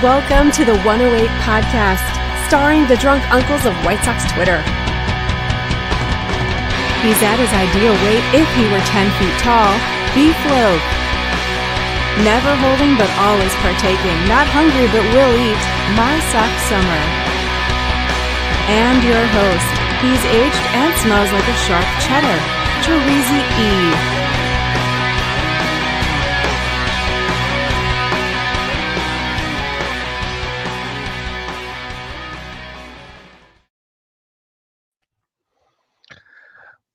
Welcome to the 108 podcast, starring the drunk uncles of White Sox Twitter. He's at his ideal weight if he were 10 feet tall, beef loaf. Never holding but always partaking, not hungry but will eat, My Sock Summer. And your host, he's aged and smells like a sharp cheddar, Terezi E.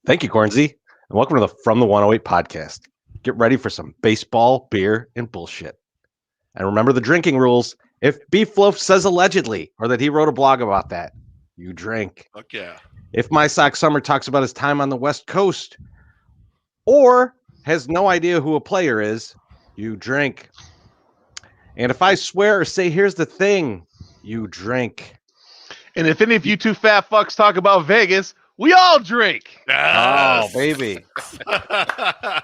Thank you, Cornsey, and welcome to the From the 108 podcast. Get ready for some baseball, beer, and bullshit. And remember the drinking rules. If Beef Loaf says allegedly, or that he wrote a blog about that, you drink. Fuck yeah. If My Sock Summer talks about his time on the West Coast, or has no idea who a player is, you drink. And if I swear or say, here's the thing, you drink. And if any of you two fat fucks talk about Vegas, we all drink. Yes. Oh, baby.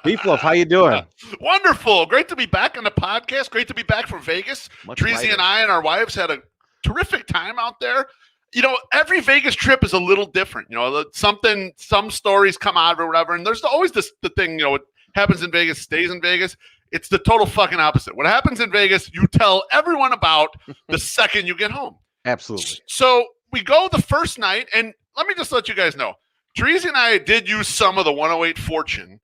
Beef Loaf, how you doing? Wonderful. Great to be back on the podcast. Great to be back from Vegas. Treasy and I and our wives had a terrific time out there. You know, every Vegas trip is a little different. You know, some stories come out or whatever, and there's always the thing, you know, what happens in Vegas stays in Vegas. It's the total fucking opposite. What happens in Vegas, you tell everyone about the second you get home. Absolutely. So we go the first night, and let me just let you guys know, Terezi and I did use some of the 108 fortune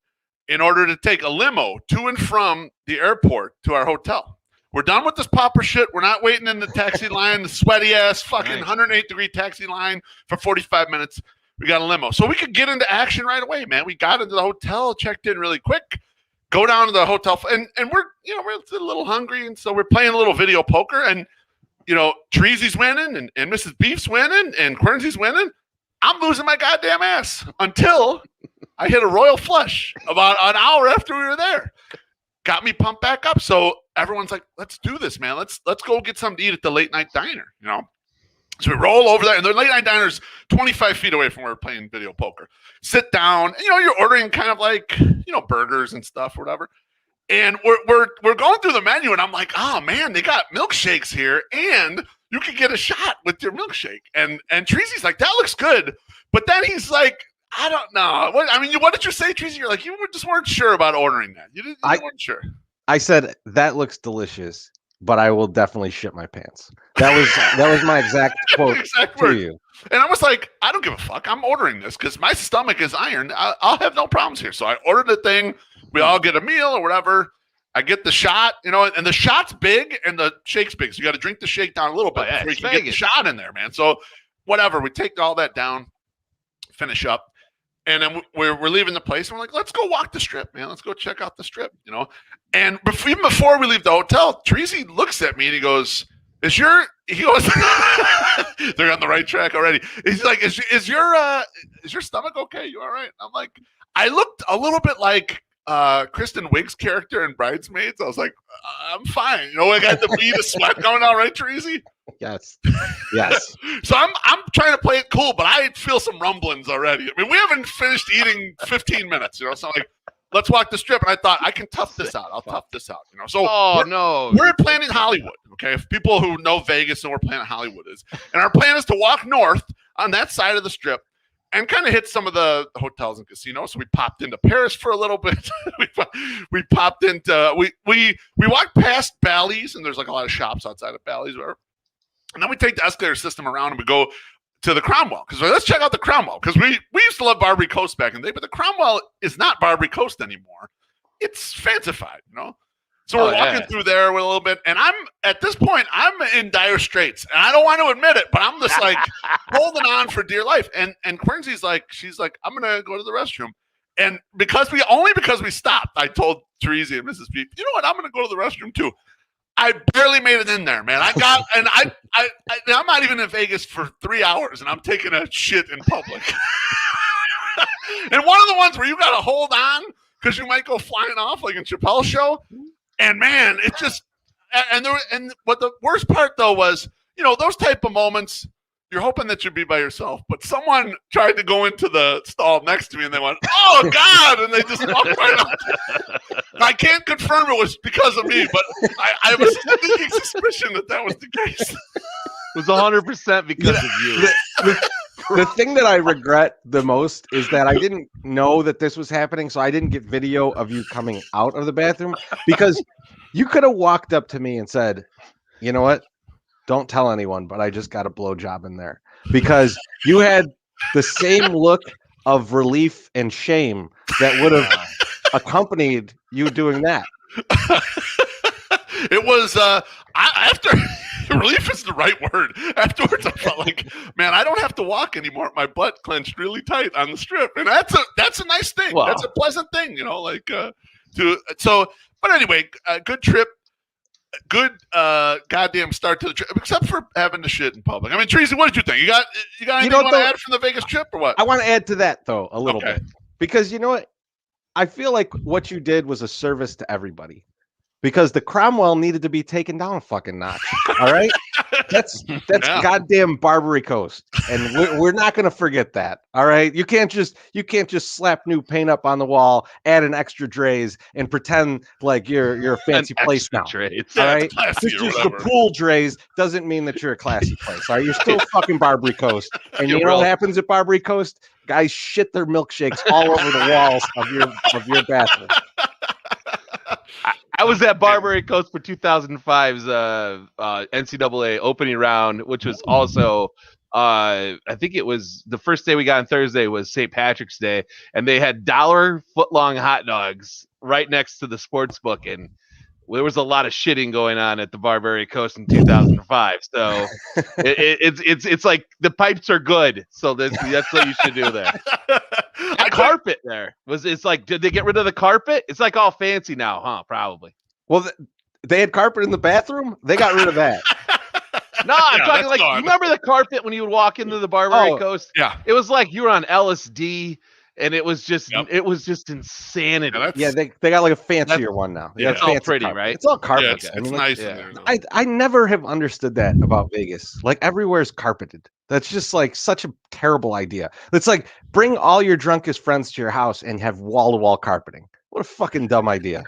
in order to take a limo to and from the airport to our hotel. We're done with this pauper shit. We're not waiting in the taxi line, the sweaty ass fucking 108-degree taxi line for 45 minutes. We got a limo. So we could get into action right away, man. We got into the hotel, checked in really quick, go down to the hotel, and we're a little hungry, and so we're playing a little video poker, and you know, Treasy's winning and Mrs. Beef's winning and Quernsy's winning. I'm losing my goddamn ass until I hit a royal flush about an hour after we were there. Got me pumped back up. So everyone's like, let's do this, man. Let's go get something to eat at the late night diner, you know? So we roll over there, and the late night diner's 25 feet away from where we're playing video poker. Sit down, and, you know, you're ordering kind of like, you know, burgers and stuff, whatever. And we're going through the menu, and I'm like, oh man, they got milkshakes here, and you can get a shot with your milkshake. And Treasy's like, that looks good. But then he's like, I don't know. What did you say, Treasy? You're like, you just weren't sure about ordering that. You weren't sure. I said, that looks delicious, but I will definitely shit my pants. That was my exact quote to you. And I was like, I don't give a fuck. I'm ordering this because my stomach is iron. I'll have no problems here. So I ordered the thing. We all get a meal or whatever. I get the shot, you know, and the shot's big and the shake's big. So you got to drink the shake down a little bit before you can get the shot in there, man. So whatever. We take all that down, finish up. And then we're leaving the place, and we're like, let's go walk the strip, man. Let's go check out the strip, you know. And even before we leave the hotel, Treasy looks at me and he goes, they're on the right track already. He's like, is your stomach okay? You all right? I'm like, I looked a little bit like Kristen Wiig's character in Bridesmaids. I was like, I'm fine. You know, I got the bead of sweat going on, right, Treasy? Yes. So I'm trying to play it cool, but I feel some rumblings already. I mean, we haven't finished eating 15 minutes, you know. So I'm like, let's walk the strip. And I thought, I can tough this out. I'll tough this out, you know. So we're planning Hollywood, okay? If people who know Vegas know where Planet Hollywood is. And our plan is to walk north on that side of the strip and kind of hit some of the hotels and casinos. So we popped into Paris for a little bit. we popped into we walked past Bally's, and there's like a lot of shops outside of Bally's, whatever. And then we take the escalator system around and we go to the Cromwell, because let's check out the Cromwell, because we used to love Barbary Coast back in the day, but the Cromwell is not Barbary Coast anymore. It's fancified, you know. So we're walking through there with a little bit, and at this point I'm in dire straits, and I don't want to admit it, but I'm just like holding on for dear life. And Quernsy's like, she's like, I'm gonna go to the restroom, and because we stopped, I told Terezi and Mrs. Beef, you know what, I'm gonna go to the restroom too. I barely made it in there, man. I got, and I'm not even in Vegas for 3 hours, and I'm taking a shit in public. And one of the ones where you got to hold on because you might go flying off, like in Chappelle's show. And man, it just, and what the worst part though was, you know, those type of moments, you're hoping that you'd be by yourself, but someone tried to go into the stall next to me and they went, oh God, and they just walked right up. I can't confirm it was because of me, but I have a sneaking suspicion that was the case. It was 100% because of you. The thing that I regret the most is that I didn't know that this was happening, so I didn't get video of you coming out of the bathroom, because you could have walked up to me and said, you know what? Don't tell anyone, but I just got a blowjob in there, because you had the same look of relief and shame that would have accompanied you doing that. It was after relief is the right word. Afterwards, I felt like, man, I don't have to walk anymore. My butt clenched really tight on the strip, and that's a nice thing. Wow. That's a pleasant thing, like But anyway, good trip. Good goddamn start to the trip, except for having to shit in public. I mean, Treasy, what did you think? You got anything you want to add from the Vegas trip or what? I want to add to that though a little bit, because you know what? I feel like what you did was a service to everybody, because the Cromwell needed to be taken down a fucking notch. All right, that's goddamn Barbary Coast, and we're not gonna forget that. All right, you can't just slap new paint up on the wall, add an extra drays, and pretend like you're a fancy place now. Drays. All right, just the pool drays doesn't mean that you're a classy place. All right, you're still fucking Barbary Coast, and you know what happens at Barbary Coast? Guys shit their milkshakes all over the walls of your bathroom. I was at Barbary Coast for 2005's NCAA opening round, which was also, I think it was the first day we got on Thursday was St. Patrick's Day, and they had $1 foot-long hot dogs right next to the sports book, and there was a lot of shitting going on at the Barbary Coast in 2005. So it's like the pipes are good. So that's what you should do there. The carpet there it's like, did they get rid of the carpet? It's like all fancy now, huh? Probably. Well, they had carpet in the bathroom. They got rid of that. No, I'm talking like, you remember the carpet when you would walk into the Barbary Coast? Yeah. It was like you were on LSD. And it was just insanity. Yeah, they got like a fancier one now. It's all pretty, carpet. right? It's all carpet. Yeah, I mean, nice. I never have understood that about Vegas. Like, everywhere's carpeted. That's just like such a terrible idea. It's like, bring all your drunkest friends to your house and have wall-to-wall carpeting. What a fucking dumb idea.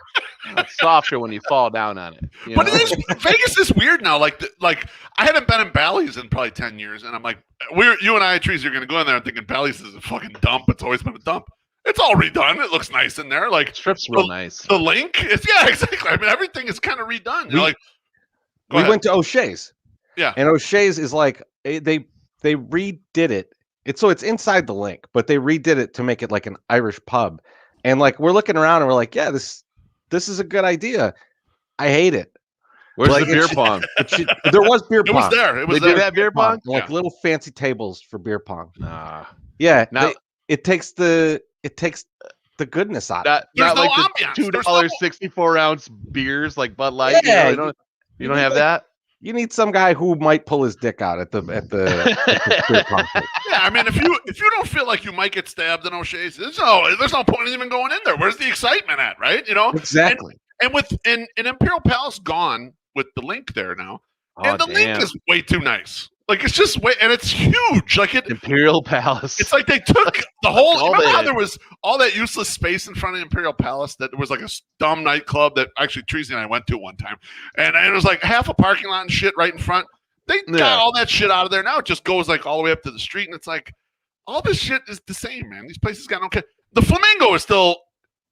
It's softer when you fall down on it. But it is, Vegas is weird now. Like I hadn't been in Bally's in probably 10 years, and I'm like, you and I, Trees, are going to go in there and thinking Bally's is a fucking dump. It's always been a dump. It's all redone. It looks nice in there. Like, strip's real nice. The link, exactly. I mean, everything is kind of redone. We went to O'Shea's. Yeah, and O'Shea's is like they redid it. It's inside the link, but they redid it to make it like an Irish pub. And like, we're looking around and we're like, yeah, this is a good idea. I hate it. Where's like, the beer pong? There was beer pong. It was there. It was they there. did have beer pong? Like little fancy tables for beer pong. Yeah. Now it takes the goodness out of it. There's not no like ambiance. the $2 64-ounce beers like Bud Light. Yeah, you don't have that. You need some guy who might pull his dick out at the beer pong place. Yeah, I mean, if you don't feel like you might get stabbed in O'Shea's, there's no point in even going in there. Where's the excitement at, right? Exactly. And with Imperial Palace gone with the link there now, and the link is way too nice. Like, it's just and it's huge. Like Imperial Palace. It's like they took the whole. Remember how there was all that useless space in front of the Imperial Palace? That was like a dumb nightclub that actually Treasy and I went to one time, and it was like half a parking lot and shit right in front. They got all that shit out of there now. It just goes like all the way up to the street, and it's like all this shit is the same, man. These places got no. The Flamingo is still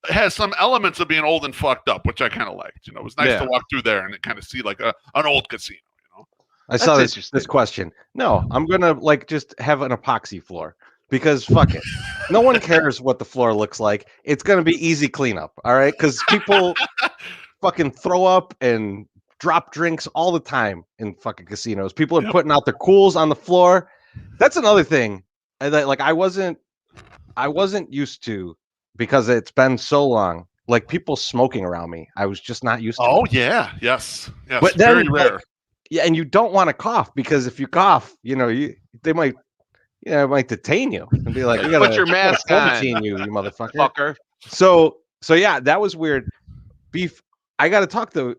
has some elements of being old and fucked up, which I kind of liked. It was nice to walk through there and kind of see like an old casino. I saw this question. No, I'm gonna just have an epoxy floor, because fuck it. No one cares what the floor looks like. It's gonna be easy cleanup, all right? Because people fucking throw up and drop drinks all the time in fucking casinos. People are putting out their cools on the floor. That's another thing that I wasn't used to, because it's been so long. Like, people smoking around me, I was just not used to. Oh yeah, yes. But very then, rare. Yeah, and you don't want to cough, because if you cough, they might detain you and be like, "You gotta put your mask on, you motherfucker." So yeah, that was weird. Beef. I got to talk to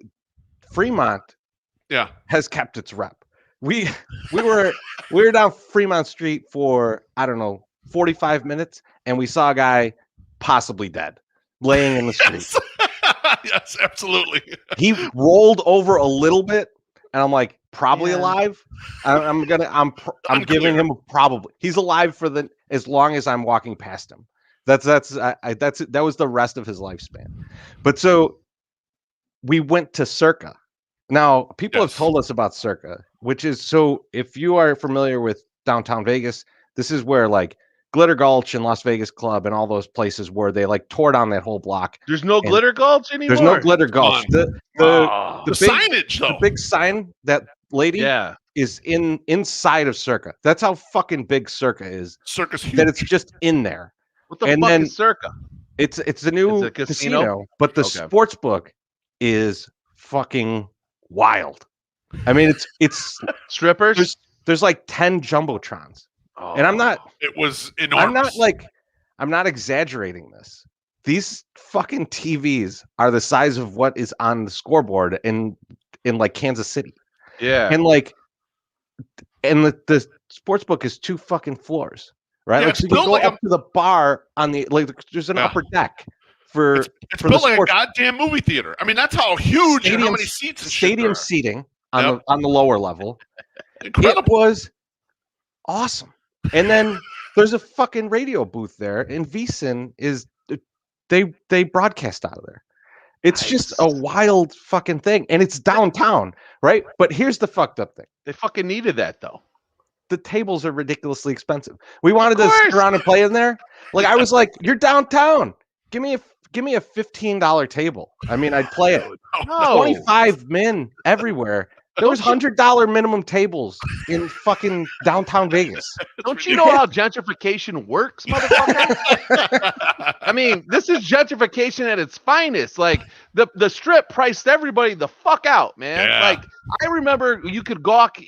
Fremont. Yeah, has kept its rep. We were down Fremont Street for 45 minutes, and we saw a guy possibly dead laying in the street. Yes, absolutely. He rolled over a little bit, and I'm like, probably alive. I'm giving him a probably. He's alive for as long as I'm walking past him. That was the rest of his lifespan. But so we went to Circa. Now, people have told us about Circa, which is, so if you are familiar with downtown Vegas, this is where like Glitter Gulch and Las Vegas Club and all those places where they like tore down that whole block. There's no Glitter Gulch anymore. There's no Glitter Gulch. The signage, though. The big sign, that lady is inside of Circa. That's how fucking big Circa is. Circa's huge. That it's just in there. What the fuck is Circa? It's a new casino, but the sports book is fucking wild. I mean, it's strippers. There's like 10 jumbotrons, and I'm not. It was enormous. I'm not exaggerating this. These fucking TVs are the size of what is on the scoreboard in like Kansas City. Yeah, and the sports book is 2 fucking floors, right? Yeah, like, so you go up to the bar on the there's an upper deck. It's built like a goddamn movie theater. I mean, that's how huge and how many seats and stadium seating on the lower level. Incredible. It was awesome. And then there's a fucking radio booth there, and VSiN is they broadcast out of there. It's just a wild fucking thing, and it's downtown, right? But here's the fucked up thing. They fucking needed that though. The tables are ridiculously expensive. We wanted to sit around and play in there. Like I was like, "You're downtown. Give me a $15 table." I mean, I'd play it. 25 men everywhere. There was $100 minimum tables in fucking downtown Vegas. Don't you know how gentrification works, motherfucker? I mean, this is gentrification at its finest. Like the strip priced everybody the fuck out, man. Yeah. Like I remember you could walk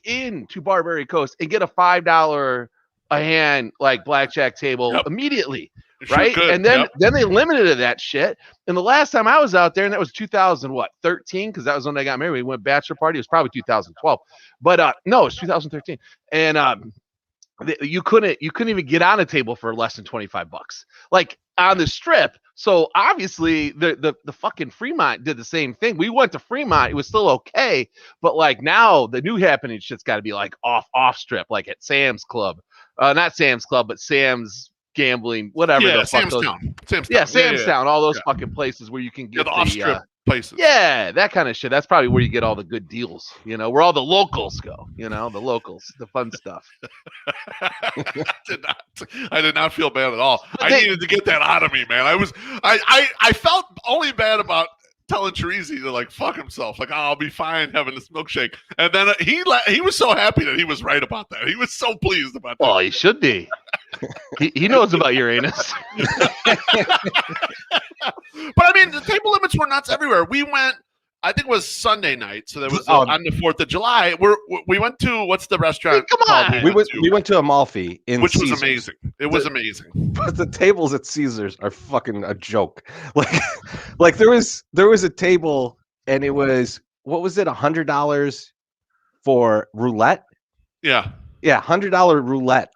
into Barbary Coast and get a $5 a hand like blackjack table immediately. Right. Sure, and then they limited that shit. And the last time I was out there, and that was 2013, because that was when I got married. We went bachelor party. It was probably 2012. But no, it was 2013. And you couldn't even get on a table for less than $25, like on the strip. So obviously the fucking Fremont did the same thing. We went to Fremont, it was still okay, but like now the new happening shit's got to be like off strip, like at Sam's Club, not Sam's Club, but Sam's Gambling, whatever. Yeah, the fuck Sam's those, Town. Yeah, Sam's Town. All those fucking places where you can get the off-strip places. Yeah, that kind of shit. That's probably where you get all the good deals. You know, where all the locals go. You know, the locals, the fun stuff. I did not feel bad at all. I needed to get that out of me, man. I felt only bad about telling Teresi to like fuck himself, like, oh, I'll be fine having this milkshake, and then he was so happy that he was right about that. He was so pleased about that. Well, he should be. he knows about Uranus. But I mean, the table limits were nuts everywhere. We went, I think it was Sunday night, so there was on the 4th of July. We went to, what's the restaurant? Come on, we went to Amalfi which Caesars. was amazing. It was amazing. But the tables at Caesars are fucking a joke. Like there was a table, and it was, what was it, $100 for roulette? Yeah, $100 roulette.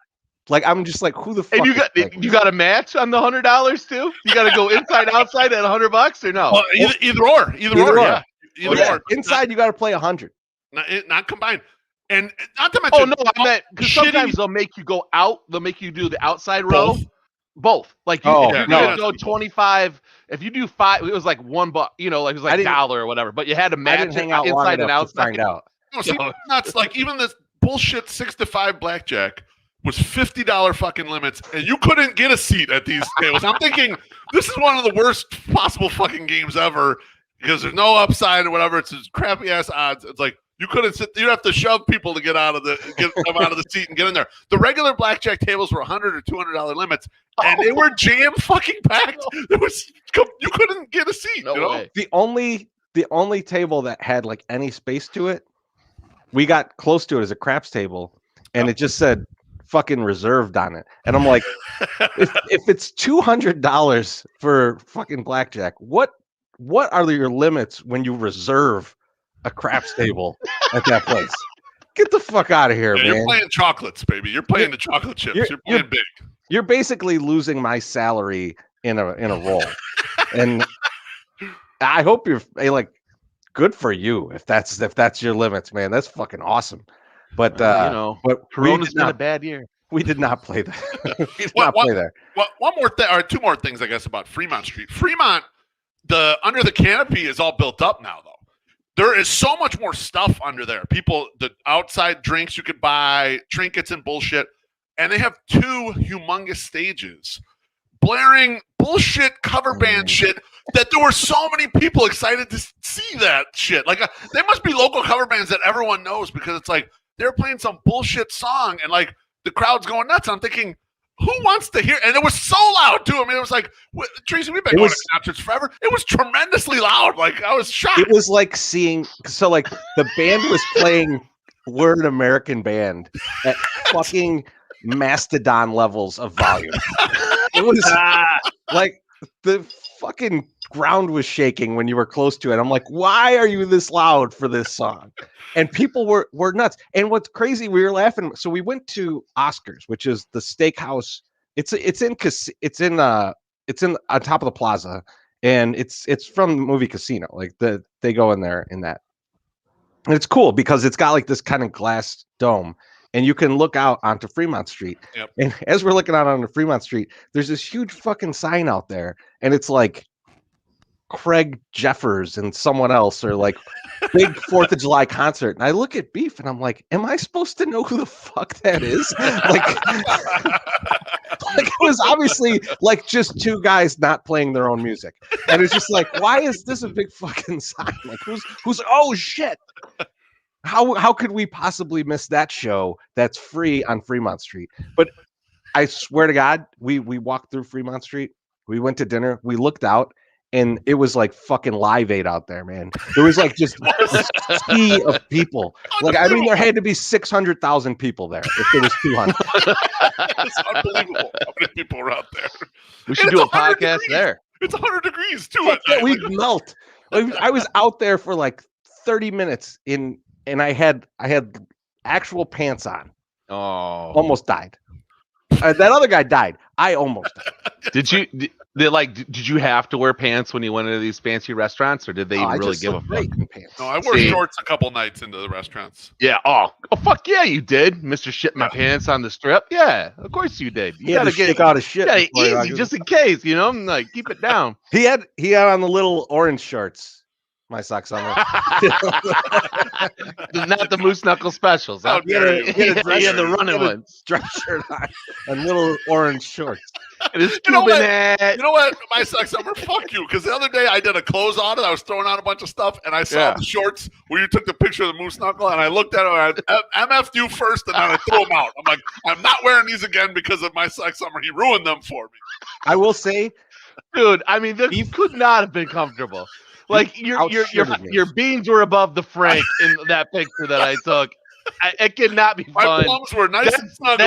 Like I'm just like, who the fuck? And you got a match on the $100 too? You got to go inside outside at $100 or no? Well, either or. Yeah. Either or. Inside, you got to play 100. Not combined. And not to mention. Oh no, I meant because sometimes they'll make you go out. They'll make you do the outside row. Both. Like if you're gonna go 25. If you do 5, it was like $1. You know, like it was like $1 or whatever. But you had to match it inside and outside. Find out. No, see, nuts. Like even this bullshit 6-5 blackjack was $50 fucking limits, and you couldn't get a seat at these tables. I'm thinking this is one of the worst possible fucking games ever because there's no upside or whatever. It's just crappy ass odds. It's like you couldn't sit. You'd have to shove people to get out of the seat and get in there. The regular blackjack tables were $100 or $200 limits, and they were jam fucking packed. You couldn't get a seat. No way. The only table that had like any space to it, we got close to it as a craps table, and it just said fucking reserved on it. And I'm like, if it's $200 for fucking blackjack, what are your limits when you reserve a craps table at that place? Get the fuck out of here, man. You're playing chocolates, baby. You're playing the chocolate chips. You're playing big. You're basically losing my salary in a roll. And I hope you're like good for you if that's your limits, man. That's fucking awesome. But but Corona's been a bad year. We did not play that. We did What- not play there. One more thing, or two more things, I guess, about Fremont Street. Fremont, the under the canopy is all built up now, though. There is so much more stuff under there. People, the outside drinks you could buy, trinkets and bullshit, and they have two humongous stages blaring bullshit cover band shit that there were so many people excited to see that shit. Like, they must be local cover bands that everyone knows because it's like they're playing some bullshit song and like the crowd's going nuts. I'm thinking, who wants to hear? And it was so loud too. I mean, it was like, Tracy, we've been going to concerts forever. It was tremendously loud. Like, I was shocked. It was like seeing, so like the band was playing We're an American Band at fucking mastodon levels of volume. It was like the fucking ground was shaking when you were close to it. I'm like, why are you this loud for this song? And people were nuts. And what's crazy, we were laughing. So we went to Oscars, which is the steakhouse. It's on top of the plaza, and it's from the movie Casino. Like they go in there in that. And it's cool because it's got like this kind of glass dome, and you can look out onto Fremont Street. Yep. And as we're looking out onto Fremont Street, there's this huge fucking sign out there, and it's like Craig Jeffers and someone else, or like big 4th of July concert. And I look at Beef and I'm like, am I supposed to know who the fuck that is? Like it was obviously like just two guys not playing their own music. And it's just like, why is this a big fucking sign? Like who's oh shit. How could we possibly miss that show that's free on Fremont Street? But I swear to God, we walked through Fremont Street. We went to dinner. We looked out, and it was like fucking Live Aid out there, man. There was like just a sea of people. Like, I mean, there had to be 600,000 people there if there was 200. It's unbelievable how many people were out there. We should do a podcast there. It's 100 degrees too. Yeah, we'd melt. I was out there for like 30 minutes and I had actual pants on. Oh, almost died. That other guy died. I almost died. Did you have to wear pants when you went into these fancy restaurants, or did they even really give a fuck? Pants. No, I wore shorts a couple nights into the restaurants. Yeah. Oh, fuck yeah, you did, Mr. Shit my pants on the strip. Yeah, of course you did. You gotta get out of shit. Yeah, easy, just in case, like keep it down. He had on the little orange shorts. My socks on. Not the moose knuckle specials. How dare you? The running ones. Dress shirt on and little orange shorts. And his Cuban hat. You know what? My socks summer. Fuck you. Because the other day I did a close audit. I was throwing out a bunch of stuff, and I saw the shorts where you took the picture of the moose knuckle, and I looked at it. I MF'd you first, and then I threw them out. I'm like, I'm not wearing these again because of my sock summer. He ruined them for me. I will say, dude. I mean, you could not have been comfortable. Like your beans were above the frank in that picture that I took. It cannot be fun. My plums were nice and snugly.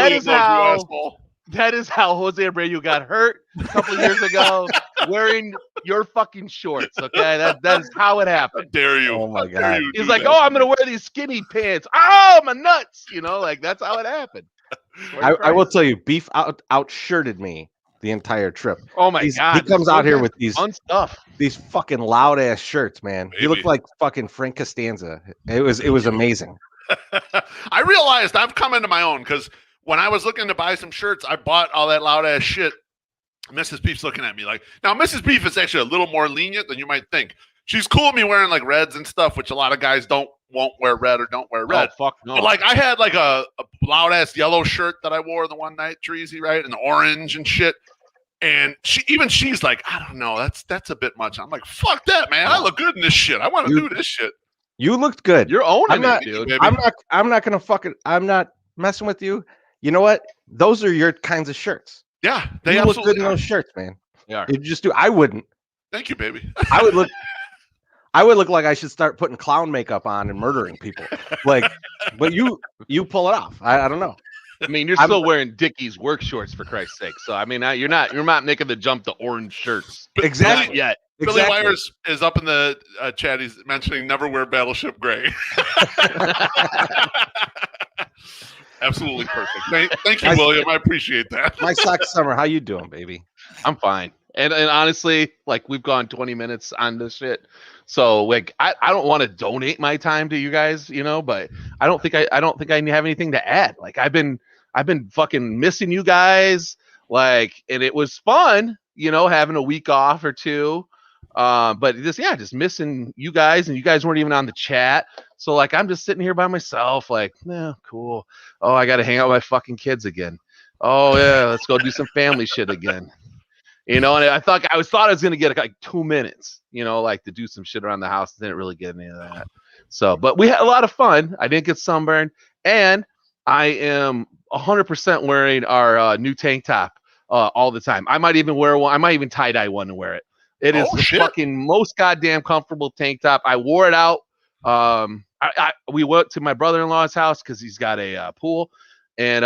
That is how Jose Abreu got hurt a couple of years ago, wearing your fucking shorts. Okay, that is how it happened. How dare you? Oh my God! He's like, oh, I'm gonna wear these skinny pants. Oh, my nuts! Like that's how it happened. I will tell you, Beef outshirted me the entire trip. Oh my God! He comes out here with these fun stuff. These fucking loud ass shirts, man. Maybe. He looked like fucking Frank Costanza. It was amazing. I realized I've come into my own because when I was looking to buy some shirts, I bought all that loud ass shit. Mrs. Beef's looking at me like, now Mrs. Beef is actually a little more lenient than you might think. She's cool with me wearing like reds and stuff, which a lot of guys won't wear red or don't wear red. Oh, fuck no. But like I had like a loud ass yellow shirt that I wore the one night, Treasy, right? And orange and shit. And she's like, I don't know, that's a bit much. I'm like, fuck that, man. I look good in this shit. I want to do this shit. You looked good. You're owning it, dude. I'm not gonna I'm not messing with you. You know what? Those are your kinds of shirts. Yeah, they look good in are. those shirts, man. Yeah. You just do. I wouldn't. Thank you, baby. I would look like I should start putting clown makeup on and murdering people. Like, but you pull it off. I don't know. I mean, you're still wearing Dickies work shorts for Christ's sake. So I mean, you're not making the jump to orange shirts. Exactly. Not yet. Billy Wires is up in the chat. He's mentioning never wear Battleship Gray. Absolutely perfect. Thank you, William. I appreciate that. My sock summer. How you doing, baby? I'm fine. And honestly, like we've gone 20 minutes on this shit. So like I don't want to donate my time to you guys, but I don't think I have anything to add. Like I've been fucking missing you guys. Like, and it was fun, having a week off or two. But just missing you guys, and you guys weren't even on the chat. So like I'm just sitting here by myself, like, yeah, cool. Oh, I gotta hang out with my fucking kids again. Oh yeah, let's go do some family shit again. And I thought I was gonna get like 2 minutes, like to do some shit around the house. Didn't really get any of that. So, but we had a lot of fun. I didn't get sunburned, and I am 100% wearing our new tank top all the time. I might even wear one. I might even tie dye one and wear it. It is the fucking most goddamn comfortable tank top. I wore it out. We went to my brother-in-law's house because he's got a pool, and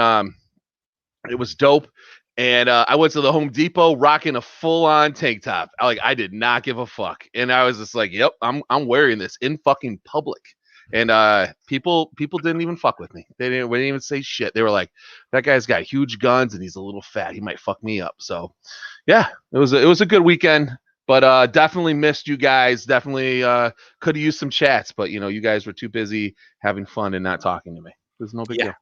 it was dope. And I went to the Home Depot rocking a full-on tank top. I did not give a fuck. And I was just like, yep, I'm wearing this in fucking public. And people didn't even fuck with me. They didn't even say shit. They were like, that guy's got huge guns and he's a little fat. He might fuck me up. So yeah, it was a good weekend. But definitely missed you guys. Definitely could have used some chats. But you guys were too busy having fun and not talking to me. It was no big deal.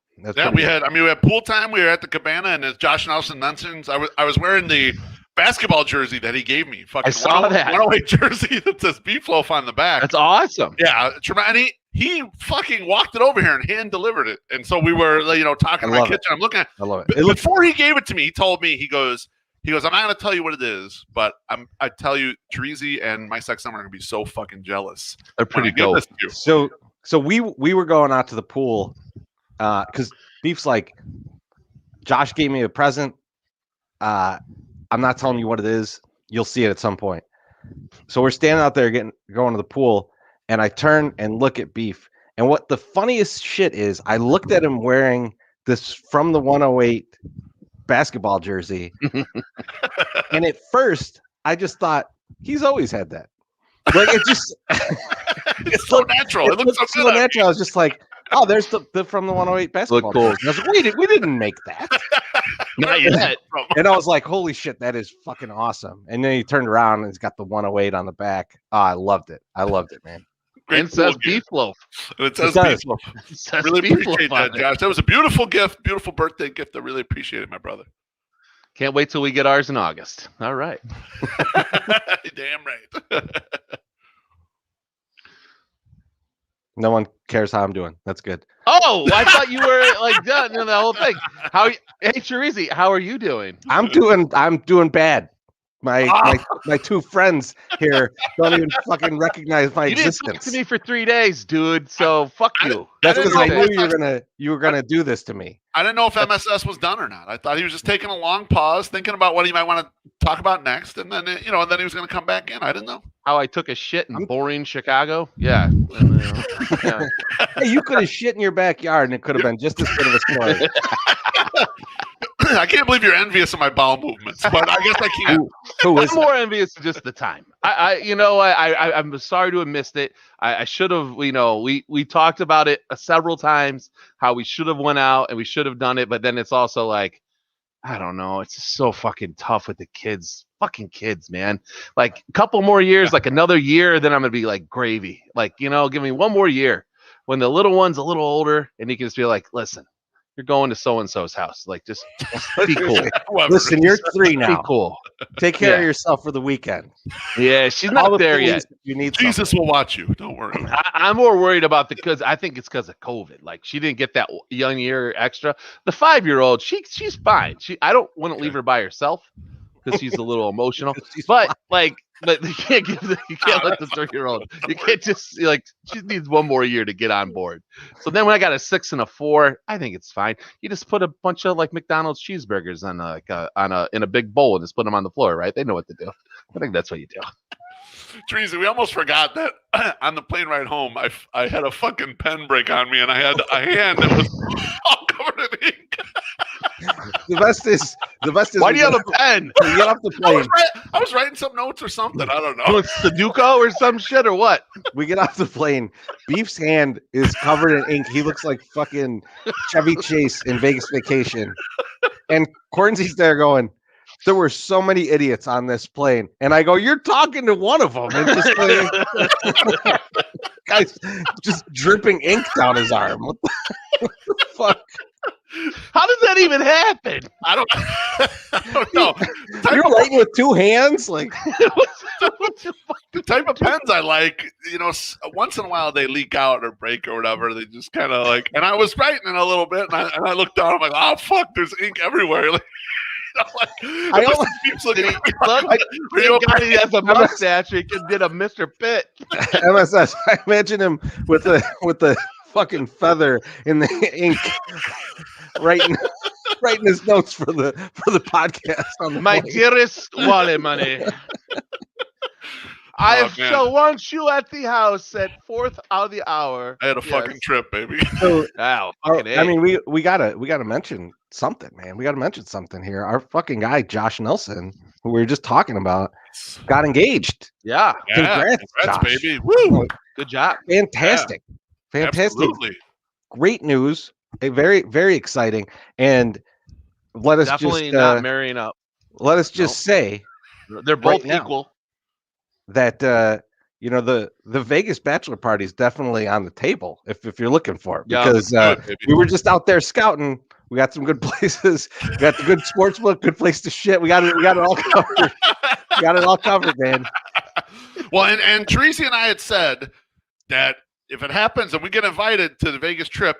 We had pool time. We were at the cabana, and as Josh Nelson mentions, I was wearing the basketball jersey that he gave me. Fucking I saw that 108 jersey that says Beefloaf on the back. That's awesome. Yeah, and he fucking walked it over here and hand delivered it. And so we were talking in my kitchen. I'm looking at. I love it. Before he gave it to me, he told me he goes, I'm not going to tell you what it is, but I tell you, Terezi and my sex summer are going to be so fucking jealous. They're pretty dope. So we were going out to the pool. Because Beef's like, Josh gave me a present. I'm not telling you what it is. You'll see it at some point. So we're standing out there going to the pool, and I turn and look at Beef. And what the funniest shit is, I looked at him wearing this From the 108 basketball jersey. And at first, I just thought he's always had that. Like it just it's so natural. It looks so natural. I was just like, oh, there's the From the 108 basketball. Cool. I was like, we didn't make that. Not yet. And I was like, holy shit, that is fucking awesome. And then he turned around and he's got the 108 on the back. Oh, I loved it, man. It says Beefloaf. It says Beefloaf. Really Beefloaf appreciate that, Josh. That was a beautiful gift, beautiful birthday gift. I really appreciate it, my brother. Can't wait till we get ours in August. All right. Damn right. No one cares how I'm doing. That's good. Oh, I thought you were like done in the whole thing. Hey, Terezi, how are you doing? I'm doing bad. My two friends here don't even fucking recognize my existence. You didn't talk to me for 3 days, dude. So fuck you. That's because I knew you were gonna do this to me. I didn't know if MSS was done or not. I thought he was just taking a long pause, thinking about what he might want to talk about next, and then and then he was going to come back in. I didn't know how I took a shit in boring Chicago. Yeah. Yeah. Hey, you could have shit in your backyard, and it could have been just as good of a story. I can't believe you're envious of my bowel movements, but I guess I can't. I'm more envious of just the time. I'm sorry to have missed it. I should have. We talked about it several times. How we should have went out and we should have done it, but then it's also like, I don't know. It's just so fucking tough with the kids. Fucking kids, man. Like a couple more years, like another year, then I'm gonna be like gravy. Like give me one more year when the little one's a little older, and he can just be like, listen. You're going to so-and-so's house. Like, just be cool. Listen, you're 3 now. Be cool. Take care of yourself for the weekend. Yeah, she's not there yet. You need Jesus something. will watch you. Don't worry. I'm more worried about because I think it's because of COVID. Like, she didn't get that young year extra. The 5-year-old, she's fine. Wouldn't leave her by herself because she's a little emotional. But you can't let the 3-year-old. You can't just she needs one more year to get on board. So then when I got a 6 and a 4, I think it's fine. You just put a bunch of McDonald's cheeseburgers in a big bowl and just put them on the floor, right? They know what to do. I think that's what you do. Teresa, we almost forgot that on the plane ride home, I had a fucking pen break on me and I had a hand that was all covered in ink. The best is. Why do you have a pen? You get off the plane. I was writing some notes or something. I don't know. It's Sudoku or some shit or what? We get off the plane. Beef's hand is covered in ink. He looks like fucking Chevy Chase in Vegas Vacation. And Cornsy's there going, there were so many idiots on this plane, and I go, "You're talking to one of them," and just guy's just dripping ink down his arm. What the fuck? How does that even happen? I don't know. You're writing with two hands, like The type of pens I like, once in a while they leak out or break or whatever. They just kind of like, and I was writing a little bit, and I looked down. I'm like, oh fuck, there's ink everywhere. Like, I almost he has a mustache. He did a Mr. Pitt. MSS. I imagine him with the fucking feather in the ink, writing his notes for the podcast on the My plane. dearest Wally Money. I shall want you at the house at 4th of the hour. I had a fucking trip, baby. So, Wow, I mean, we gotta mention something, man. We gotta mention something here. Our fucking guy Josh Nelson, who we were just talking about, got engaged. Yeah. Congrats, Josh. baby. Woo! Good job. Fantastic. Absolutely. Great news. Very, very exciting. And let us Definitely just not marrying up. let us just say They're both now. equal. that the Vegas bachelor party is definitely on the table if you're looking for it, because we were just out there scouting. We got some good places. We got the good sports book, good place to shit. We got it all covered. We got it all covered, man. Well, and Teresa and I had said that if it happens and we get invited to the Vegas trip,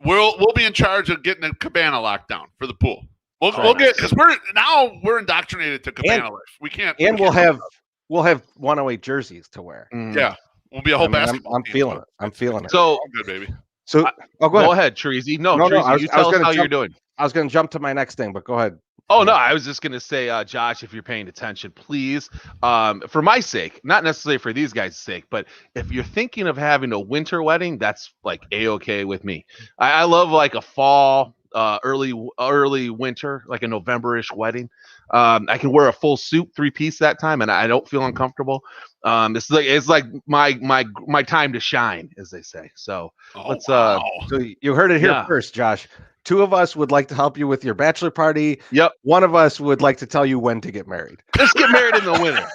we'll be in charge of getting a cabana locked down for the pool. We'll get, because we're indoctrinated to cabana life. We can't. And we'll have 108 jerseys to wear. Yeah, we'll be a whole basketball. I'm feeling it. I'm feeling it. So All good, baby. So go ahead, Treasy. No, Treasy, you tell us how you're doing. I was going to jump to my next thing, but go ahead. Oh, no, I was just going to say, Josh, if you're paying attention, please, for my sake, not necessarily for these guys' sake, but if you're thinking of having a winter wedding, that's like A-okay with me. I love like a fall, early winter, like a November-ish wedding. I can wear a full suit, 3-piece that time, and I don't feel uncomfortable. It's like my time to shine, as they say. So let's. So you heard it here first, Josh. 2 of us would like to help you with your bachelor party. Yep. 1 of us would like to tell you when to get married. Just get married in the winter.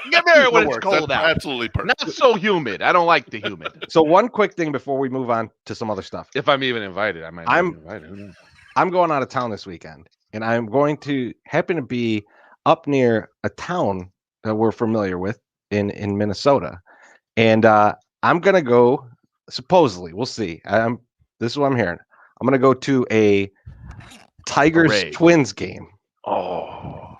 Get married when it's cold out. Absolutely perfect. Not so humid. I don't like the humid. So one quick thing before we move on to some other stuff. If I'm even invited, I might. Be invited. Who knows? I'm going out of town this weekend, and I'm going to happen to be up near a town that we're familiar with in Minnesota, and I'm gonna go. Supposedly, we'll see. This is what I'm hearing. I'm gonna go to a Tigers Twins game. Oh,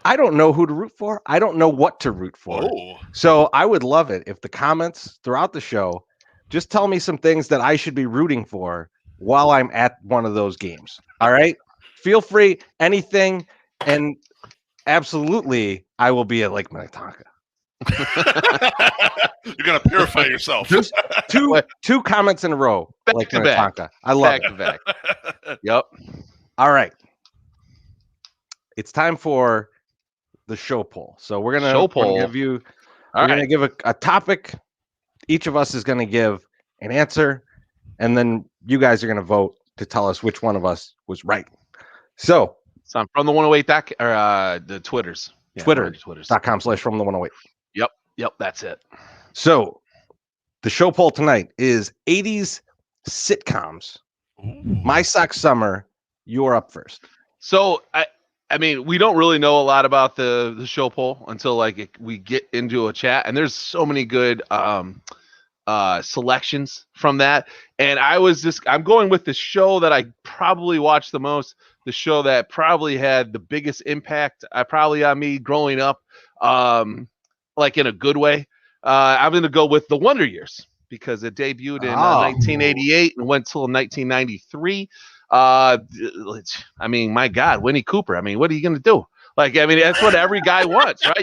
I don't know who to root for. I don't know what to root for. Oh. So I would love it if the comments throughout the show just tell me some things that I should be rooting for while I'm at one of those games. All right. Feel free, anything. And absolutely, I will be at Lake Minnetonka. You're going to purify yourself. Just two comments in a row. Lake Minnetonka. I love it. Back. Yep. All right. It's time for the show poll. So we're gonna give you. We're gonna give a topic. Each of us is gonna give an answer, and then you guys are gonna vote to tell us which one of us was right. So I'm from the 108 or the Twitters. Yeah, Twitter.com/from the108. Yep, that's it. So the show poll tonight is 80s sitcoms. Ooh. My Sock Summer, you're up first. So I mean, we don't really know a lot about the show poll until we get into a chat, and there's so many good selections from that. And I'm going with the show that I probably watched the most, the show that probably had the biggest impact probably on me growing up, like in a good way. I'm going to go with The Wonder Years because it debuted in 1988 and went till 1993. I mean, my God, Winnie Cooper. I mean, what are you going to do? Like, I mean, that's what every guy wants, right?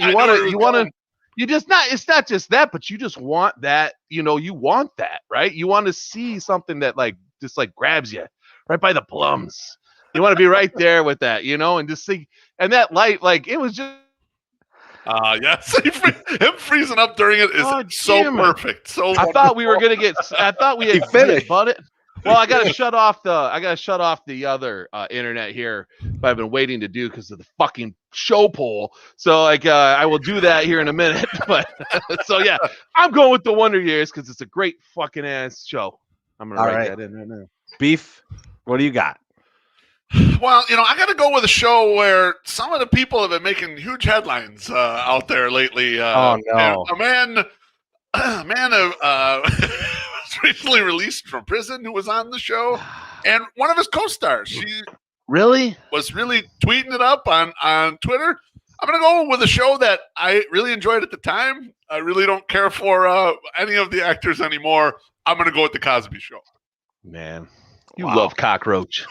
It's not just that, but you just want that, you want that, right? You want to see something that just grabs you right by the plums. You want to be right there with that, and just see, and that light, it was just. Yes, him freezing up during it is so perfect. So I thought we were gonna get. I thought we had finished. butted. Well, I gotta shut off the other internet here, but I've been waiting to do because of the fucking show poll. So like, I will do that here in a minute. But so yeah, I'm going with the Wonder Years because it's a great fucking ass show. I'm gonna write that in right now. Beef, what do you got? Well, I got to go with a show where some of the people have been making huge headlines out there lately. Oh no! A man was recently released from prison who was on the show, and one of his co-stars, she was really tweeting it up on Twitter. I'm going to go with a show that I really enjoyed at the time. I really don't care for any of the actors anymore. I'm going to go with The Cosby Show. Man, you love Cockroach.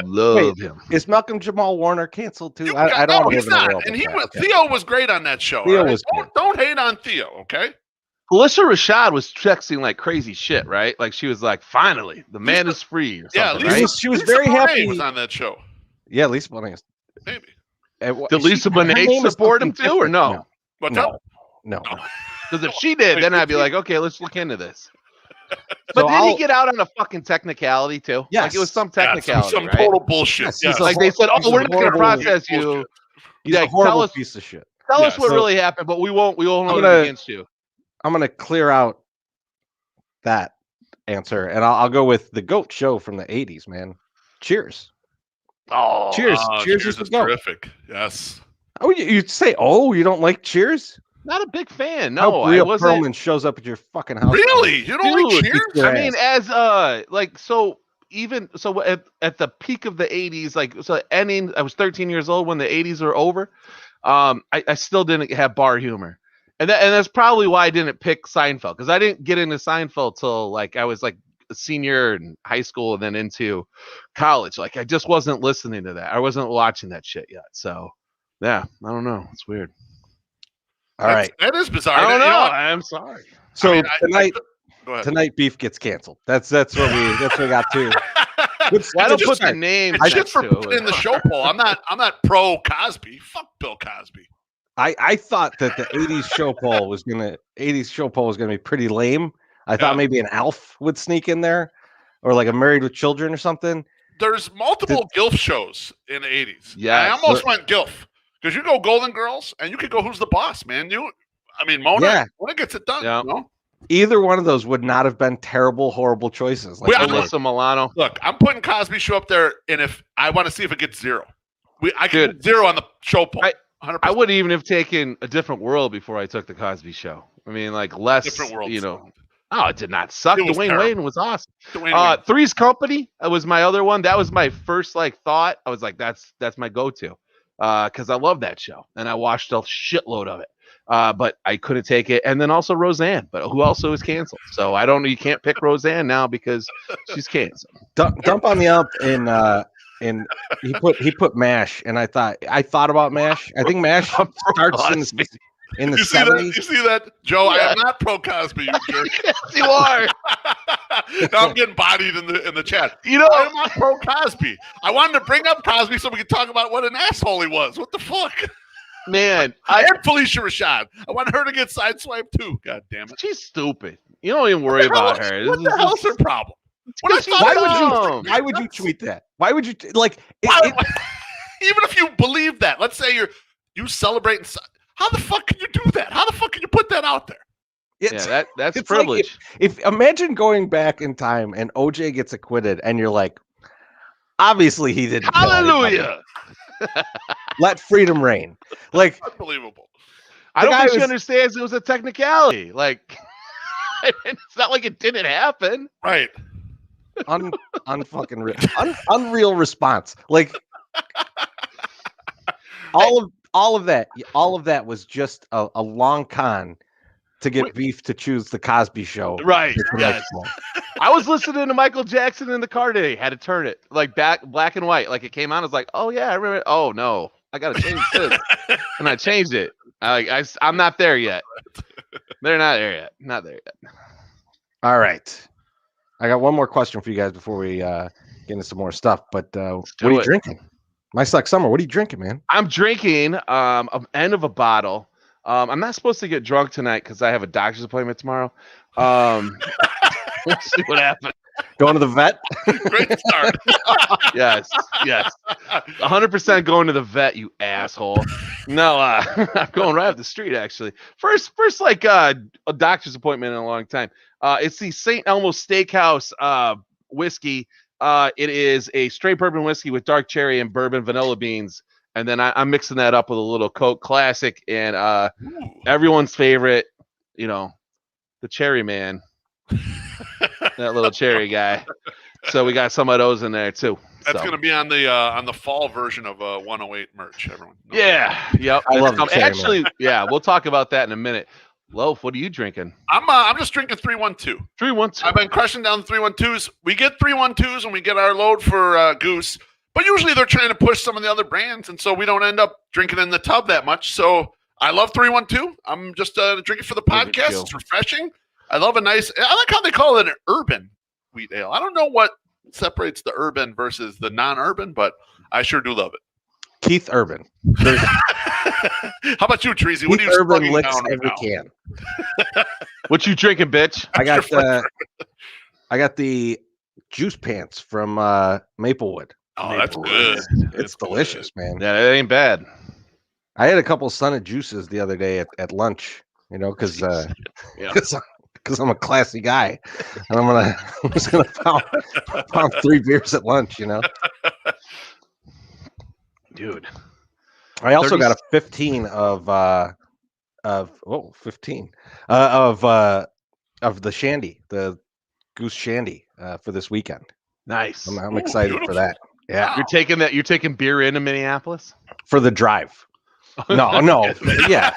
Love him. Is Malcolm Jamal Warner canceled too? I don't. No, he's not. And Theo was great on that show. Theo was good. Don't hate on Theo, okay? Alyssa Rashad was texting like crazy shit, right? Like she was like, "Finally, the man is free." Or something, right? She was very happy. Was on that show. Yeah, Lisa Bonet. Maybe. Did Lisa Bonet support him too, or no? No. Because if she did, then I'd be like, okay, let's look into this. But did he get out on a fucking technicality too? Yes. Like it was some technicality, some right? total bullshit. Yes. Like they said, "Oh, we're not going to process you." He's a horrible piece of shit. Tell us what really happened, but we won't hold it against you. I'm gonna clear out that answer, and I'll go with the GOAT show from the '80s, man. Cheers. Oh, Cheers is terrific. Yes. Oh, you'd say, you don't like Cheers? Not a big fan. No, I wasn't. Perlman shows up at your fucking house. Really? You don't like Cheers? I mean, as at the peak of the '80s, ending, I was 13 years old when the '80s were over. I still didn't have bar humor, and that's probably why I didn't pick Seinfeld, because I didn't get into Seinfeld till like I was like a senior in high school and then into college. Like I just wasn't listening to that. I wasn't watching that shit yet. So yeah, I don't know. It's weird. All right. That is bizarre. I don't know. I'm sorry. So tonight beef gets canceled. That's what we got too. Why don't put the name? I should put in the show poll. I'm not pro Cosby. Fuck Bill Cosby. I thought that the 80s show poll was gonna be pretty lame. I thought maybe an Alf would sneak in there, or like a Married with Children or something. There's multiple GILF shows in the 80s. Yeah, I almost went GILF. Because you go Golden Girls, and you could go Who's the Boss, man. Mona gets it done. Yeah. Either one of those would not have been terrible, horrible choices. Like Alyssa Milano. Look, I'm putting Cosby Show up there, and if I want to see if it gets 0, I can get 0 on the show poll. 100%. I would even have taken A Different World before I took the Cosby Show. I mean, like less. Different World. Oh, it did not suck. Dwayne Wayne was awesome. Wayne. Three's Company was my other one. That was my first thought. I was like, that's my go-to. Because I love that show and I watched a shitload of it, but I couldn't take it. And then also Roseanne, but who also is canceled. So I don't know. You can't pick Roseanne now because she's canceled. Dump on the up and he put MASH, and I thought about MASH. I think MASH starts in the 70s. You see that, Joe? Yeah. I am not pro Cosby. You jerk. Yes, you are. Now I'm getting bodied in the chat. I'm not pro Cosby. I wanted to bring up Cosby so we could talk about what an asshole he was. What the fuck, man? I had Felicia Rashad. I want her to get sideswiped too. God damn it. She's stupid. You don't even worry about her. What the hell's her problem? Why would you tweet that? Why would you even if you believe that? Let's say you celebrate. How the fuck can you do that? How the fuck can you put that out there? That's privilege. Like if imagine going back in time and OJ gets acquitted, and you're like, obviously he didn't. Hallelujah. Let freedom reign. Like unbelievable. I don't think she understands it was a technicality. Like it's not like it didn't happen. Right. Unfucking real. Unreal response. Like all of that was just a long con to get beef to choose the Cosby Show. Right. Yes. I was listening to Michael Jackson in the car today. Had to turn it like black and white. Like it came on. I was like, oh yeah, I remember. Oh no, I gotta change this, and I changed it. I'm not there yet. They're not there yet. Not there yet. All right. I got one more question for you guys before we get into some more stuff. But what are you drinking? My Suck Summer. What are you drinking, man? I'm drinking an end of a bottle. I'm not supposed to get drunk tonight because I have a doctor's appointment tomorrow. We'll see what happens. Going to the vet? Great start. Yes. 100% going to the vet, you asshole. No, I'm going right up the street, actually. First like a doctor's appointment in a long time. It's the St. Elmo Steakhouse whiskey. It is a straight bourbon whiskey with dark cherry and bourbon vanilla beans. And then I'm mixing that up with a little Coke Classic and everyone's favorite, the cherry man. That little cherry guy. So we got some of those in there too. That's going to be on the fall version of 108 merch, everyone. Yeah. Yep. I love the cherry actually, man. yeah, we'll talk about that in a minute. Loaf, what are you drinking? I'm just drinking 312. 312. I've been crushing down the 312s. We get 312s when we get our load for Goose, but usually they're trying to push some of the other brands, and so we don't end up drinking in the tub that much. So I love 312. I'm just drinking for the podcast. It's refreshing. I love I like how they call it an urban wheat ale. I don't know what separates the urban versus the non-urban, but I sure do love it. Keith Urban. How about you, Treasy? What are you Urban slugging licks down right every now? can. What you drinking, bitch? I got the juice pants from Maplewood. Oh, that's Maplewood. good. It's delicious, man. Yeah, it ain't bad. I had a couple Sun of juices the other day at lunch, because I'm a classy guy, and I'm just gonna pound 3 beers at lunch, Dude. I also got a 15 of the shandy, the goose shandy for this weekend. Nice. I'm excited beautiful. for that. Yeah. Wow. You're taking beer into Minneapolis? For the drive. No. Yeah.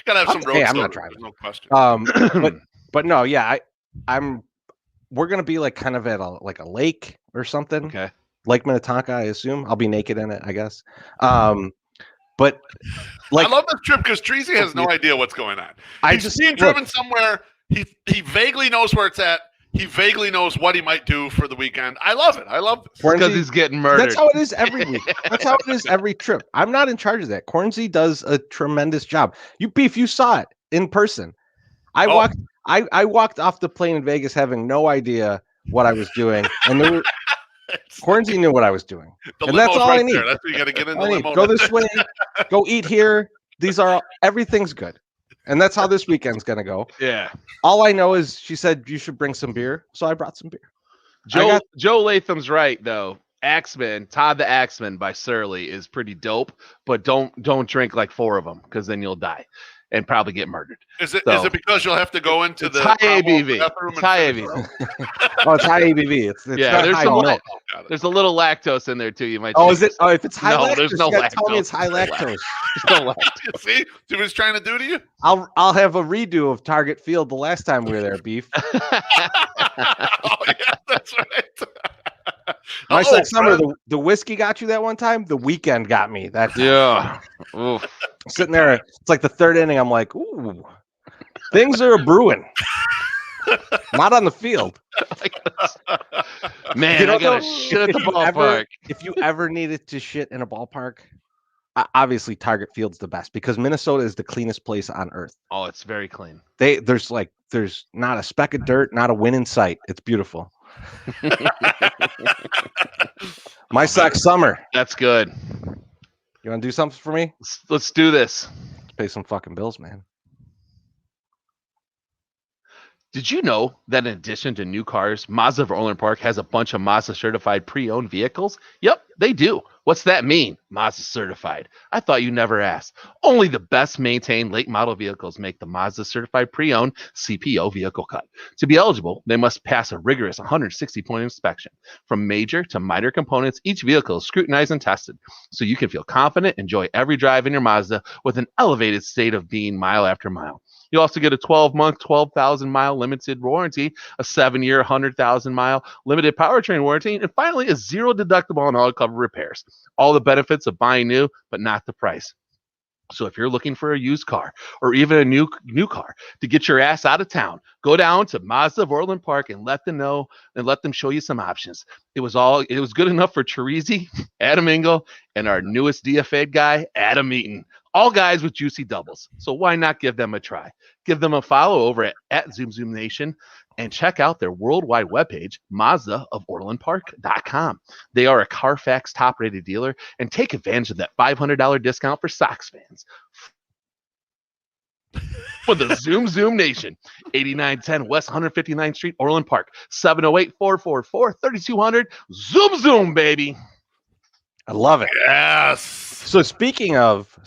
Gotta have some road I'm soda, not driving. no question. But no, yeah, we're gonna be like kind of at a lake or something. Okay. Lake Minnetonka, I assume. I'll be naked in it, I guess. But like, I love this trip because Treasy has no idea what's going on. He's being driven somewhere. He vaguely knows where it's at. He vaguely knows what he might do for the weekend. I love it. I love this. Because he's getting murdered. That's how it is every week. That's how it is every trip. I'm not in charge of that. Cornsey does a tremendous job. You saw it in person. I walked off the plane in Vegas having no idea what I was doing, and Cornsey knew what I was doing, and that's all I need. That's what you got to get in the limo. Go this way. Go eat here. Everything's good. And that's how this weekend's going to go. Yeah. All I know is she said you should bring some beer. So I brought some beer. Joe Latham's right, though. Axeman, Todd the Axeman by Surly is pretty dope, but don't drink like 4 of them because then you'll die and probably get murdered. Is it because you'll have to go into the high ABV? It's high ABV. Oh, it's high ABV. It's there's a little lactose in there too. You might. Oh, is it? Oh, if it's high lactose, there's no you gotta lactose. tell me it's high lactose. There's no lactose. See what he's trying to do to you? I'll have a redo of Target Field the last time we were there, Beef. Oh yeah, that's right. My son Summer, the whiskey got you that one time. The weekend got me that time. Yeah. Oof. Sitting there, it's like the 3rd inning. I'm like, ooh, things are brewing. Not on the field. Man, I gotta shit at the ballpark. If you ever needed to shit in a ballpark, obviously Target Field's the best because Minnesota is the cleanest place on earth. Oh, it's very clean. There's not a speck of dirt, not a win in sight. It's beautiful. My sock Summer. That's good. You want to do something for me? Let's do this. Let's pay some fucking bills, man. Did you know that in addition to new cars, Mazda of Orland Park has a bunch of Mazda certified pre-owned vehicles? Yep, they do. What's that mean, Mazda certified? I thought you never asked. Only the best maintained late model vehicles make the Mazda certified pre-owned CPO vehicle cut. To be eligible, they must pass a rigorous 160-point inspection. From major to minor components, each vehicle is scrutinized and tested, so you can feel confident, enjoy every drive in your Mazda with an elevated state of being mile after mile. You also get a 12-month, 12,000-mile limited warranty, a 7-year, 100,000-mile limited powertrain warranty, and finally a zero deductible on all covered repairs. All the benefits of buying new, but not the price. So if you're looking for a used car or even a new car to get your ass out of town, go down to Mazda of Orland Park and let them know and let them show you some options. It was good enough for Teresi, Adam Engel, and our newest DFA guy, Adam Eaton. All guys with juicy doubles. So why not give them a try? Give them a follow over at Zoom Nation. and check out their worldwide webpage, MazdaofOrlandPark.com. They are a Carfax top-rated dealer, and take advantage of that $500 discount for Sox fans. For the Zoom Nation, 8910 West 159th Street, Orland Park, 708-444-3200. Zoom, baby. I love it. Yes. So speaking of,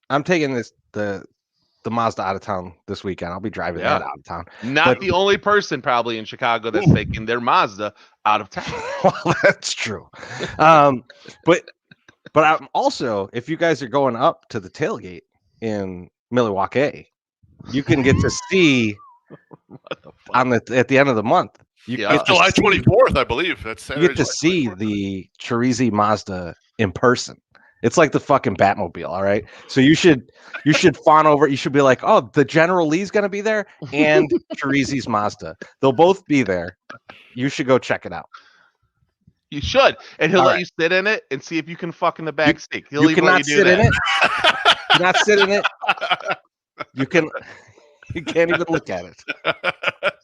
I'm taking the Mazda out of town this weekend. I'll be driving that out of town. Not the only person probably in Chicago that's taking their Mazda out of town. Well, that's true. But I'm also, if you guys are going up to the tailgate in Milwaukee, you can get to see at the end of the month. It's July 24th, I believe. That's Saturday, you get to see the Chirizi Mazda in person. It's like the fucking Batmobile, all right? So you should fawn over. You should be like, oh, the General Lee's going to be there and Chirizi's Mazda. They'll both be there. You should go check it out. You should. And he'll let you sit in it and see if you can fuck in the back seat. You cannot sit in it. You cannot sit in it. You can't even look at it.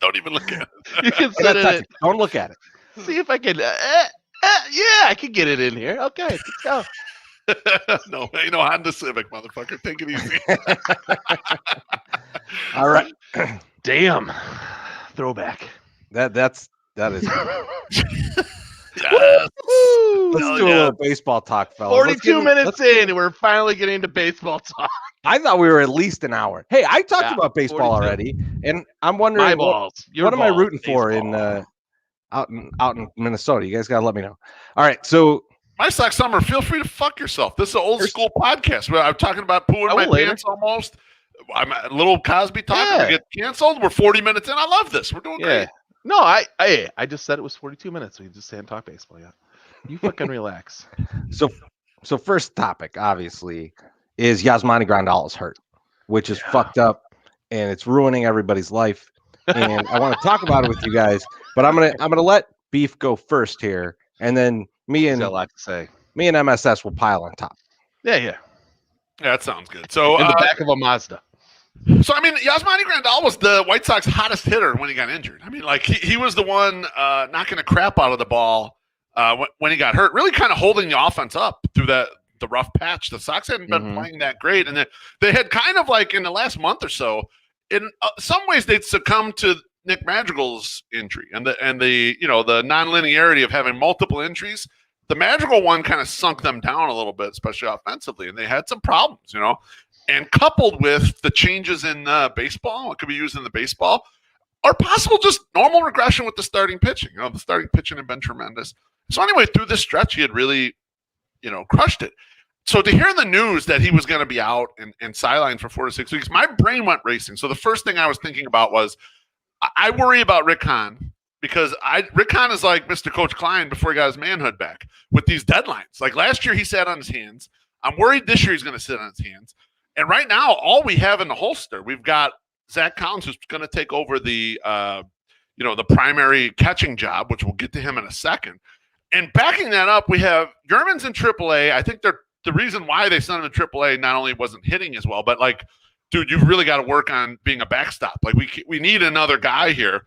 Don't even look at it. You can sit in it. Don't look at it. See if I can. I can get it in here. Okay, let's go. No, ain't no Honda Civic, motherfucker. Take it easy. All right. Damn. Throwback. That is. Yes. Let's do a little baseball talk, fellas. 42 minutes in, and we're finally getting to baseball talk. I thought we were at least an hour. Hey, I talked about baseball 42 already, and I'm wondering what am I rooting for in out in Minnesota? You guys gotta let me know. All right, so my Sox summer. Feel free to fuck yourself. This is an old school podcast. I'm talking about pooing my pants almost. I'm a little Cosby talking. We get canceled. We're 40 minutes in. I love this. We're doing great. No, I just said it was 42 minutes. We just can't talk baseball yet. You fucking relax. So first topic, obviously, is Yasmani Grandal is hurt, which is fucked up, and it's ruining everybody's life. And I want to talk about it with you guys, but I'm gonna let Beef go first here, and then me and MSS will pile on top. Yeah, that sounds good. So in the back of a Mazda. So, I mean, Yasmani Grandal was the White Sox hottest hitter when he got injured. I mean, like, he was the one knocking the crap out of the ball when he got hurt, really kind of holding the offense up through the rough patch. The Sox hadn't been playing that great, and they had kind of, like, in the last month or so, in some ways they'd succumbed to Nick Madrigal's injury and the nonlinearity of having multiple injuries. The Madrigal one kind of sunk them down a little bit, especially offensively, and they had some problems, And coupled with the changes in baseball, what could be used in the baseball, are possible just normal regression with the starting pitching. The starting pitching had been tremendous. So anyway, through this stretch, he had really, crushed it. So to hear the news that he was going to be out and sidelined for 4 to 6 weeks, my brain went racing. So the first thing I was thinking about was, I worry about Rick Hahn because Rick Hahn is like Mr. Coach Klein before he got his manhood back with these deadlines. Like last year, he sat on his hands. I'm worried this year he's going to sit on his hands. And right now, all we have in the holster, we've got Zach Collins, who's going to take over the primary catching job, which we'll get to him in a second. And backing that up, we have Germans in AAA. I think the reason why they sent him to AAA not only wasn't hitting as well, but like, dude, you've really got to work on being a backstop. Like we need another guy here.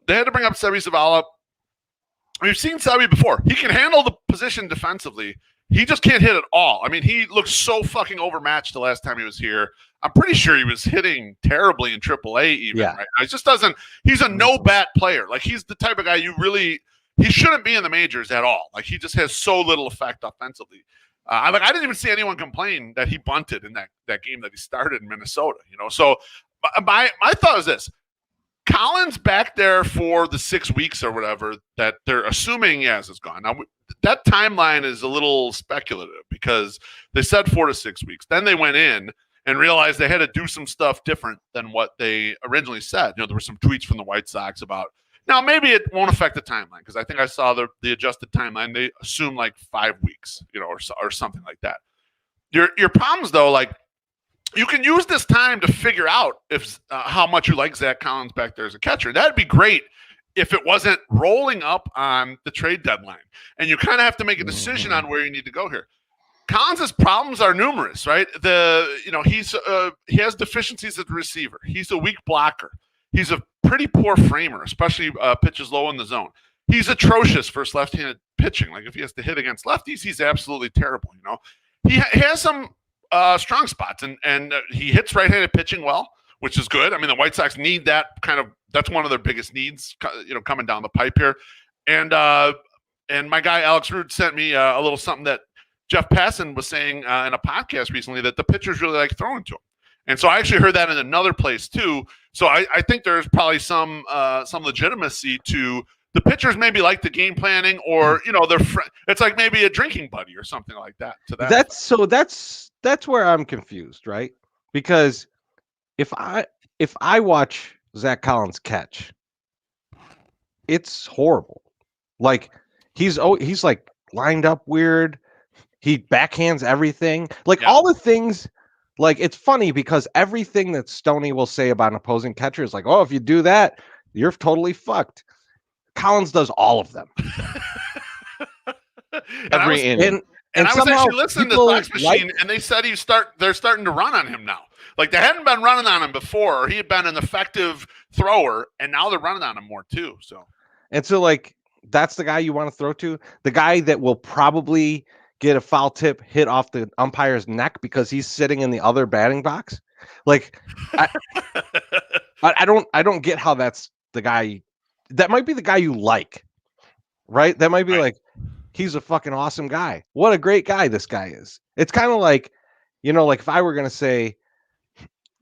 They had to bring up Sebi Zavala. We've seen Sebi before. He can handle the position defensively. He just can't hit at all. I mean, he looked so fucking overmatched the last time he was here. I'm pretty sure he was hitting terribly in AAA even. Yeah. Right now. He just doesn't – he's a no-bat player. Like, he's the type of guy he shouldn't be in the majors at all. Like, he just has so little effect offensively. I didn't even see anyone complain that he bunted in that game that he started in Minnesota. So my thought is this. Collins back there for the 6 weeks or whatever that they're assuming Yaz is gone. Now, that timeline is a little speculative because they said 4 to 6 weeks. Then they went in and realized they had to do some stuff different than what they originally said. There were some tweets from the White Sox about, now maybe it won't affect the timeline because I think I saw the adjusted timeline. They assume like 5 weeks, or something like that. Your problems though, like, you can use this time to figure out if how much you like Zach Collins back there as a catcher. That'd be great if it wasn't rolling up on the trade deadline. And you kind of have to make a decision on where you need to go here. Collins' problems are numerous, right? He has deficiencies as a receiver. He's a weak blocker. He's a pretty poor framer, especially pitches low in the zone. He's atrocious versus left-handed pitching. Like if he has to hit against lefties, he's absolutely terrible. He has some strong spots, and he hits right-handed pitching well, which is good. I mean, the White Sox need that that's one of their biggest needs, coming down the pipe here. And my guy Alex Rude sent me a little something that Jeff Passan was saying in a podcast recently, that the pitchers really like throwing to him. And so I actually heard that in another place too. So I think there's probably some legitimacy to the pitchers maybe like the game planning, or it's like maybe a drinking buddy or something like that. That's where I'm confused, right? Because if I watch Zach Collins catch, it's horrible. Like he's like lined up weird. He backhands everything. Like all the things. Like it's funny because everything that Stoney will say about an opposing catcher is like, oh, if you do that, you're totally fucked. Collins does all of them. Every inning. And I was actually listening to Fox Machine, and they said they're starting to run on him now. Like they hadn't been running on him before, or he had been an effective thrower, and now they're running on him more too. So like that's the guy you want to throw to, the guy that will probably get a foul tip hit off the umpire's neck because he's sitting in the other batting box. Like I don't get how that's the guy. That might be the guy you like, right? That might be like, he's a fucking awesome guy. What a great guy this guy is. It's kind of like, like if I were going to say,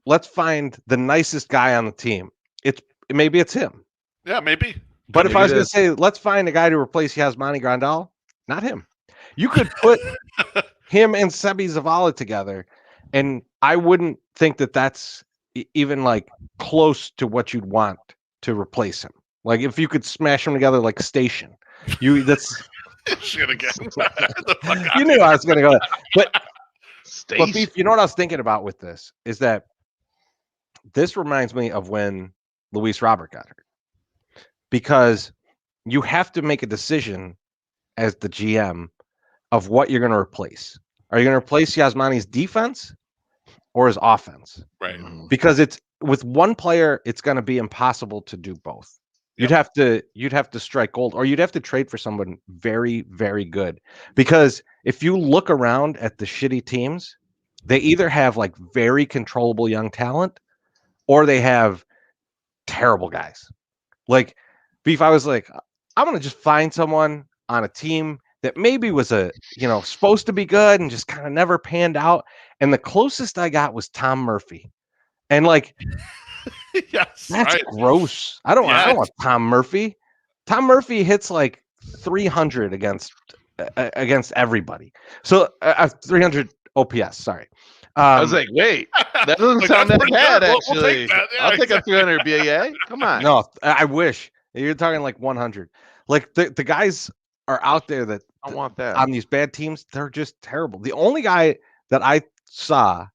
let's find the nicest guy on the team, maybe it's him. Yeah, maybe. But if I was going to say, let's find a guy to replace Yasmani Grandal, not him. You could put him and Sebi Zavala together, and I wouldn't think that that's even like close to what you'd want to replace him. Like if you could smash them together like Station, that's. You knew I was gonna go. But Beef, you know what I was thinking about with this is that this reminds me of when Luis Robert got hurt, because you have to make a decision as the GM of what you're going to replace. Are you going to replace Yasmani's defense or his offense? Right. Because it's with one player, it's going to be impossible to do both. You'd have to strike gold, or you'd have to trade for someone very, very good. Because if you look around at the shitty teams, they either have like very controllable young talent, or they have terrible guys. Like Beef, I was like, I'm gonna just find someone on a team that maybe was supposed to be good and just kind of never panned out. And the closest I got was Tom Murphy, and like. Yes, that's gross. I don't want Tom Murphy. Tom Murphy hits like 300 against everybody. So 300 OPS. Sorry. I was like, wait, that doesn't sound that bad. Actually, I'll take a 300 BAA. Come on. No, I wish you're talking like 100. Like the guys are out there that I want that on these bad teams. They're just terrible. The only guy that I saw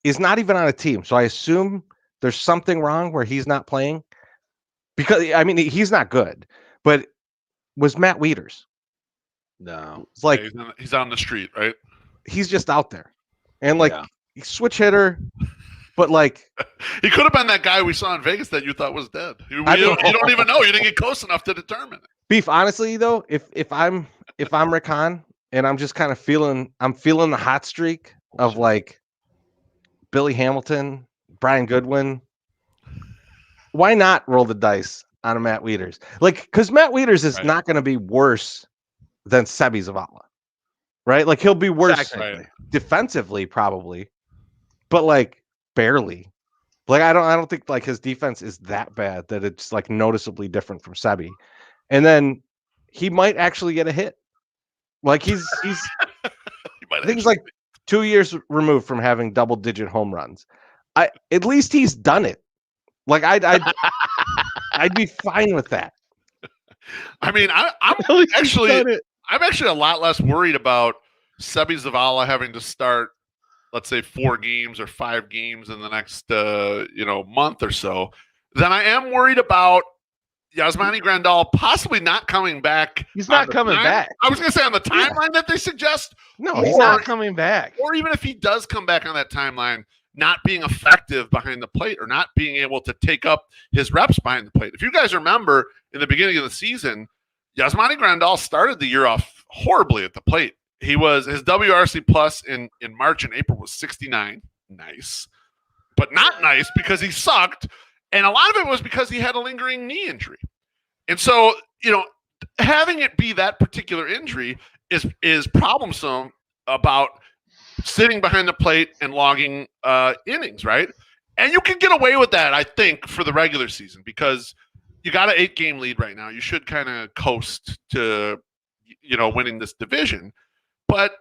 is not even on a team, so I assume there's something wrong where he's not playing, because I mean he's not good, but was Matt Wieters. No, it's like he's on the street, right? He's just out there, and like switch hitter, but like he could have been that guy we saw in Vegas that you thought was dead. You don't even know. You didn't get close enough to determine it. Beef, honestly though, if I'm Rick Hahn and I'm just kind of feeling the hot streak of like Billy Hamilton, Brian Goodwin, why not roll the dice on a Matt Wieters? Like, because Matt Wieters is not going to be worse than Sebi Zavala, right? Like he'll be worse defensively probably, but like barely. Like I don't think like his defense is that bad that it's like noticeably different from Sebi. And then he might actually get a hit. Like he's I think he's like 2 years removed from having double-digit home runs. At least he's done it. Like I'd be fine with that. I mean, I'm actually a lot less worried about Sebi Zavala having to start, let's say, 4 games or 5 games in the next month or so than I am worried about Yasmani Grandal possibly not coming back. He's not coming back. I was going to say on the timeline that they suggest. No, he's not coming back. Or even if he does come back on that timeline, not being effective behind the plate or not being able to take up his reps behind the plate. If you guys remember in the beginning of the season, Yasmani Grandal started the year off horribly at the plate. His WRC plus in March and April was 69. Nice. But not nice because he sucked. And a lot of it was because he had a lingering knee injury. And so, having it be that particular injury is problemsome about sitting behind the plate and logging innings, right? And you can get away with that, I think, for the regular season because you got an 8-game lead right now. You should kind of coast to, winning this division. But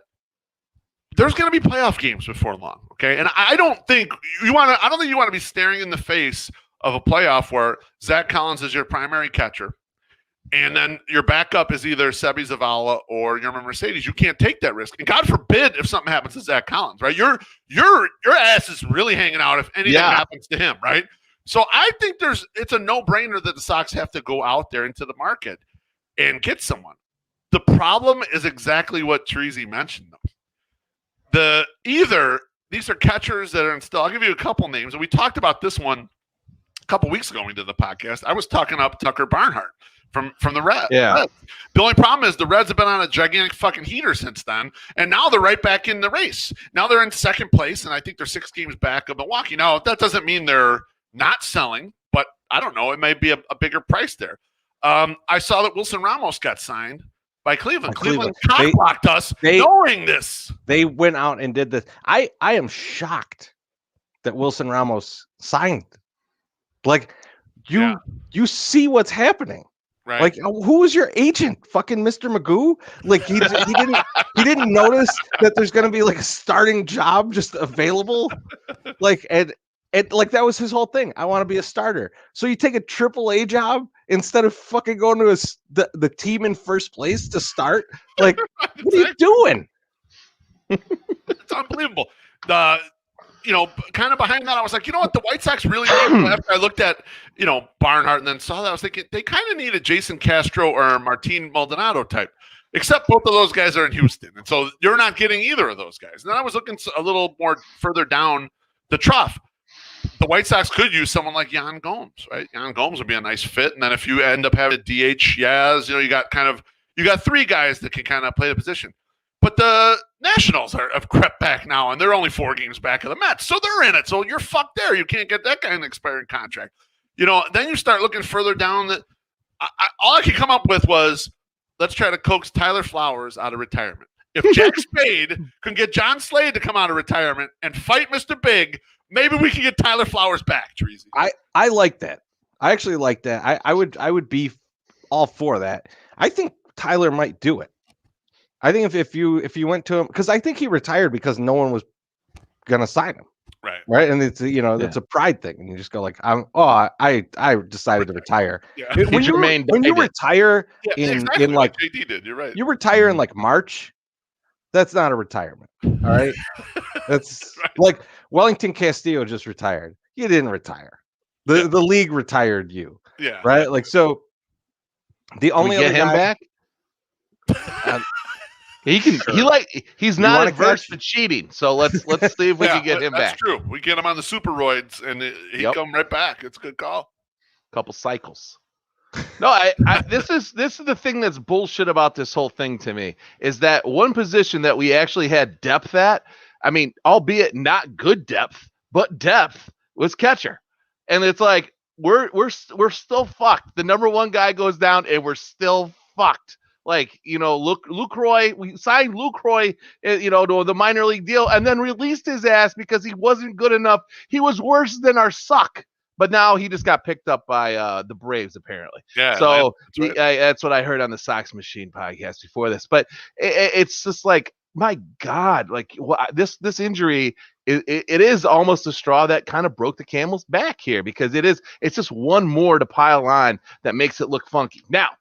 there's going to be playoff games before long, okay? And I don't think you want to be staring in the face of a playoff where Zach Collins is your primary catcher. And then your backup is either Sebi Zavala or Yerman Mercedes. You can't take that risk. And God forbid if something happens to Zach Collins, right? Your ass is really hanging out if anything happens to him, right? So I think it's a no-brainer that the Sox have to go out there into the market and get someone. The problem is exactly what Treasy mentioned, though. These are catchers that are installed. I'll give you a couple names. And we talked about this one a couple weeks ago when we did the podcast. I was talking up Tucker Barnhart from the Reds. Yeah. The only problem is the Reds have been on a gigantic fucking heater since then, and now they're right back in the race. Now they're in second place, and I think they're 6 games back of Milwaukee. Now, that doesn't mean they're not selling, but I don't know. It may be a bigger price there. I saw that Wilson Ramos got signed by Cleveland. Cleveland cock-blocked us knowing this. They went out and did this. I am shocked that Wilson Ramos signed. Like, you see what's happening. Right. Like, who was your agent? Fucking Mr. Magoo? Like, he didn't notice that there's going to be like a starting job just available. Like, and like that was his whole thing. I want to be a starter. So you take a AAA job instead of fucking going to the team in first place to start. Like, what are you doing? It's unbelievable. Kind of behind that, I was like, you know what? The White Sox really need. After I looked at, Barnhart and then saw that, I was thinking they kind of need a Jason Castro or Martin Maldonado type, except both of those guys are in Houston. And so you're not getting either of those guys. And then I was looking a little more further down the trough. The White Sox could use someone like Yan Gomes, right? Yan Gomes would be a nice fit. And then if you end up having a DH Yaz, you got 3 guys that can kind of play the position. But the Nationals have crept back now, and they're only 4 games back of the Mets. So they're in it. So you're fucked there. You can't get that kind of expiring contract. Then you start looking further down. All I could come up with was, let's try to coax Tyler Flowers out of retirement. If Jack Spade can get John Slade to come out of retirement and fight Mr. Big, maybe we can get Tyler Flowers back, Treasy. I like that. I actually like that. I would be all for that. I think Tyler might do it. I think if you went to him, because I think he retired because no one was gonna sign him, right, and it's it's a pride thing, and you just go like, I decided to retire. Yeah. When you retire in like JD did, you're right. You retire in like March, that's not a retirement. All right, that's right. Like Wellington Castillo just retired. You didn't retire. The league retired you. Yeah, right. Like so, the only other him guy back. He's not adverse to cheating, so let's see if we can get him back. That's true. We get him on the superroids, and he'd come right back. It's a good call. Couple cycles. No, this is the thing that's bullshit about this whole thing to me is that one position that we actually had depth at. I mean, albeit not good depth, but depth was catcher, and it's like we're still fucked. The number 1 guy goes down, and we're still fucked. Like, Lucroy, we signed Lucroy, to the minor league deal and then released his ass because he wasn't good enough. He was worse than our suck. But now he just got picked up by the Braves, apparently. Yeah. So that's what I heard on the Sox Machine podcast before this. But it's just like, my God, like this injury, it is almost a straw that kind of broke the camel's back here because it's just one more to pile on that makes it look funky. Now,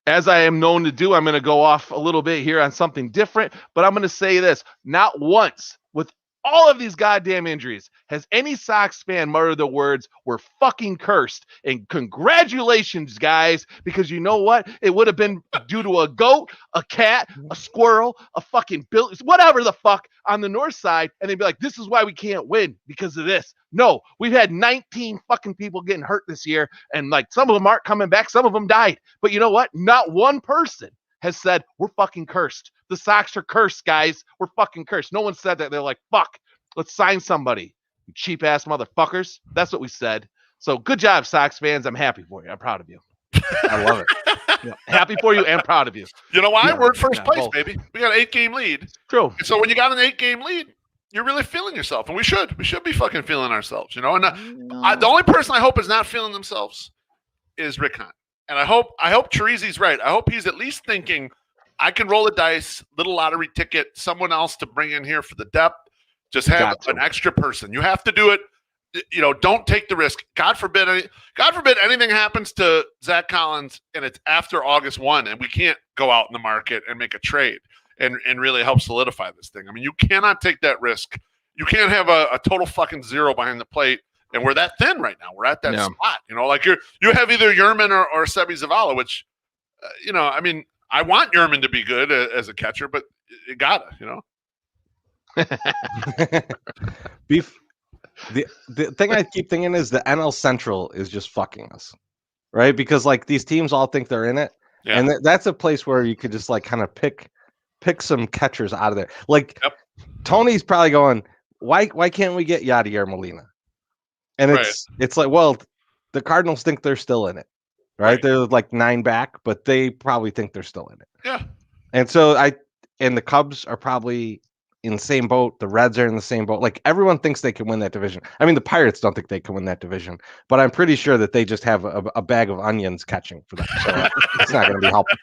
as I am known to do, I'm going to go off a little bit here on something different, but I'm going to say this. Not once, with all of these goddamn injuries, has any Sox fan muttered the words, "We're fucking cursed"? And congratulations, guys, because you know what? It would have been due to a goat, a cat, a squirrel, a fucking bill, whatever the fuck on the north side, and they'd be like, "This is why we can't win because of this." No, we've had 19 fucking people getting hurt this year, and like some of them aren't coming back, some of them died. But you know what? Not one person has said we're fucking cursed. The Sox are cursed, guys. We're fucking cursed. No one said that. They're like, fuck, let's sign somebody. You cheap ass motherfuckers. That's what we said. So good job, Sox fans. I'm happy for you. I'm proud of you. I love it. Yeah. Happy for you and proud of you. You know why? Yeah, We're in first place, both. baby. We got an 8-game lead. True. And so when you got an 8-game lead, you're really feeling yourself, and we should be fucking feeling ourselves, you know. And the only person I hope is not feeling themselves is Rick Hahn. And I hope Chirizi's right. I hope he's at least thinking, I can roll a dice, little lottery ticket, someone else to bring in here for the depth. Just have an extra person. You have to do it. You know, don't take the risk. God forbid anything happens to Zach Collins and it's after August 1 and we can't go out in the market and make a trade and really help solidify this thing. I mean, you cannot take that risk. You can't have a total fucking zero behind the plate. And we're that thin right now. We're at that spot. You know, like you have either Yerman or Sebi Zavala, which, you know, I mean, I want Yerman to be good as a catcher, but you gotta, you know. The thing I keep thinking is the NL Central is just fucking us, right? Because like these teams all think they're in it, and that's a place where you could just like kind of pick some catchers out of there. Like Tony's probably going, why can't we get Yadier Molina? And it's like, well, the Cardinals think they're still in it. Right? They're like 9 back, but they probably think they're still in it. Yeah. And so the Cubs are probably in the same boat. The Reds are in the same boat. Like everyone thinks they can win that division. I mean, the Pirates don't think they can win that division, but I'm pretty sure that they just have a bag of onions catching for them. So it's not going to be helpful.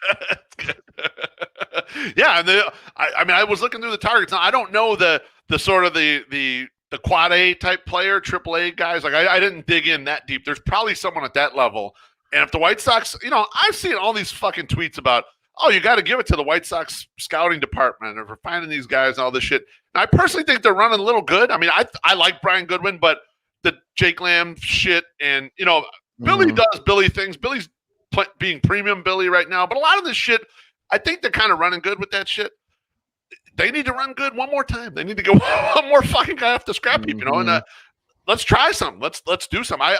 Yeah. And I mean, I was looking through the targets. Now, I don't know the sort of the quad A type player, triple A guys. Like I didn't dig in that deep. There's probably someone at that level. And if the White Sox, you know, I've seen all these fucking tweets about, oh, you got to give it to the White Sox scouting department or for finding these guys and all this shit. And I personally think they're running a little good. I mean, I like Brian Goodwin, but the Jake Lamb shit and, you know, Billy does Billy things. Billy's being premium Billy right now. But a lot of this shit, I think they're kind of running good with that shit. They need to run good one more time. They need to go one more fucking guy off the scrap heap, you know, and let's try something. Let's do something.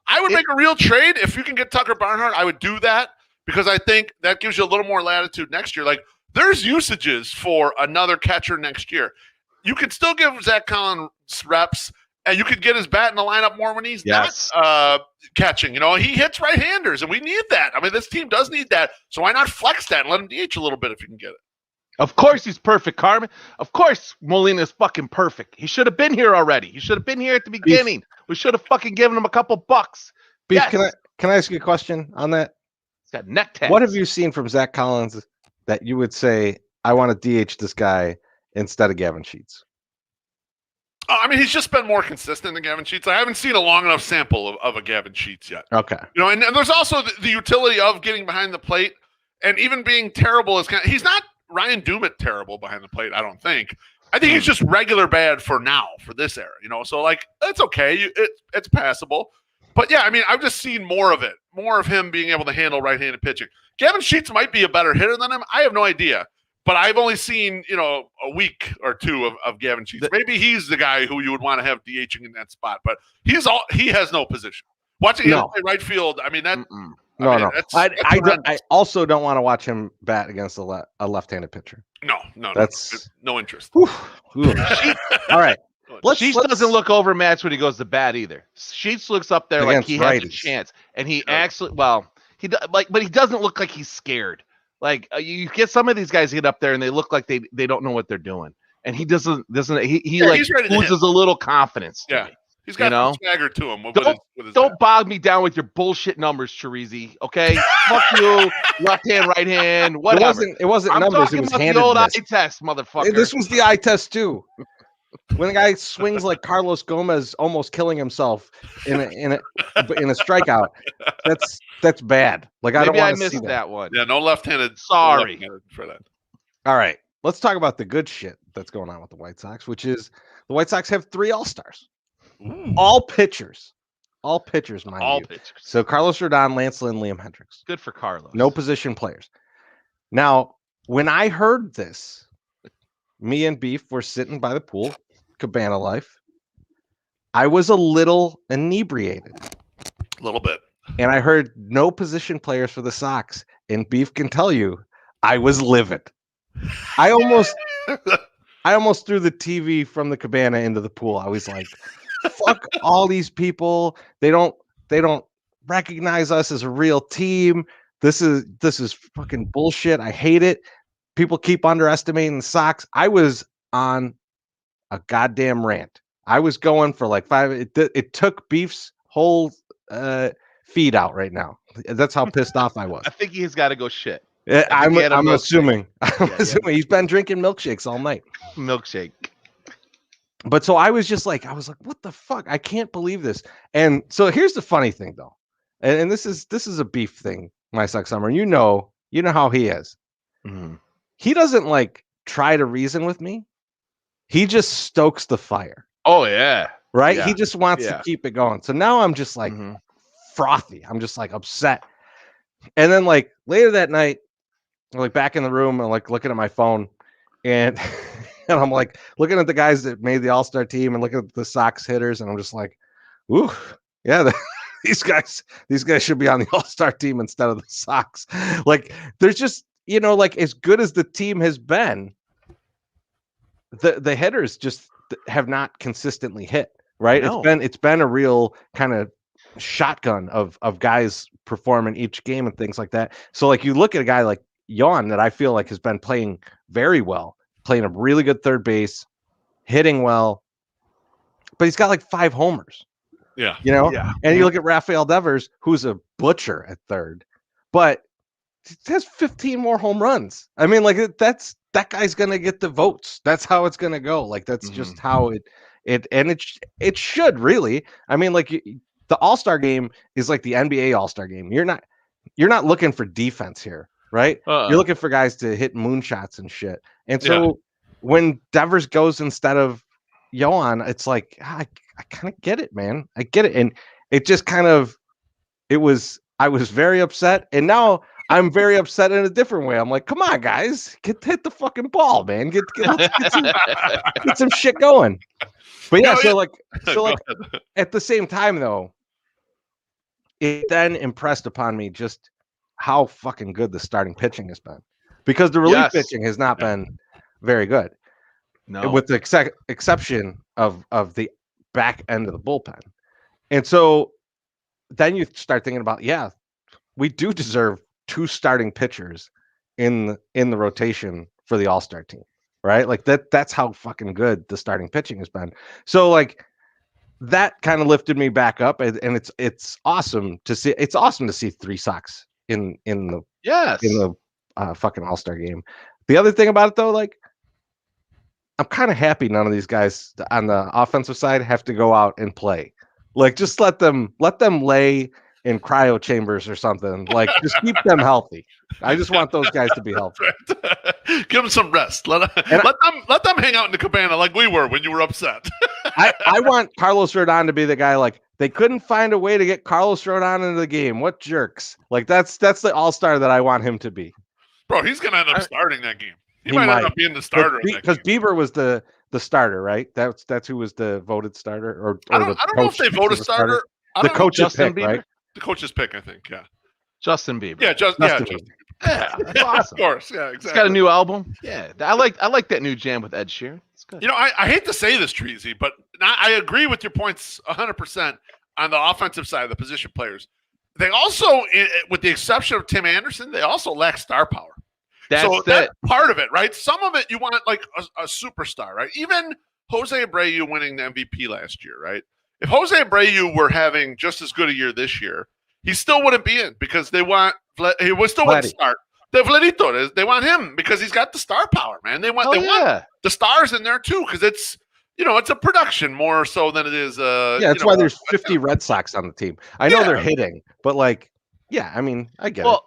I would make a real trade if you can get Tucker Barnhart. I would do that because I think that gives you a little more latitude next year. Like there's usages for another catcher next year. You can still give Zach Collins reps, and you could get his bat in the lineup more when he's not catching. You know, he hits right-handers, and we need that. I mean, this team does need that. So why not flex that and let him DH a little bit if you can get it? Of course he's perfect, Carmen. Of course Molina's fucking perfect. He should have been here already. He should have been here at the beginning. We should have fucking given him a couple bucks. Beef, can I ask you a question on that? He's got neck tats. What have you seen from Zach Collins that you would say, I want to DH this guy instead of Gavin Sheets? I mean, he's just been more consistent than Gavin Sheets. I haven't seen a long enough sample of a Gavin Sheets yet. Okay. You know, and there's also the utility of getting behind the plate and even being terrible is he's not Ryan Doumit terrible behind the plate, I don't think. I think he's just regular bad for now, for this era, you know. So like it's okay. It's passable. But yeah, I mean, I've just seen more of it. More of him being able to handle right-handed pitching. Gavin Sheets might be a better hitter than him. I have no idea. But I've only seen, you know, a week or two of Gavin Sheets. Maybe he's the guy who you would want to have DHing in that spot, but he has no position. Watching him play right field, I mean that. No. I also don't want to watch him bat against a left-handed pitcher. No. That's no interest. All right. Sheets doesn't look overmatched when he goes to bat either. Sheets looks up there like he has a chance, and he actually but he doesn't look like he's scared. Like you get some of these guys get up there and they look like they don't know what they're doing, and he doesn't he like loses a little confidence. Yeah, he's got some swagger to him. Don't bog me down with your bullshit numbers, Chirizi. Okay, fuck you, left hand, right hand, whatever. It wasn't numbers. It was handedness. The old eye test, motherfucker. This was the eye test too. When the guy swings like Carlos Gomez, almost killing himself in a strikeout, that's bad. Like I don't want to see that one. Yeah, no left-handed. Sorry for that. All right, let's talk about the good shit that's going on with the White Sox, which is the White Sox have 3 All-Stars. All pitchers. All pitchers, mind All you. pitchers. So Carlos Rodon, Lance Lynn, Liam Hendricks. Good for Carlos. No position players. Now, when I heard this, me and Beef were sitting by the pool, Cabana life. I was a little inebriated. A little bit. And I heard no position players for the Sox. And Beef can tell you, I was livid. I almost threw the TV from the cabana into the pool. I was like, fuck all these people. They don't recognize us as a real team. This is fucking bullshit. I hate it. People keep underestimating the Sox. I was on a goddamn rant. I was going for like 5. It took Beef's whole feed out right now. That's how pissed off I was. I think he's got to go shit. I'm assuming. He's been drinking milkshakes all night. Milkshake. But so I was like, what the fuck? I can't believe this. And so here's the funny thing though. And this is a Beef thing, my Sox Summer. You know how he is. Mm-hmm. He doesn't like try to reason with me. He just stokes the fire. Oh yeah. Right? Yeah. He just wants to keep it going. So now I'm just like frothy. I'm just like upset. And then like later that night, I'm like back in the room and like looking at my phone and and I'm like looking at the guys that made the All-Star team and looking at the Sox hitters, and I'm just like, ooh, yeah, these guys should be on the All-Star team instead of the Sox. Like there's just, like as good as the team has been, the hitters just have not consistently hit, right? It's been a real kind of shotgun of guys performing each game and things like that. So like you look at a guy like Yon that I feel like has been playing very well, playing a really good third base, hitting well, but he's got like 5 homers. Yeah. And you look at Rafael Devers, who's a butcher at third, but has 15 more home runs. I mean, like that guy's gonna get the votes. That's how it's gonna go. Like that's just how it should really. I mean, like the All-Star game is like the NBA All-Star game. You're not looking for defense here, right? You're looking for guys to hit moonshots and shit. And so when Devers goes instead of Yohan, it's like I kind of get it, man. I get it. And it just kind of I was very upset, and now I'm very upset in a different way. I'm like, come on, guys, hit the fucking ball, man. Get some shit going. But yeah, so like at the same time though, it then impressed upon me just how fucking good the starting pitching has been, because the relief pitching has not been very good. No, with the exception of the back end of the bullpen. And so then you start thinking about, we do deserve 2 starting pitchers in the rotation for the All-Star team, right? Like that's how fucking good the starting pitching has been. So like that kind of lifted me back up, and it's awesome to see. It's awesome to see 3 Sox in the fucking All-Star game. The other thing about it though, like I'm kind of happy none of these guys on the offensive side have to go out and play. Like just let them lay in cryo chambers or something. Like just keep them healthy. I just want those guys to be healthy. Give them some rest. Let them hang out in the cabana like we were when you were upset. I want Carlos Rodon to be the guy. Like they couldn't find a way to get Carlos Rodon into the game. What jerks? Like that's the All-Star that I want him to be. Bro, he's gonna end up starting that game. He might end up being the starter because Bieber was the starter, right? That's who was the voted starter. Or I don't know if they voted starter. The coach's pick, right? The coach's pick, I think. Yeah. Justin Bieber. Yeah, Justin Bieber. Yeah, that's awesome. Of course, yeah, exactly. He's got a new album. Yeah, I like that new jam with Ed Sheeran. It's good. I hate to say this, Treasy, but I agree with your points 100% on the offensive side of the position players. They also, with the exception of Tim Anderson, they also lack star power. That's part of it, right? Some of it you want like a superstar, right? Even Jose Abreu winning the MVP last year, right? If Jose Abreu were having just as good a year this year, he still wouldn't be in because he would still wouldn't start. They want him because he's got the star power, man. They want the stars in there too because it's a production more so than it is. That's why there's 50 Red Sox on the team. I know they're hitting, but like, I mean, I get it.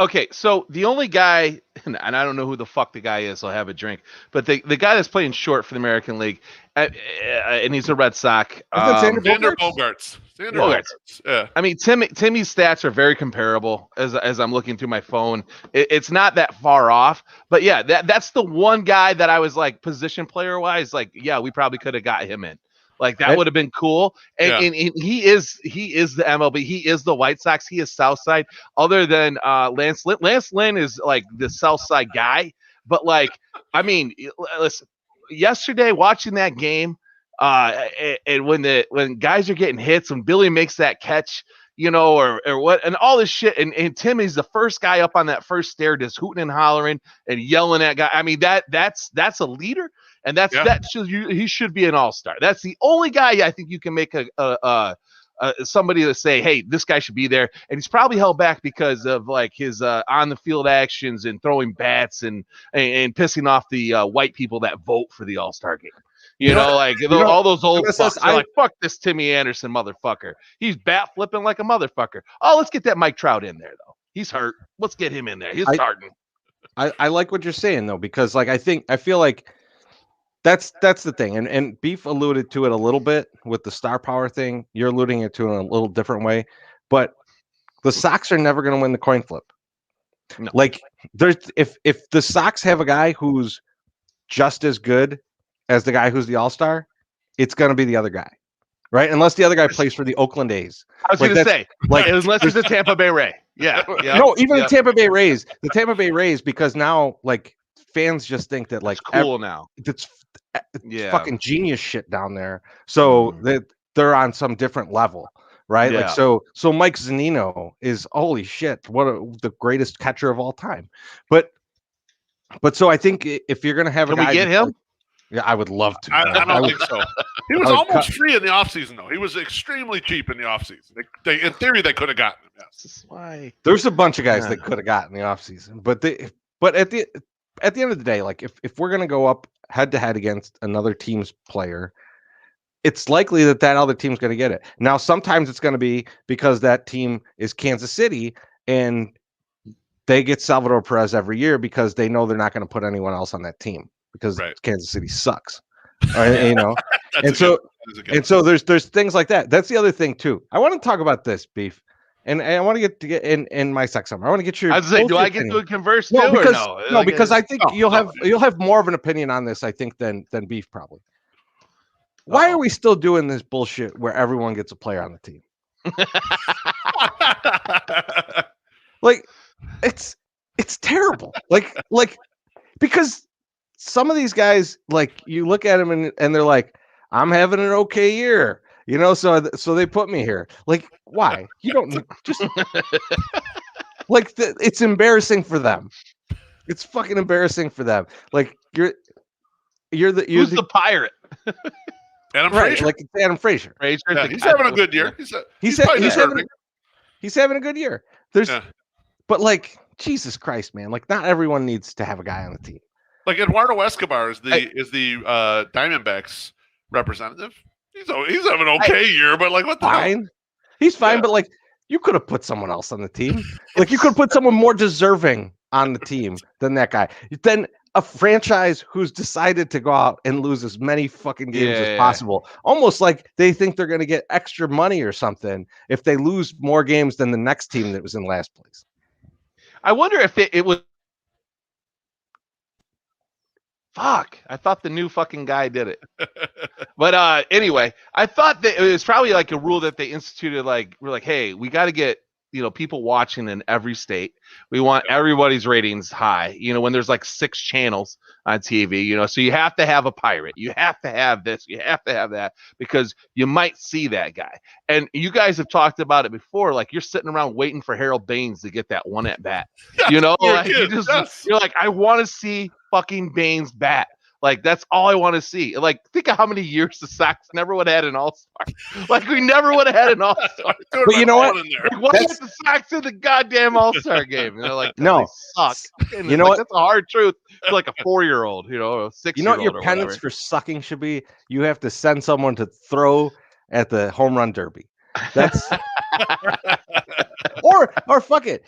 Okay, so the only guy, and I don't know who the fuck the guy is, so I'll have a drink, but the guy that's playing short for the American League, and he's a Red Sox. Xander Xander Bogaerts? Bogaerts. Bogaerts. Yeah. I mean, Timmy's stats are very comparable as I'm looking through my phone. It's not that far off, but yeah, that's the one guy that I was like position player wise, like, yeah, we probably could have got him in. Like that would have been cool. And he is the MLB. He is the White Sox. He is Southside. Other than Lance Lynn. Lance Lynn is like the Southside guy. But like, I mean, listen, yesterday watching that game, and when guys are getting hits, when Billy makes that catch, or what, and all this shit, and Timmy's the first guy up on that first stair, just hooting and hollering and yelling at guy. I mean, that's a leader. And he should be an all-star. That's the only guy I think you can make somebody to say, hey, this guy should be there. And he's probably held back because of like his on the field actions and throwing bats and pissing off the white people that vote for the all-star game. All those old fucks are like, fuck this Timmy Anderson motherfucker. He's bat flipping like a motherfucker. Oh, let's get that Mike Trout in there though. He's hurt. Let's get him in there. He's starting. I like what you're saying though, because like I feel like that's the thing, and Beef alluded to it a little bit with the star power thing. You're alluding it to in a little different way, but the Sox are never going to win the coin flip. No. Like if the Sox have a guy who's just as good as the guy who's the all-star, it's going to be the other guy, right? Unless the other guy plays for the Oakland A's. I was going to say, like unless it's the Tampa Bay Ray. Yeah. No, even the Tampa Bay Rays. The Tampa Bay Rays, because now like fans just think that like it's cool now. It's fucking genius shit down there. So they're on some different level, right? Yeah. Like so Mike Zunino is holy shit, the greatest catcher of all time. But so I think if you're gonna have Can we get him? Yeah, I would love to. I don't think so. He was almost free in the offseason, though. He was extremely cheap in the offseason. They in theory, they could have gotten him. Yes. This is why. There's a bunch of guys that could have gotten the offseason, but at the end of the day, like if we're gonna go up head to head against another team's player, it's likely that other team's gonna get it. Now, sometimes it's gonna be because that team is Kansas City and they get Salvador Perez every year because they know they're not gonna put anyone else on that team because Kansas City sucks. And so there's things like that. That's the other thing too. I want to talk about this, Beef. And I want to get in my sex summer. I want to get your. I was saying, do I get to converse too, because, or no? No, because I think you'll have more of an opinion on this, I think, than Beef probably. Why are we still doing this bullshit where everyone gets a player on the team? Like, it's terrible. Like because some of these guys, like you look at them and they're like, I'm having an okay year. So they put me here. Like, why? You don't just like it's embarrassing for them. It's fucking embarrassing for them. Like you're the pirate. Adam right, Frazier. like it's Adam Frazier. He's having a good year. He's having a good year. But like Jesus Christ, man! Like not everyone needs to have a guy on the team. Like Eduardo Escobar is the Diamondbacks representative. He's having an okay year, but like what the hell? He's fine, but like you could have put someone else on the team. Like you could have put someone more deserving on the team than that guy. Then a franchise who's decided to go out and lose as many fucking games as possible. Almost like they think they're going to get extra money or something if they lose more games than the next team that was in last place. I wonder if it was. Fuck, I thought the new fucking guy did it. But anyway, I thought that it was probably like a rule that they instituted. Like, we're like, hey, we got to get, people watching in every state. We want everybody's ratings high, when there's like 6 channels on TV, so you have to have a pirate. You have to have this. You have to have that because you might see that guy. And you guys have talked about it before. Like you're sitting around waiting for Harold Baines to get that one at bat, you're like, I want to see fucking Baines bat. Like that's all I want to see. Like think of how many years the Sox never would have had an all-star. Like we never would have had an all-star. But you know what? Like, why is the Sox in the goddamn all-star game? Like no, suck. And what? That's a hard truth. It's like a 4-year-old, a 6-year-old. You know what your penance for sucking should be? You have to send someone to throw at the home run derby. That's or fuck it.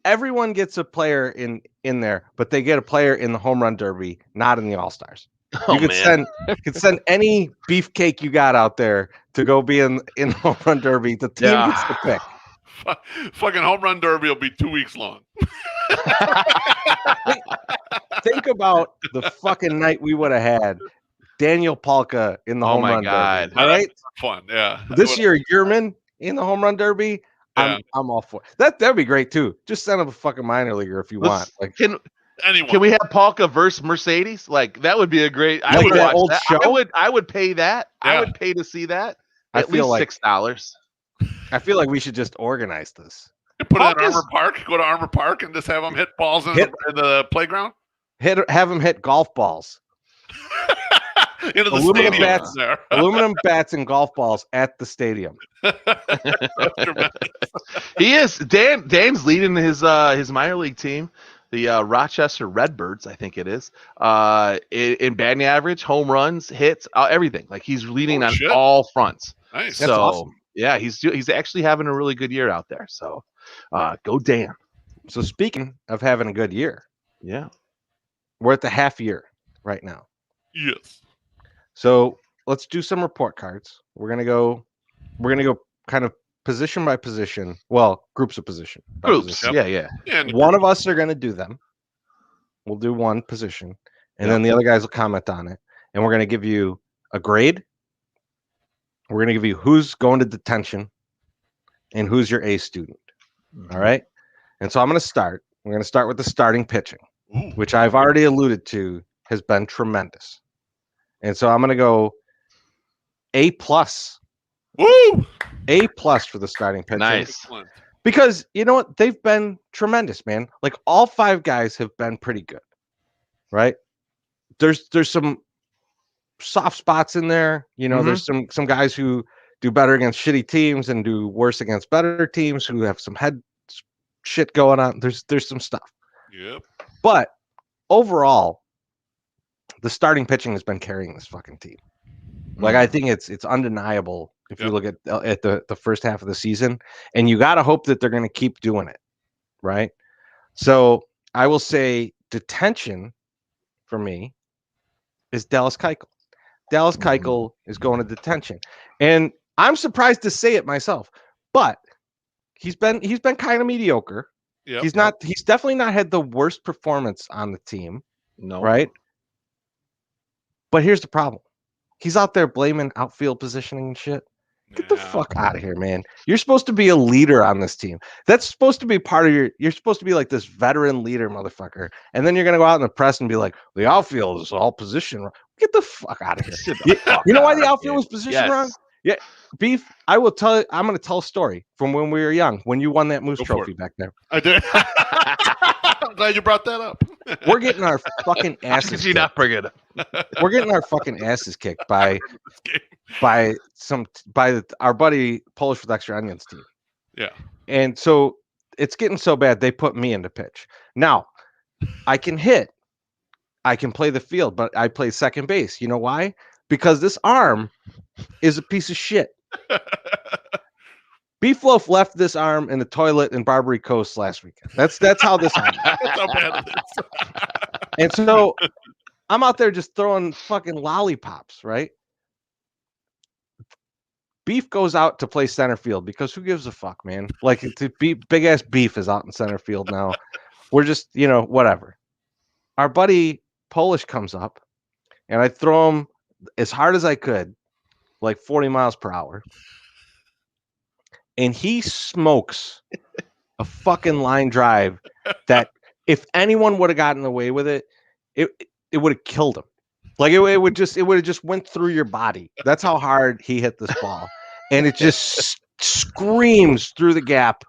everyone gets a player in there, but they get a player in the home run derby, not in the All-Stars. Oh, You could send any beefcake you got out there to go be in the home run derby. The team gets to pick. Fucking home run derby will be 2 weeks long. Think about the fucking night we would have had. Daniel Palka in the home run derby. All right, fun. Yeah. This year, Yerman in the home run derby. Yeah. I'm all for it. That'd be great too. Just send him a fucking minor leaguer if you want. Like, Anyone. Can we have Palka versus Mercedes? Like that would be a great. I would watch old that. show? I would pay that. Yeah. I would pay to see that. I At feel least like $6. I feel like we should just organize this. Put it at Armor Park. Go to Armor Park and just have them hit balls in the playground. Have them hit golf balls. Into the stadium bats, there. Aluminum bats and golf balls at the stadium. He is. Dan's leading his minor league team, the Rochester Redbirds, I think it is. In batting average, home runs, hits, everything. Like he's leading on all fronts. Nice. So That's awesome. Yeah, he's actually having a really good year out there. So go Dan. So speaking of having a good year, yeah, we're at the half year right now. Yes. So let's do some report cards. We're gonna go kind of position by position. Well, groups of position. Groups. Yep. Yeah. One of us are gonna do them. We'll do one position, and then the other guys will comment on it. And we're gonna give you a grade. We're gonna give you who's going to detention and who's your A student. Mm-hmm. All right. And so I'm gonna start. We're gonna start with the starting pitching, Ooh. which I've already alluded to has been tremendous. And so I'm going to go A+. Woo! A+ for the starting pitching. Nice. Excellent. Because you know what? They've been tremendous, man. Like all 5 guys have been pretty good. Right? There's some soft spots in there. You know, there's some guys who do better against shitty teams and do worse against better teams who have some head shit going on. There's some stuff. Yep. But overall, the starting pitching has been carrying this fucking team. Like I think it's undeniable if you look at the first half of the season, and you got to hope that they're going to keep doing it, right? So I will say detention for me is Dallas Keuchel. Dallas Keuchel is going to detention, and I'm surprised to say it myself, but he's been kind of mediocre. Yep. He's definitely not had the worst performance on the team. No. Right. But here's the problem. He's out there blaming outfield positioning and shit. Get the fuck out of here, man. You're supposed to be a leader on this team. That's supposed to be part of you're supposed to be like this veteran leader, motherfucker. And then you're going to go out in the press and be like, the outfield is all positioned wrong. Get the fuck out of here. You know why the outfield was positioned wrong? Yeah. Beef, I'm going to tell a story from when we were young, when you won that Moose Trophy back there. I did. I'm glad you brought that up. We're getting our fucking asses kicked. Not bring it up. We're getting our fucking asses kicked by our buddy Polish with Extra Onions team. Yeah. And so it's getting so bad they put me into pitch. Now, I can hit. I can play the field, but I play second base. You know why? Because this arm is a piece of shit. Beefloaf left this arm in the toilet in Barbary Coast last weekend. That's how this happened. That's how bad it is. And so I'm out there just throwing fucking lollipops, right? Beef goes out to play center field because who gives a fuck, man? Like big ass Beef is out in center field now. We're just, whatever. Our buddy Polish comes up and I throw him as hard as I could, like 40 miles per hour. And he smokes a fucking line drive that if anyone would have gotten away with it, it would have killed him. Like it would have just went through your body. That's how hard he hit this ball. And it just screams through the gap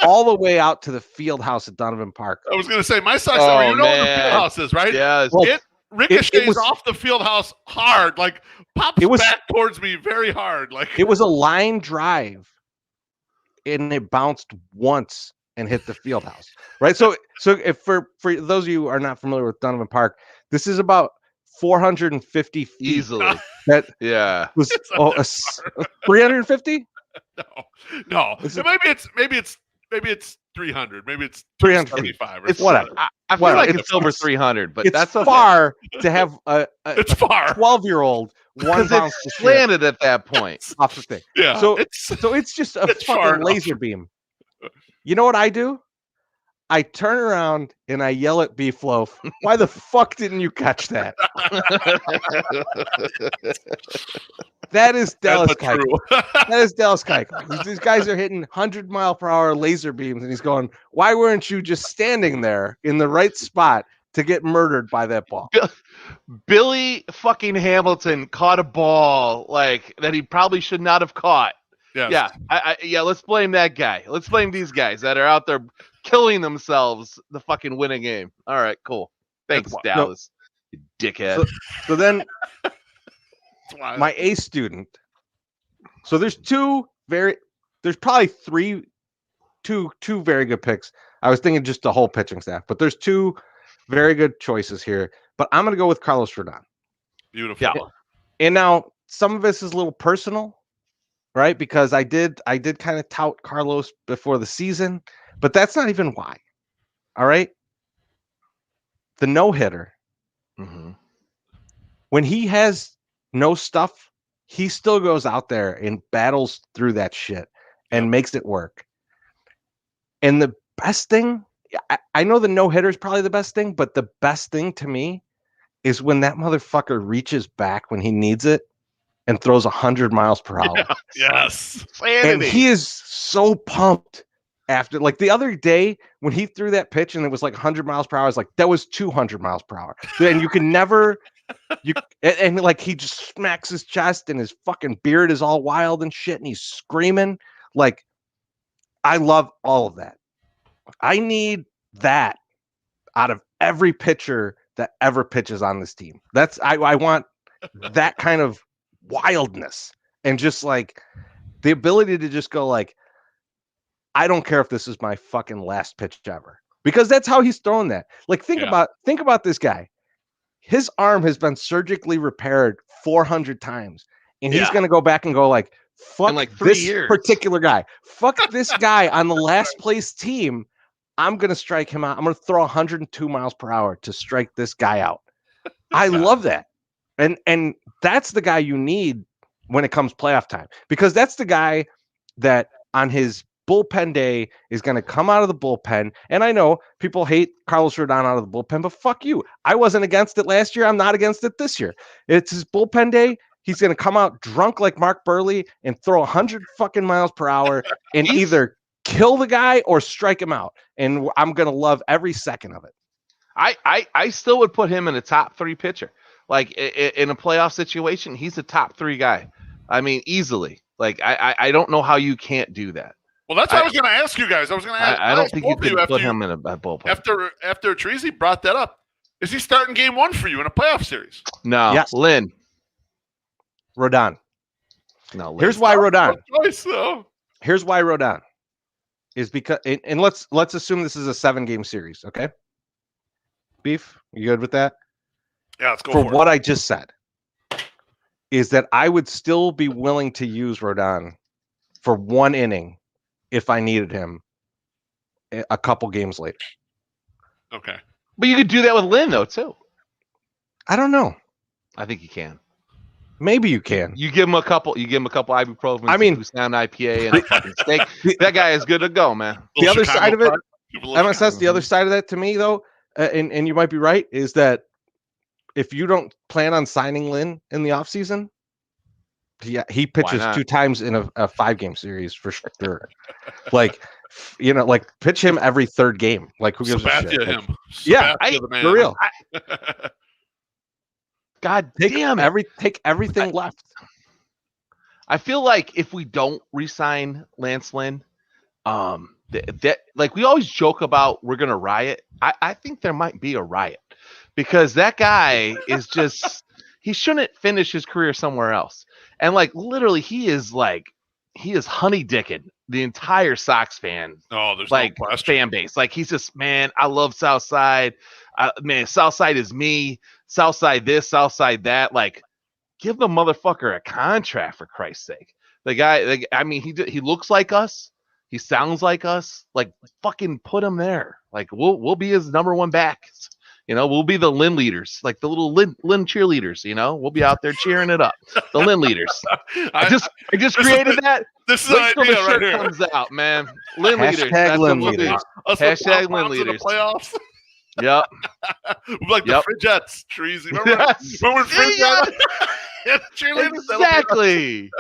all the way out to the field house at Donovan Park. I was going to say, my Sox summer, you know where the field house is, right? Yeah. It ricochets off the field house hard, like pops back towards me very hard. Like it was a line drive. And it bounced once and hit the field house, right? So if for those of you who are not familiar with Donovan Park, this is about 450 feet easily. That was 350. No. Maybe it's maybe it's 300. Maybe it's 350. 275. It's whatever. I feel like it's over 300, but It's that's okay. far to have It's far. 12-year-old one Because bounce it's to shit slanted at that point. off the thing. Yeah. So it's just a it's far fucking enough. laser beam. You know what I do? I turn around and I yell at Beef Loaf, why the fuck didn't you catch that? That is Dallas That's not Keuchel. true. That is Dallas Keuchel. These guys are hitting 100-mile-per-hour laser beams, and he's going, why weren't you just standing there in the right spot to get murdered by that ball? Billy fucking Hamilton caught a ball like that he probably should not have caught. Yes. Yeah, let's blame that guy. Let's blame these guys that are out there killing themselves to fucking win a game. All right, cool. Thanks, Dallas. You dickhead. So then That's why- my A student. So there's probably two very good picks. I was thinking just the whole pitching staff, but there's two very good choices here. But I'm gonna go with Carlos Rodon. Beautiful. Yeah. And now some of this is a little personal, right? Because I did kind of tout Carlos before the season, but that's not even why. All right. The no-hitter. Mm-hmm. When he has no stuff, he still goes out there and battles through that shit and makes it work. And the best thing, I know the no-hitter is probably the best thing, but the best thing to me is when that motherfucker reaches back when he needs it and throws 100 miles per hour. Yes. And he is so pumped after, like the other day when he threw that pitch and it was like 100 miles per hour, I was like, that was 200 miles per hour. And you can never, and like he just smacks his chest and his fucking beard is all wild and shit. And he's screaming. Like, I love all of that. I need that out of every pitcher that ever pitches on this team. I want that kind of wildness and just like the ability to just go like, I don't care if this is my fucking last pitch ever, because that's how he's throwing that. Like, think about this guy. His arm has been surgically repaired 400 times, and he's going to go back and go like, fuck in like 3 this years. particular guy. Fuck this guy on the last place team. I'm going to strike him out. I'm going to throw 102 miles per hour to strike this guy out. I love that. And that's the guy you need when it comes playoff time, because that's the guy that on his bullpen day is going to come out of the bullpen. And I know people hate Carlos Rodon out of the bullpen, but fuck you. I wasn't against it last year. I'm not against it this year. It's his bullpen day. He's going to come out drunk like Mark Burley and throw 100 fucking miles per hour and either kill the guy or strike him out. And I'm going to love every second of it. I still would put him in a top 3 pitcher. Like in a playoff situation, he's a top 3 guy. I mean, easily. Like I don't know how you can't do that. Well, that's what I was going to ask you guys. I was going to ask. I don't think you both of could put him in a bullpen. After Treasy brought that up, is he starting game 1 for you in a playoff series? No. Yes. Lynn. Rodon. No. Lynn. Here's why Rodon. Choice, though. Here's why Rodon is because, and let's assume this is a 7-game series. Okay. Beef, you good with that? Yeah, let's go for for what it. I just said, is that I would still be willing to use Rodon for 1 inning if I needed him a couple games later. Okay. But you could do that with Lynn, though, too. I don't know. I think you can. Maybe you can. You give him a couple ibuprofen. I mean, Tucson IPA and a fucking steak. That guy is good to go, man. The other Chicago side of it, Park. MSS, the other side of that to me, though, and you might be right, is that if you don't plan on signing Lynn in the offseason, he pitches 2 times in a 5-game series for sure. Like, like pitch him every 3rd game. Like, who gives a shit? Him. Yeah, the man. for real. God damn it. Take everything left. I feel like if we don't re-sign Lance Lynn, that like we always joke about we're gonna riot. I think there might be a riot because that guy is just he shouldn't finish his career somewhere else. And like literally he is honey dicking the entire Sox fan. Oh, there's like no question. fan base. Like he's just, man, I love Southside. Man, Southside is me. Southside this, Southside that. Like, give the motherfucker a contract for Christ's sake. The guy, I mean, he looks like us. He sounds like us. Like, fucking put him there. Like, we'll be his number one back. You know, we'll be the Lynn leaders, like the little Lynn cheerleaders. You know, we'll be out there cheering it up. The Lynn leaders. I just created that. This is an Wait till the idea right shirt here. comes out, man. Lynn leaders. Hashtag Lynn leaders. Hashtag Lynn leaders. Playoffs. Yep. Like the Fridgettes, trees. Remember? Yes. Remember Fridgettes? Yeah, cheerleaders. Exactly.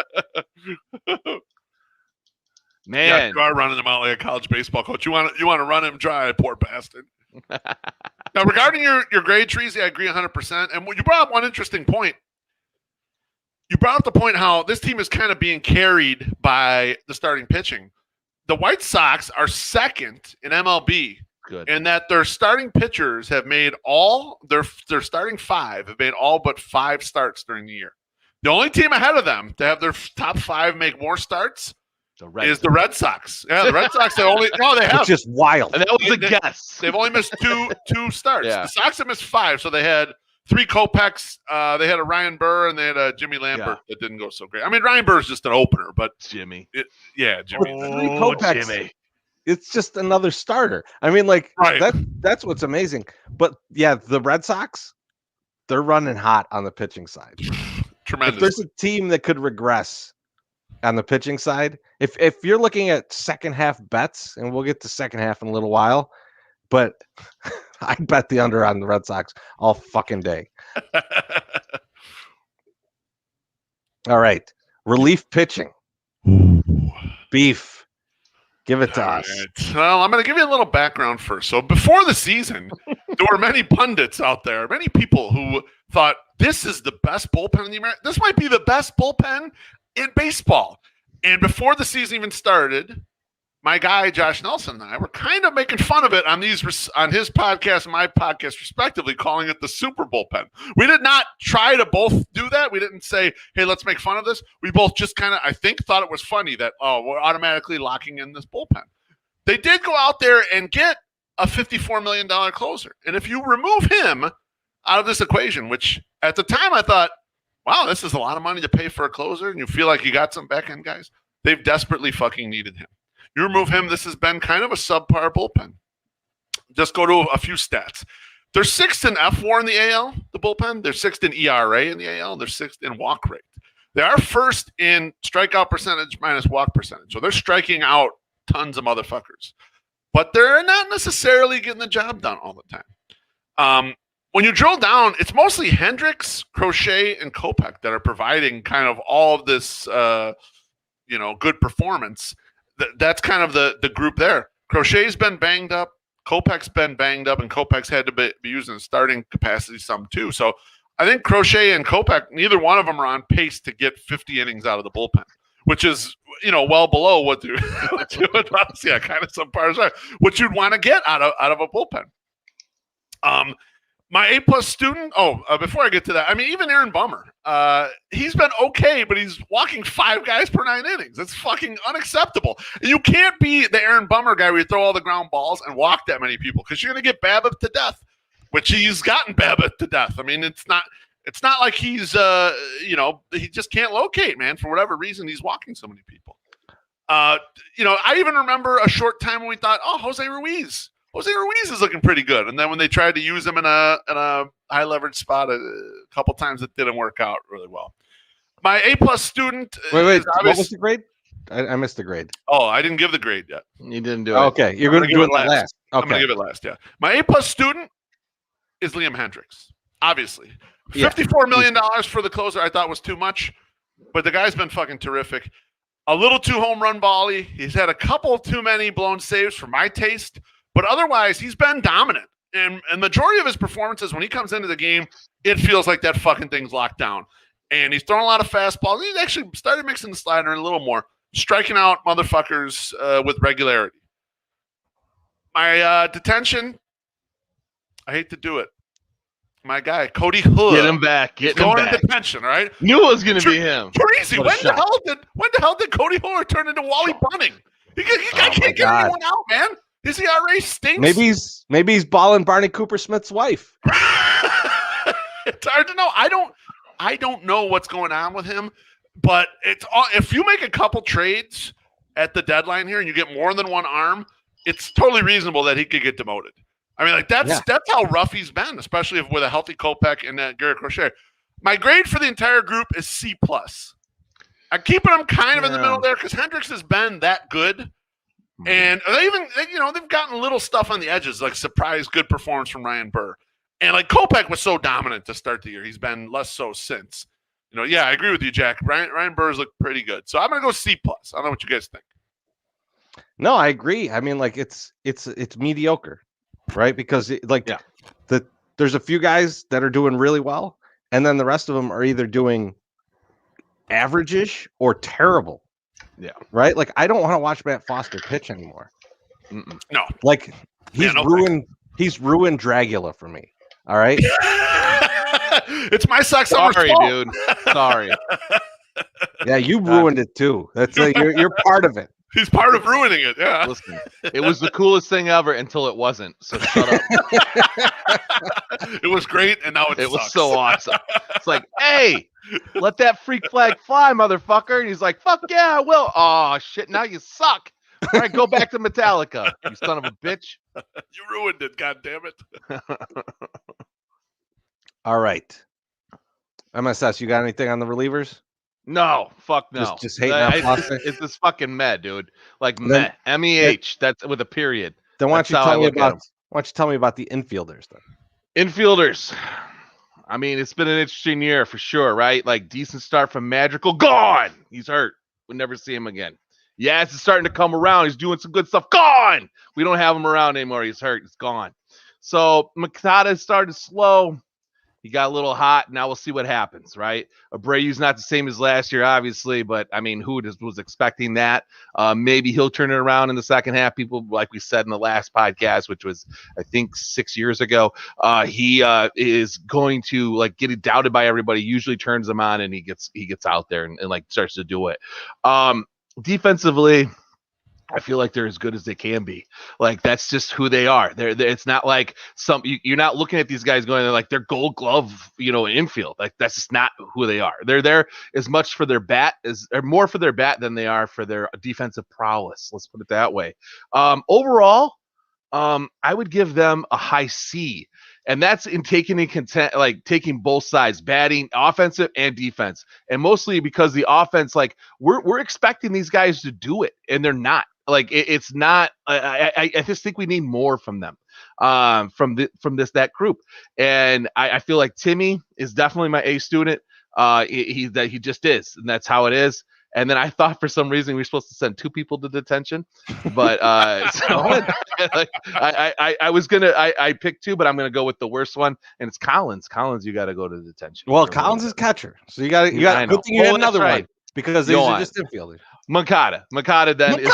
Man, Yeah, you are running him out like a college baseball coach. You want to run him dry, poor bastard. Now, regarding your grade trees, I agree 100%. And you brought up one interesting point. You brought up the point how this team is kind of being carried by the starting pitching. The White Sox are second in MLB. good. And that their starting pitchers have made all their starting five have made all but 5 starts during the year. The only team ahead of them to have their top 5 make more starts is the Red Sox. Yeah, the Red Sox. They have. It's just wild. And that was a guess. They've only missed two starts. Yeah. The Sox have missed 5, so they had 3 Kopechs. They had a Ryan Burr and they had a Jimmy Lambert that didn't go so great. I mean, Ryan Burr is just an opener, but Jimmy. Jimmy. Oh, Jimmy. It's just another starter. I mean, like that's what's amazing. But yeah, the Red Sox, they're running hot on the pitching side. Tremendous. If there's a team that could regress on the pitching side, if you're looking at second half bets, and we'll get to second half in a little while, but I bet the under on the Red Sox all fucking day. All right. Relief pitching. Beef. Give it to us. Right. Well, I'm going to give you a little background first. So before the season, there were many pundits out there, many people who thought this is the best bullpen in the American. This might be the best bullpen in baseball. And before the season even started, my guy Josh Nelson and I were kind of making fun of it on his podcast and my podcast, respectively, calling it the super bullpen. We did not try to both do that. We didn't say, "Hey, let's make fun of this." We both just kind of, I think, thought it was funny that we're automatically locking in this bullpen. They did go out there and get a $54 million closer, and if you remove him out of this equation, which at the time I thought, wow, this is a lot of money to pay for a closer, and you feel like you got some back end guys. They've desperately fucking needed him. You remove him, this has been kind of a subpar bullpen. Just go to a few stats. They're 6th in F WAR in the AL, the bullpen. They're 6th in ERA in the AL. They're 6th in walk rate. They are 1st in strikeout percentage minus walk percentage. So they're striking out tons of motherfuckers. But they're not necessarily getting the job done all the time. When you drill down, it's mostly Hendricks, Crochet, and Kopech that are providing kind of all of this good performance. That's kind of the group there. Crochet's been banged up. Kopech's been banged up, and Kopech's had to be used in starting capacity some too. So I think Crochet and Kopech, neither one of them are on pace to get 50 innings out of the bullpen, which is well below what you would kind of some parts are what you'd want to get out of a bullpen. My A+ student. Before I get to that, I mean, even Aaron Bummer, he's been okay, but he's walking 5 guys per 9 innings. That's fucking unacceptable. And you can't be the Aaron Bummer guy where you throw all the ground balls and walk that many people because you're going to get BABIP to death, which he's gotten BABIP to death. I mean, it's not like he's he just can't locate, man. For whatever reason, he's walking so many people. I even remember a short time when we thought, Jose Ruiz is looking pretty good. And then when they tried to use him in a high leverage spot a couple times, it didn't work out really well. My A+ student. Wait. What was the grade? I missed the grade. Oh, I didn't give the grade yet. You didn't do it. Okay, you're going to do it last. Okay. I'm going to give it last, yeah. My A+ student is Liam Hendricks, obviously. $54 million for the closer I thought was too much, but the guy's been fucking terrific. A little too home run ball-y. He's had a couple too many blown saves for my taste. But otherwise, he's been dominant. And majority of his performances, when he comes into the game, it feels like that fucking thing's locked down. And he's throwing a lot of fastballs. He's actually started mixing the slider in a little more, striking out motherfuckers with regularity. My detention, I hate to do it. My guy, Cody Hood. Get him back. Get him back. Going in detention, right? Knew it was going to be him. Crazy. When the hell did Cody Hood turn into Wally Bunning? He can't get anyone out, man. His ERA stinks. Maybe he's balling Barney Cooper Smith's wife. It's hard to know. I don't know what's going on with him, but it's all, if you make a couple trades at the deadline here and you get more than one arm, it's totally reasonable that he could get demoted. I mean, like that's how rough he's been, especially with a healthy Kopech and Garrett Crochet. My grade for the entire group is C+. I'm keeping them kind of in the middle there because Hendricks has been that good. And they've gotten little stuff on the edges, like surprise good performance from Ryan Burr. And like Kopech was so dominant to start the year. He's been less so since. I agree with you, Jack. Ryan Burr's looked pretty good. So I'm going to go C+. I don't know what you guys think. No, I agree. I mean, like it's mediocre, right? Because there's a few guys that are doing really well, and then the rest of them are either doing average-ish or terrible. Yeah. Right. Like I don't want to watch Matt Foster pitch anymore. Mm-mm. No. Like he's ruined Dragula for me. All right. It's my Sox Sorry, dude. Sorry. Yeah, you ruined it too. That's you're part of it. He's part of ruining it. Yeah. Listen, it was the coolest thing ever until it wasn't. So shut up. It was great, and now it was so awesome. It's like, hey, let that freak flag fly, motherfucker. And he's like, fuck yeah, I will. Oh shit, now you suck. All right, go back to Metallica, you son of a bitch. You ruined it, god damn it. All right. MSS, you got anything on the relievers? No, fuck no. Just hating on Foster? It's this fucking meh, dude. Like meh. MEH. That's with a period. Then why don't you tell me about the infielders then? Infielders. I mean, it's been an interesting year for sure, right? Like decent start from Madrigal. Gone. He's hurt. We'll never see him again. Yes, it's starting to come around. He's doing some good stuff. Gone. We don't have him around anymore. He's hurt. He's gone. So Makata started slow. He got a little hot. Now we'll see what happens, right? Abreu's not the same as last year, obviously, but I mean, who was expecting that? Maybe he'll turn it around in the second half. People, like we said in the last podcast, which was I think 6 years ago, he is going to like get doubted by everybody. Usually turns them on and he gets out there and like starts to do it. Defensively, I feel like they're as good as they can be. Like that's just who they are. They're it's not like you're not looking at these guys going like they're Gold Glove, infield. Like that's just not who they are. They're there as much for their bat or more for their bat than they are for their defensive prowess. Let's put it that way. Overall, I would give them a high C. And that's in taking both sides, batting, offensive and defense. And mostly because the offense, like we're expecting these guys to do it and they're not. Like it's not. I just think we need more from them, from that group. And I feel like Timmy is definitely my A student. He just is, and that's how it is. And then I thought for some reason we were supposed to send 2 people to detention, but I was gonna I picked 2, but I'm gonna go with the worst one, and it's Collins. Collins, you got to go to detention. Well, Collins is catcher, so you got good thing you had another one because these are just infielders. Makata then is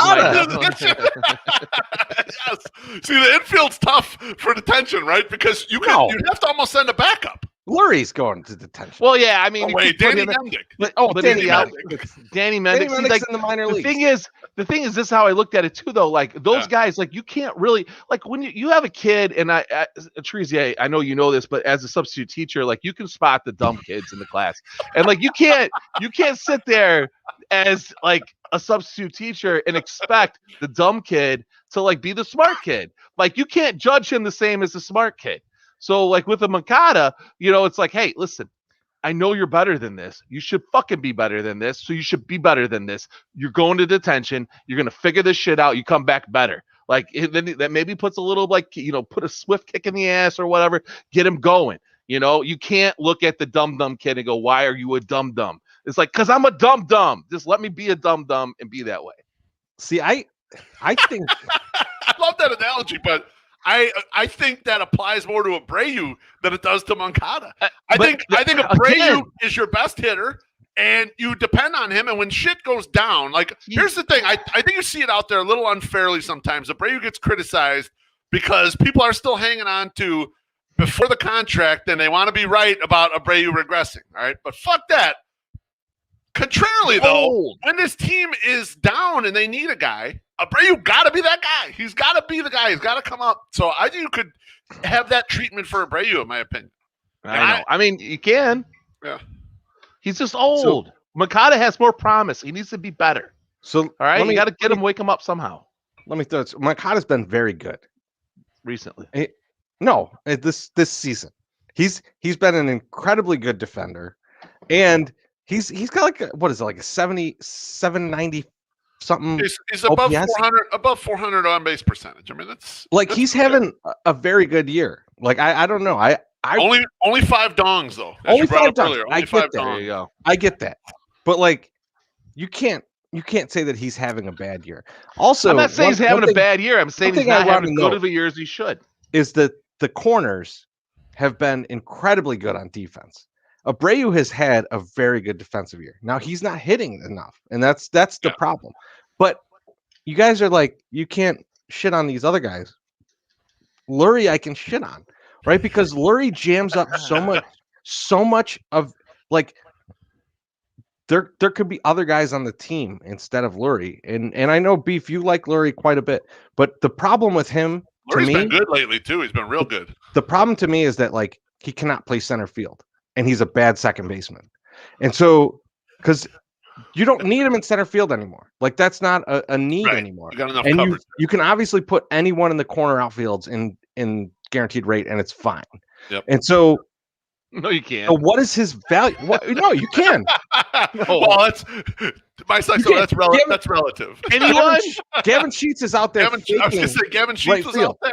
Yes. See, the infield's tough for detention, right? Because you have to almost send a backup. Lurie's going to detention. Well, yeah, I mean, Danny Mendick. Danny Mendick. Like, in the minor leagues. The thing is, this is how I looked at it too, though. Like those guys, like you can't really like when you have a kid, and Treese, I know you know this, but as a substitute teacher, like you can spot the dumb kids in the class, and like you can't sit there as like a substitute teacher and expect the dumb kid to like be the smart kid. Like you can't judge him the same as the smart kid. So like with a Makata, it's like, hey, listen, I know you're better than this. You should fucking be better than this. So you should be better than this. You're going to detention. You're going to figure this shit out. You come back better. Like then that maybe puts a little like, put a swift kick in the ass or whatever, get him going. You can't look at the dumb kid and go, why are you a dumb? It's like, cause I'm a dumb. Just let me be a dumb and be that way. See, I think I love that analogy, but I think that applies more to Abreu than it does to Moncada. I think Abreu is your best hitter, and you depend on him. And when shit goes down, like here's the thing, I think you see it out there a little unfairly sometimes. Abreu gets criticized because people are still hanging on to before the contract, and they want to be right about Abreu regressing. All right, but fuck that. Contrarily, though, when this team is down and they need a guy, Abreu got to be that guy. He's got to be the guy. He's got to come up. So I think you could have that treatment for Abreu, in my opinion. I know. I mean, you can. Yeah. He's just old. Makata has more promise. He needs to be better. So All right, you got to let me- wake him up somehow. Let me throw it. Moncada's been very good Recently, this season. He's been an incredibly good defender, and he's got like a 790 something. He's above OPS? 400 on base percentage. I mean, that's He's having a very good year. Like I don't know. I only 5 dongs though. as Only you brought 5 up dongs. earlier. I Only get 5 that. there dongs. you go. I get that, but like you can't say that he's having a bad year. Also, I'm not saying he's having a bad year. I'm saying he's thing I not wanna having as good know- of a year as he should. is that the corners have been incredibly good on defense. Abreu has had a very good defensive year. Now he's not hitting enough, and that's the problem. But you guys are like, you can't shit on these other guys. Lurie, I can shit on, right? Because Lurie jams up so much of like there could be other guys on the team instead of Lurie. And I know Beef, you like Lurie quite a bit, but the problem with him Lurie's to me, been good lately too. He's been real good. the problem to me is that like he cannot play center field and he's a bad second baseman. And so because you don't need him in center field anymore. Like that's not a need Right. anymore. You got enough And coverage. you can obviously put anyone in the corner outfields in guaranteed rate and it's fine. Yep. And so No, you can't. what is his value? No, you can. Well, that's my sex. can't. That's Gavin- that's relative. Anyone? Gavin Sheets is out there. I was gonna faking say Gavin Sheets right was field. out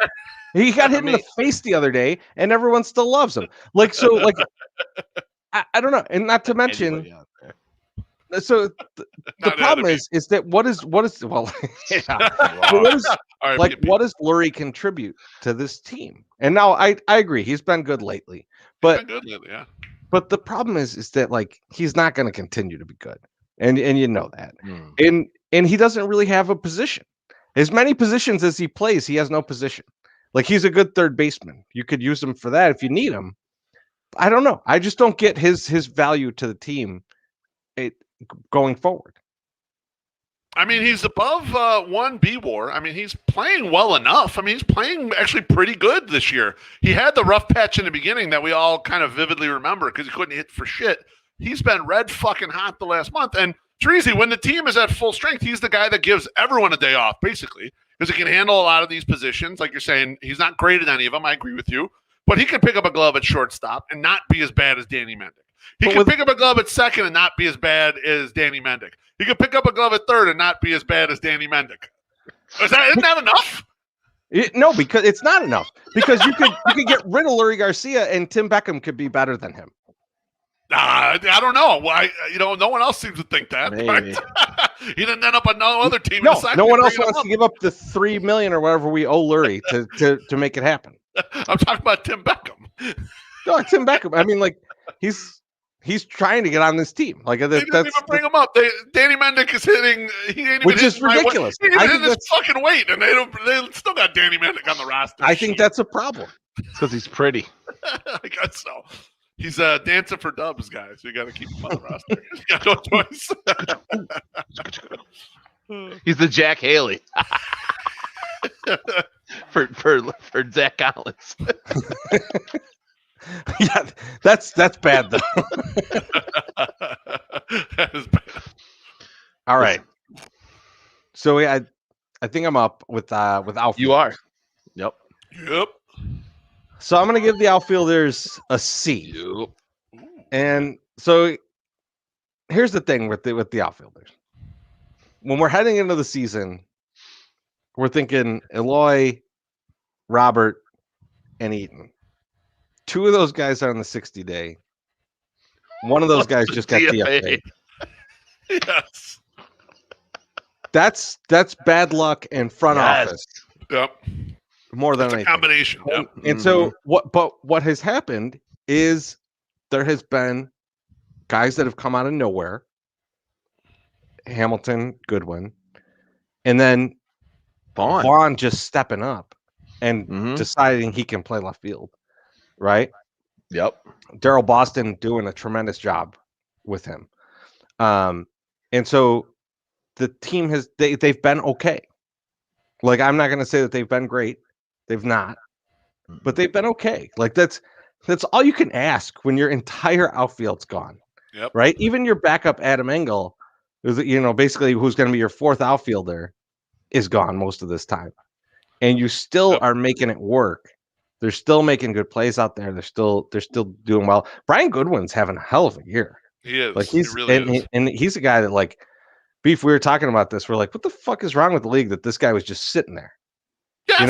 there. He got hit in the face the other day, and everyone still loves him. Like so, like I don't know, and not to mention, Anybody out there. so the Not problem enemy. is that what is well, yeah. But what is All right, like Pete, what does Lurie contribute to this team? And now I agree, he's been good lately, but been good lately, yeah. but the problem is that like he's not going to continue to be good, and you know that, Hmm. and he doesn't really have a position. As many positions as he plays, he has no position. Like he's a good third baseman. You could use him for that if you need him. I don't know. I just don't get his value to the team going forward. I mean, he's above 1B WAR. I mean, he's playing well enough. I mean, he's playing actually pretty good this year. He had the rough patch in the beginning that we all kind of vividly remember because he couldn't hit for shit. He's been red fucking hot the last month. And Treasy, when the team is at full strength, he's the guy that gives everyone a day off, basically, because he can handle a lot of these positions. Like you're saying, he's not great at any of them. I agree with you. But he can pick up a glove at shortstop and not be as bad as Danny Mendick. He can pick up a glove at second and not be as bad as Danny Mendick. He can pick up a glove at third and not be as bad as Danny Mendick. Isn't that enough? No, because it's not enough. Because you could get rid of Lurie Garcia and Tim Beckham could be better than him. I don't know. Why? No one else seems to think that. Maybe. Right? He didn't end up on no other team. No one else wants to give up the $3 million or whatever we owe Lurie to make it happen. I'm talking about Tim Beckham. No, Tim Beckham. I mean, like he's trying to get on this team. Like They didn't even bring him up. Danny Mendick is hitting. He ain't even which is hitting my weight. ridiculous. He ain't even I hitting think his fucking weight, and they still got Danny Mendick on the roster. I think that's a problem. Because he's pretty. I guess so. He's dancing for dubs, guys. So you got to keep him on the roster. You got no choice. He's the Jack Haley for Zach Collins. Yeah, that's bad though. That is bad. All right. So I think I'm up with outfield. You are. Yep. Yep. So I'm gonna give the outfielders a C. Yep. And so here's the thing with the outfielders. When we're heading into the season, we're thinking Eloy, Robert, and Eaton. 2 of those guys are on the 60-day. One of those guys just got DFA. Yes. That's bad luck and front office Yep. more than It's a anything. combination. Yep. And so what has happened is there has been guys that have come out of nowhere. Hamilton, Goodwin, and then Vaughn just stepping up and deciding he can play left field. Right? Yep. Daryl Boston doing a tremendous job with him. And so the team they've been okay. Like I'm not gonna say that they've been great. They've not, but they've been okay. Like that's all you can ask when your entire outfield's gone. Yep. Right? Even your backup Adam Engel Basically who's going to be your fourth outfielder is gone most of this time. And you still are making it work. They're still making good plays out there. They're still doing well. Brian Goodwin's having a hell of a year. He is. Like He really is. and he's a guy that like Beef, we were talking about this. We're like, what the fuck is wrong with the league that this guy was just sitting there? Yes,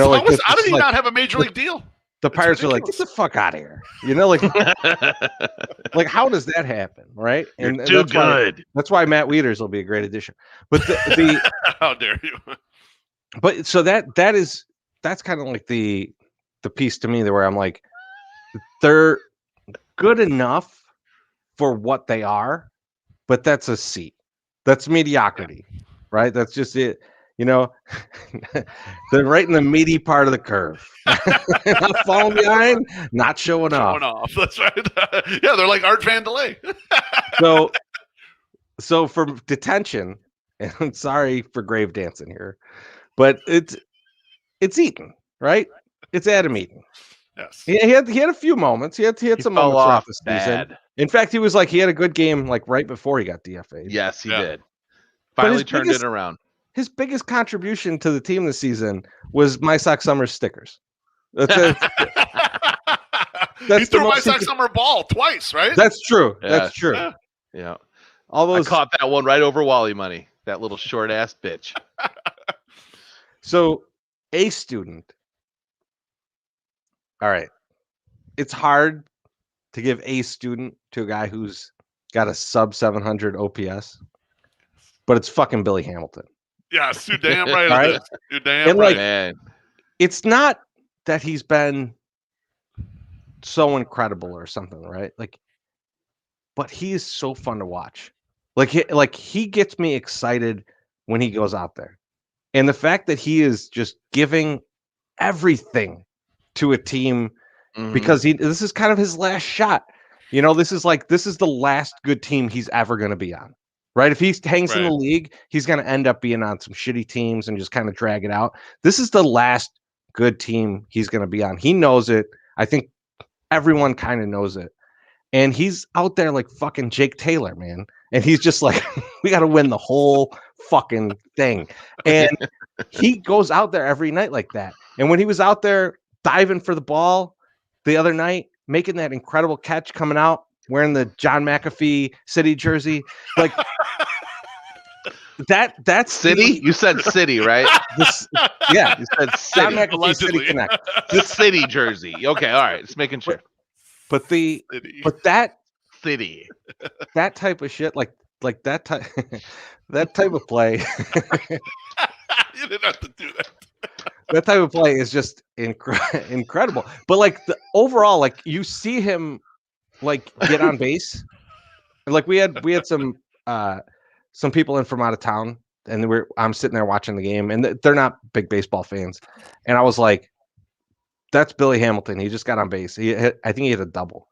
how did he not have a major league deal? The Pirates are like, get the fuck out of here. Like like how does that happen, right? You're too good. That's why Matt Wieters will be a great addition. But the how dare you? But so that's kind of like the piece to me where I'm like, they're good enough for what they are, but that's a C. That's mediocrity, right? That's just it. They're right in the meaty part of the curve. Not falling behind, not showing off. That's right. Yeah, they're like Art Vandelay. So for detention, and I'm sorry for grave dancing here, but it's Eaton, right? It's Adam Eaton. Yes. He had a few moments. He had some moments throughout the season. In fact, he was like he had a good game like right before he got DFA'd. Yes, he did. Finally turned it around. His biggest contribution to the team this season was My Sock Summer stickers. That's he threw My Sock Summer ball twice, right? That's true. Yeah. That's true. Yeah. I caught that one right over Wally money. That little short ass bitch. So, a student. All right. It's hard to give a student to a guy who's got a sub 700 OPS, but it's fucking Billy Hamilton. Yes, you're damn right. Right? You're damn right. Man. It's not that he's been so incredible or something, right? Like, but he is so fun to watch. Like he gets me excited when he goes out there. And the fact that he is just giving everything to a team because this is kind of his last shot. This is the last good team he's ever going to be on. Right? If he hangs in the league, he's going to end up being on some shitty teams and just kind of drag it out. This is the last good team he's going to be on. He knows it. I think everyone kind of knows it. And he's out there like fucking Jake Taylor, man. And he's just like, we got to win the whole fucking thing. And he goes out there every night like that. And when he was out there diving for the ball the other night, making that incredible catch coming out, wearing the John McAfee City jersey, like that's City. You said City, right? Yeah, you said City. John McAfee City Connect. The City jersey. Okay, all right. Just making sure. But that City, that type of shit, like that type, that type of play. You didn't have to do that. That type of play is just incredible. But like the overall, like you see him like get on base. Like we had some people in from out of town, and I'm sitting there watching the game, and they're not big baseball fans. And I was like, that's Billy Hamilton. He just got on base. I think he hit a double.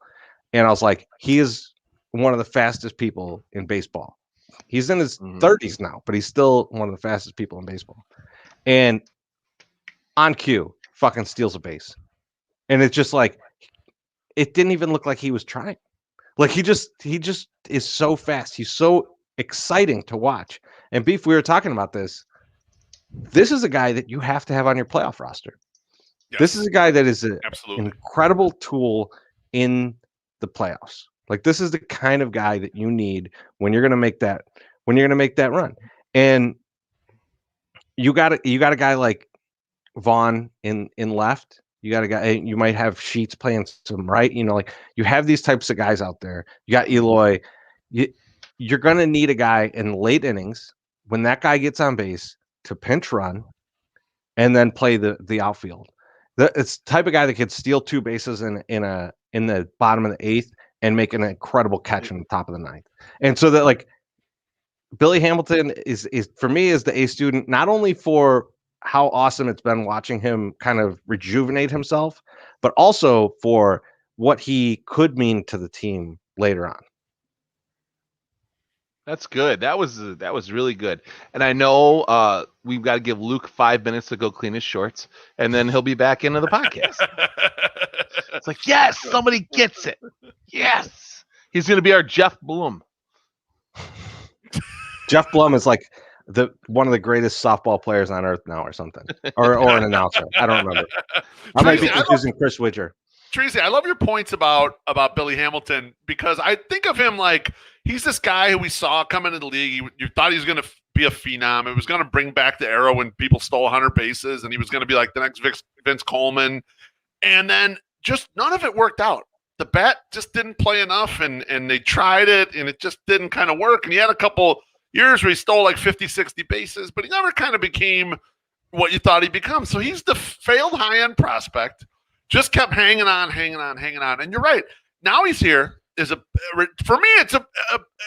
And I was like, he is one of the fastest people in baseball. He's in his 30s now, but he's still one of the fastest people in baseball. And on cue, fucking steals a base. And it's just like, it didn't even look like he was trying. Like he just is so fast. He's so exciting to watch. And Beef, we were talking about this. This is a guy that you have to have on your playoff roster. Yes. This is a guy that is an incredible tool in the playoffs. Like this is the kind of guy that you need when you're going to make that run. And you got a guy like Vaughn in left. You got a guy. You might have Sheets playing some right. Like you have these types of guys out there. You got Eloy. You're going to need a guy in late innings when that guy gets on base to pinch run, and then play the outfield. It's the type of guy that could steal two bases in the bottom of the eighth and make an incredible catch in the top of the ninth. And so that like Billy Hamilton is for me is the A student, not only for how awesome it's been watching him kind of rejuvenate himself, but also for what he could mean to the team later on. That's good. That was really good. And I know we've got to give Luke 5 minutes to go clean his shorts, and then he'll be back into the podcast. It's like, yes, somebody gets it. Yes. He's going to be our Jeff Bloom. Jeff Blum is like one of the greatest softball players on earth now, or something, or an announcer. I don't remember. I might be confusing Chris Widger. Tracy, I love your points about Billy Hamilton, because I think of him like he's this guy who we saw come into the league. You thought he was going to be a phenom. It was going to bring back the era when people stole 100 bases, and he was going to be like the next Vince Coleman. And then just none of it worked out. The bat just didn't play enough, and they tried it, and it just didn't kind of work. And he had a couple years where he stole like 50, 60 bases, but he never kind of became what you thought he'd become. So he's the failed high-end prospect. Just kept hanging on. And you're right. Now he's here. For me, it's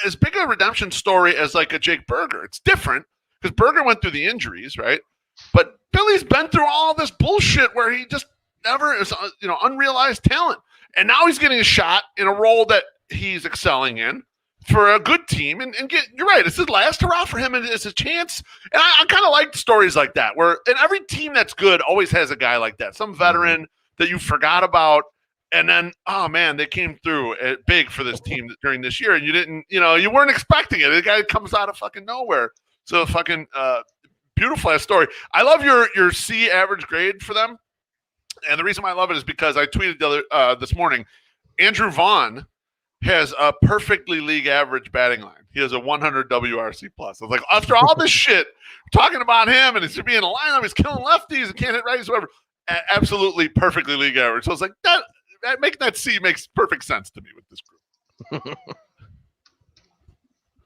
as big a redemption story as like a Jake Berger. It's different because Berger went through the injuries, right? But Billy's been through all this bullshit where he just never is, unrealized talent. And now he's getting a shot in a role that he's excelling in for a good team. And you're right. It's his last hurrah for him, and it's a chance. And I kind of like stories like that where, and every team that's good always has a guy like that, some veteran that you forgot about, and then, oh man, they came through big for this team during this year, and you didn't, you weren't expecting it. The guy comes out of fucking nowhere. So fucking beautiful ass story. I love your C average grade for them, and the reason why I love it is because I tweeted this morning, Andrew Vaughn has a perfectly league average batting line. He has a 100 WRC plus. I was like, after all this shit, talking about him and he's being in a lineup, he's killing lefties and can't hit righties, whatever. Absolutely perfectly league average. So I was like, that making that C makes perfect sense to me with this group.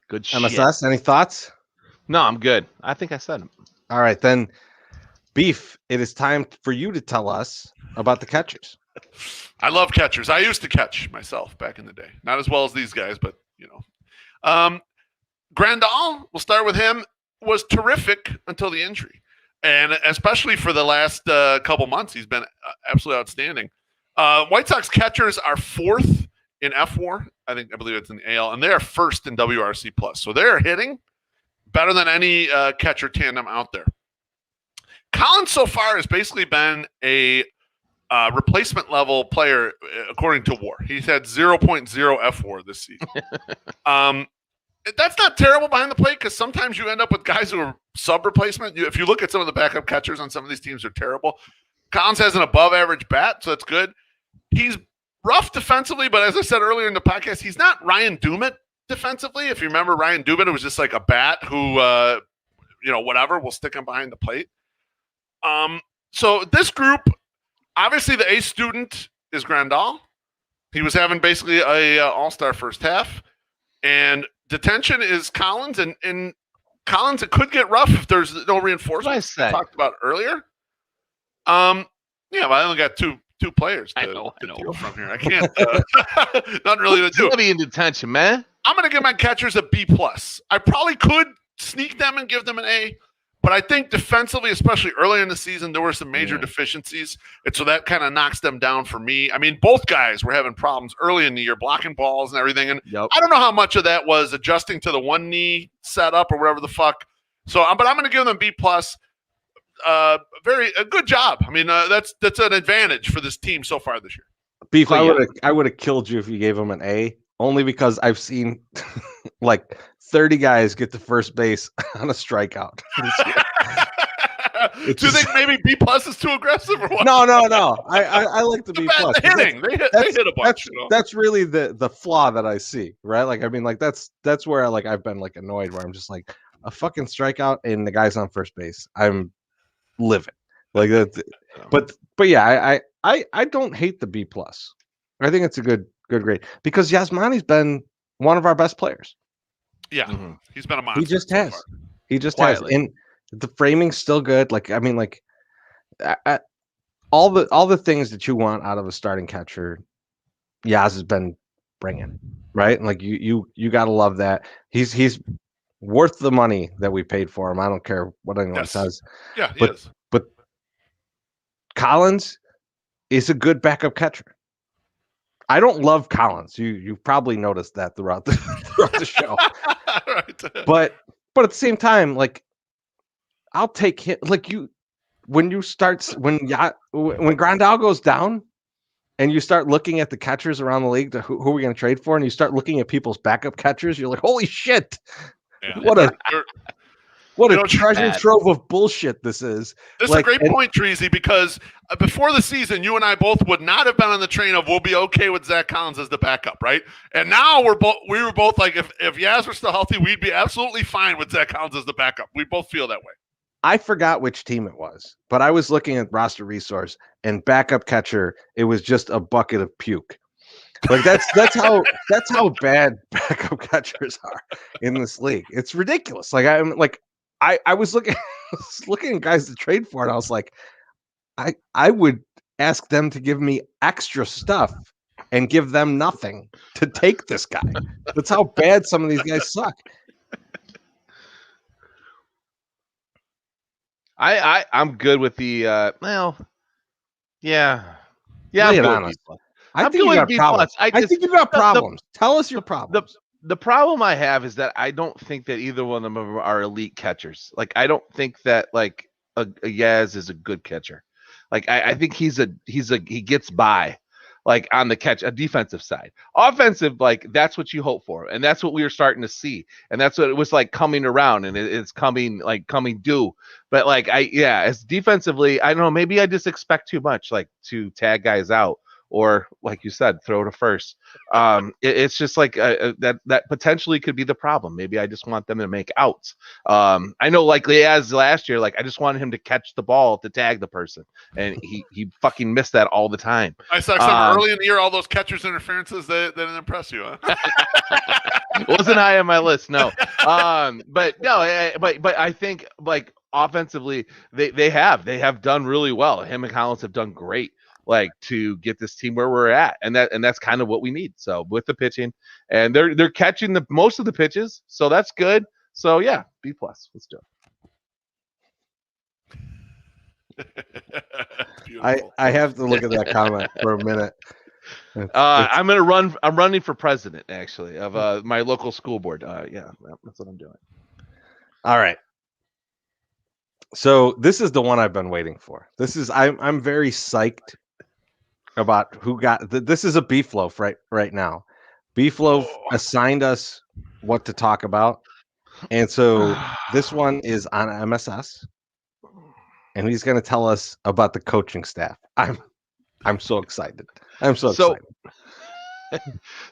Good shit. MSS, any thoughts? No, I'm good. I think I said them. All right, then, Beef, it is time for you to tell us about the catchers. I love catchers. I used to catch myself back in the day. Not as well as these guys, but, Grandal, we'll start with him, was terrific until the injury. And especially for the last couple months, he's been absolutely outstanding. White Sox catchers are fourth in F4. I believe it's in the AL, and they are first in WRC plus. So they're hitting better than any catcher tandem out there. Collins so far has basically been a replacement level player according to WAR. He's had 0.0 F4 this season. That's not terrible behind the plate because sometimes you end up with guys who are sub-replacement. If you look at some of the backup catchers on some of these teams, they're terrible. Collins has an above-average bat, so that's good. He's rough defensively, but as I said earlier in the podcast, he's not Ryan Doumit defensively. If you remember Ryan Doumit, it was just like a bat who, whatever, will stick him behind the plate. So this group, obviously the ace student is Grandal. He was having basically a all-star first half. And detention is Collins, and Collins, it could get rough if there's no reinforcement. We talked about earlier. But I only got two players to deal from here. I can't. Nothing really to do. Be in detention, man. I'm going to give my catchers a B+. I probably could sneak them and give them an A, but I think defensively, especially early in the season, there were some major deficiencies, and so that kind of knocks them down for me. I mean, both guys were having problems early in the year, blocking balls and everything, and I don't know how much of that was adjusting to the one knee setup or whatever the fuck. So, but I'm going to give them B+. A good job. I mean, that's an advantage for this team so far this year. Beef, I would have killed you if you gave him an A, only because I've seen like 30 guys get to first base on a strikeout. Do you think maybe B+ is too aggressive or what? No. I like the B+. The hitting. They hit a bunch. That's really the flaw that I see, right? Like, I mean, like that's where I've been like annoyed, where I'm just like, a fucking strikeout and the guy's on first base. I'm livid like that. But yeah, I don't hate the B+. I think it's a good grade because Yasmani's been one of our best players. Yeah, he's been a monster. He just has. Has, and the framing's still good. Like, I mean, like all the things that you want out of a starting catcher, Yaz has been bringing, right? And like you gotta love that. He's worth the money that we paid for him. I don't care what anyone says. Yeah, he is. But Collins is a good backup catcher. I don't love Collins. You probably noticed that throughout the show. Right. But at the same time, like, I'll take him. Like, when Grandal goes down and you start looking at the catchers around the league, who are we going to trade for? And you start looking at people's backup catchers, you're like, holy shit. Yeah. What a You know, treasure bad. trove of bullshit this is. This is a great point, Treasy, because before the season, you and I both would not have been on the train of we'll be okay with Zach Collins as the backup, right? And now we were both like, if Yaz were still healthy, we'd be absolutely fine with Zach Collins as the backup. We both feel that way. I forgot which team it was, but I was looking at roster resource and backup catcher. It was just a bucket of puke. Like that's how bad backup catchers are in this league. It's ridiculous. Like I was looking looking at guys to trade for, and I was like, I would ask them to give me extra stuff and give them nothing to take this guy. That's how bad some of these guys suck. I'm good with the yeah. Lay I'm it good on with us. B+. I I'm think good you with got B+. problems. I think you got problems. Tell us your the problems. the problem I have is that I don't think that either one of them are elite catchers. Like I don't think that like a Yaz is a good catcher. Like I think he gets by like on the catch, a defensive side. Offensive, like that's what you hope for, and that's what we were starting to see, and that's what it was like coming around, and it's coming due. But like as defensively, I don't know, maybe I just expect too much, like to tag guys out. Or like you said, throw to first. It's just like that potentially could be the problem. Maybe I just want them to make outs. I know, like as last year, like I just wanted him to catch the ball to tag the person, and he fucking missed that all the time. I saw early in the year, all those catchers interferences that didn't impress you, huh? Wasn't high on my list, no. But no, but I think like offensively, they have done really well. Him and Collins have done great. Like to get this team where we're at, and that's kind of what we need. So with the pitching, and they're catching the most of the pitches, so that's good. So yeah, B+. Let's do it. I have to look at that comment for a minute. I'm running for president actually of my local school board. Yeah, that's what I'm doing. All right. So this is the one I've been waiting for. I'm very psyched about who got this is a beef loaf right now. Beef loaf assigned us what to talk about, and so this one is on MSS, and he's going to tell us about the coaching staff. I'm so excited. Excited.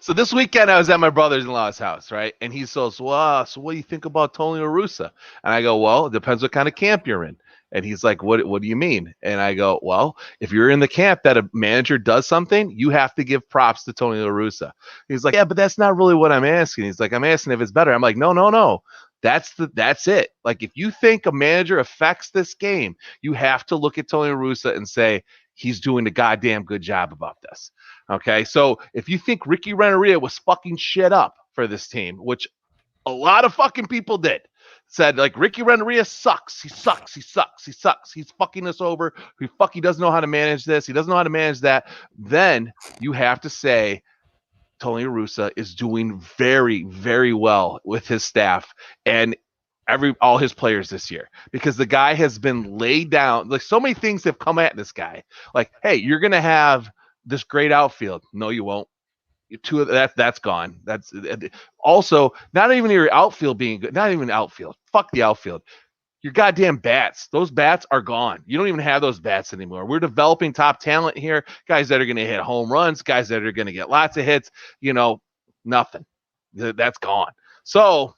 So this weekend I was at my brother-in-law's house, right? And he says, "Well, so what do you think about Tony La Russa?" And I go, "Well, it depends what kind of camp you're in." And he's like, what do you mean? And I go, well, if you're in the camp that a manager does something, you have to give props to Tony La Russa. He's like, yeah, but that's not really what I'm asking. He's like, I'm asking if it's better. I'm like, no. That's it. Like, if you think a manager affects this game, you have to look at Tony La Russa and say, he's doing a goddamn good job about this. Okay. So if you think Ricky Renteria was fucking shit up for this team, which a lot of fucking people did, said like Ricky Renteria sucks. He sucks. He's fucking us over. He doesn't know how to manage this. He doesn't know how to manage that. Then you have to say Tony La Russa is doing very, very well with his staff and all his players this year, because the guy has been laid down. Like, so many things have come at this guy. Like, hey, you're gonna have this great outfield. No, you won't. Two of that's gone. That's also not even your outfield being good. Not even outfield. Fuck the outfield. Your goddamn bats. Those bats are gone. You don't even have those bats anymore. We're developing top talent here. Guys that are going to hit home runs. Guys that are going to get lots of hits. Nothing. That's gone. So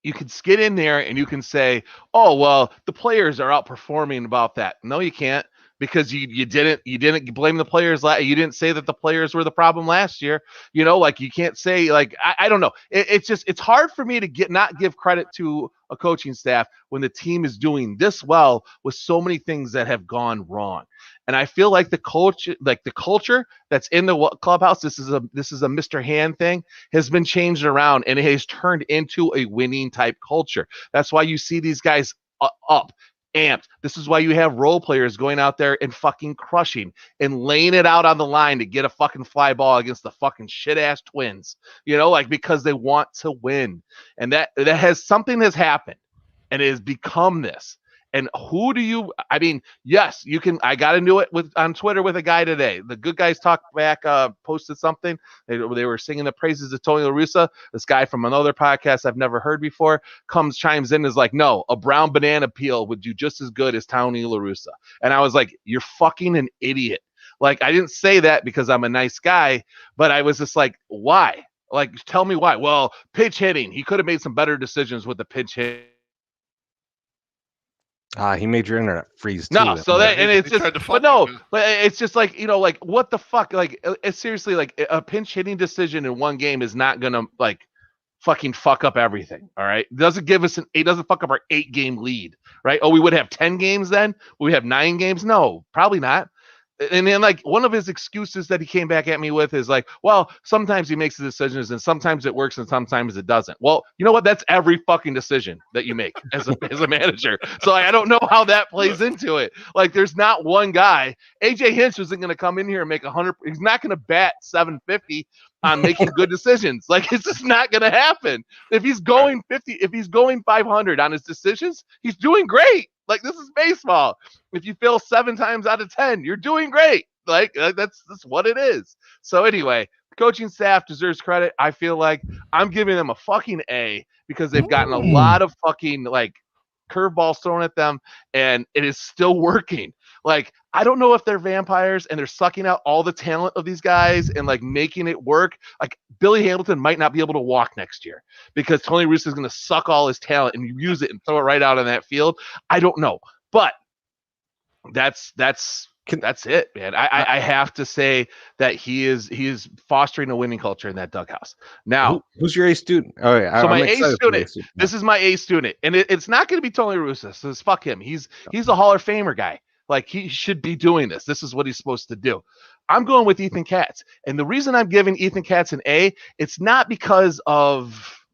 you can get in there and you can say, oh, well, the players are outperforming about that. No, you can't. Because you didn't blame the players. You didn't say that the players were the problem last year. Like, you can't say, like, I don't know. It's hard for me to not give credit to a coaching staff when the team is doing this well with so many things that have gone wrong. And I feel like the culture that's in the clubhouse, this is a Mr. Hand thing, has been changed around, and it has turned into a winning type culture. That's why you see these guys up. Amped. This is why you have role players going out there and fucking crushing and laying it out on the line to get a fucking fly ball against the fucking shit ass Twins, because they want to win. And that something has happened, and it has become this. And who do you? I mean, yes, you can. I got into it on Twitter with a guy today. The Good Guys Talk Back posted something. They were singing the praises of Tony La Russa. This guy from another podcast I've never heard before chimes in, is like, no, a brown banana peel would do just as good as Tony La Russa. And I was like, you're fucking an idiot. Like, I didn't say that because I'm a nice guy, but I was just like, why? Like, tell me why. Well, pitch hitting. He could have made some better decisions with the pitch hit. He made your internet freeze too. No, so that, and it's He just, tried to but fuck no, you. but it's just like, like, what the fuck? Like, it's seriously, like, a pinch hitting decision in one game is not gonna, like, fucking fuck up everything. All right, it doesn't give us it doesn't fuck up our 8-game lead, right? Oh, we would have 10 games then. Would we have 9 games? No, probably not. And then, like, one of his excuses that he came back at me with is like, well, sometimes he makes the decisions and sometimes it works and sometimes it doesn't. Well, you know what? That's every fucking decision that you make as a manager. So I don't know how that plays into it. Like, there's not one guy. AJ Hinch isn't going to come in here and make 100. He's not going to bat 750 on making good decisions. Like, it's just not going to happen. If he's going 50, if he's going 500 on his decisions, he's doing great. Like, this is baseball. If you fail 7 times out of 10, you're doing great. Like, that's what it is. So anyway, the coaching staff deserves credit. I feel like I'm giving them a fucking A because they've gotten a lot of fucking, like, curveballs thrown at them, and it is still working. Like, I don't know if they're vampires and they're sucking out all the talent of these guys and, like, making it work. Like, Billy Hamilton might not be able to walk next year because Tony Russo is going to suck all his talent and use it and throw it right out on that field. I don't know, but that's it, man. I have to say that he is fostering a winning culture in that dughouse. Now, who's your A student? Oh yeah, so my A student. This is my A student, and it's not going to be Tony Russo. So fuck him. He's a Hall of Famer guy. Like, he should be doing this. This is what he's supposed to do. I'm going with Ethan Katz, and the reason I'm giving Ethan Katz an A, it's not because of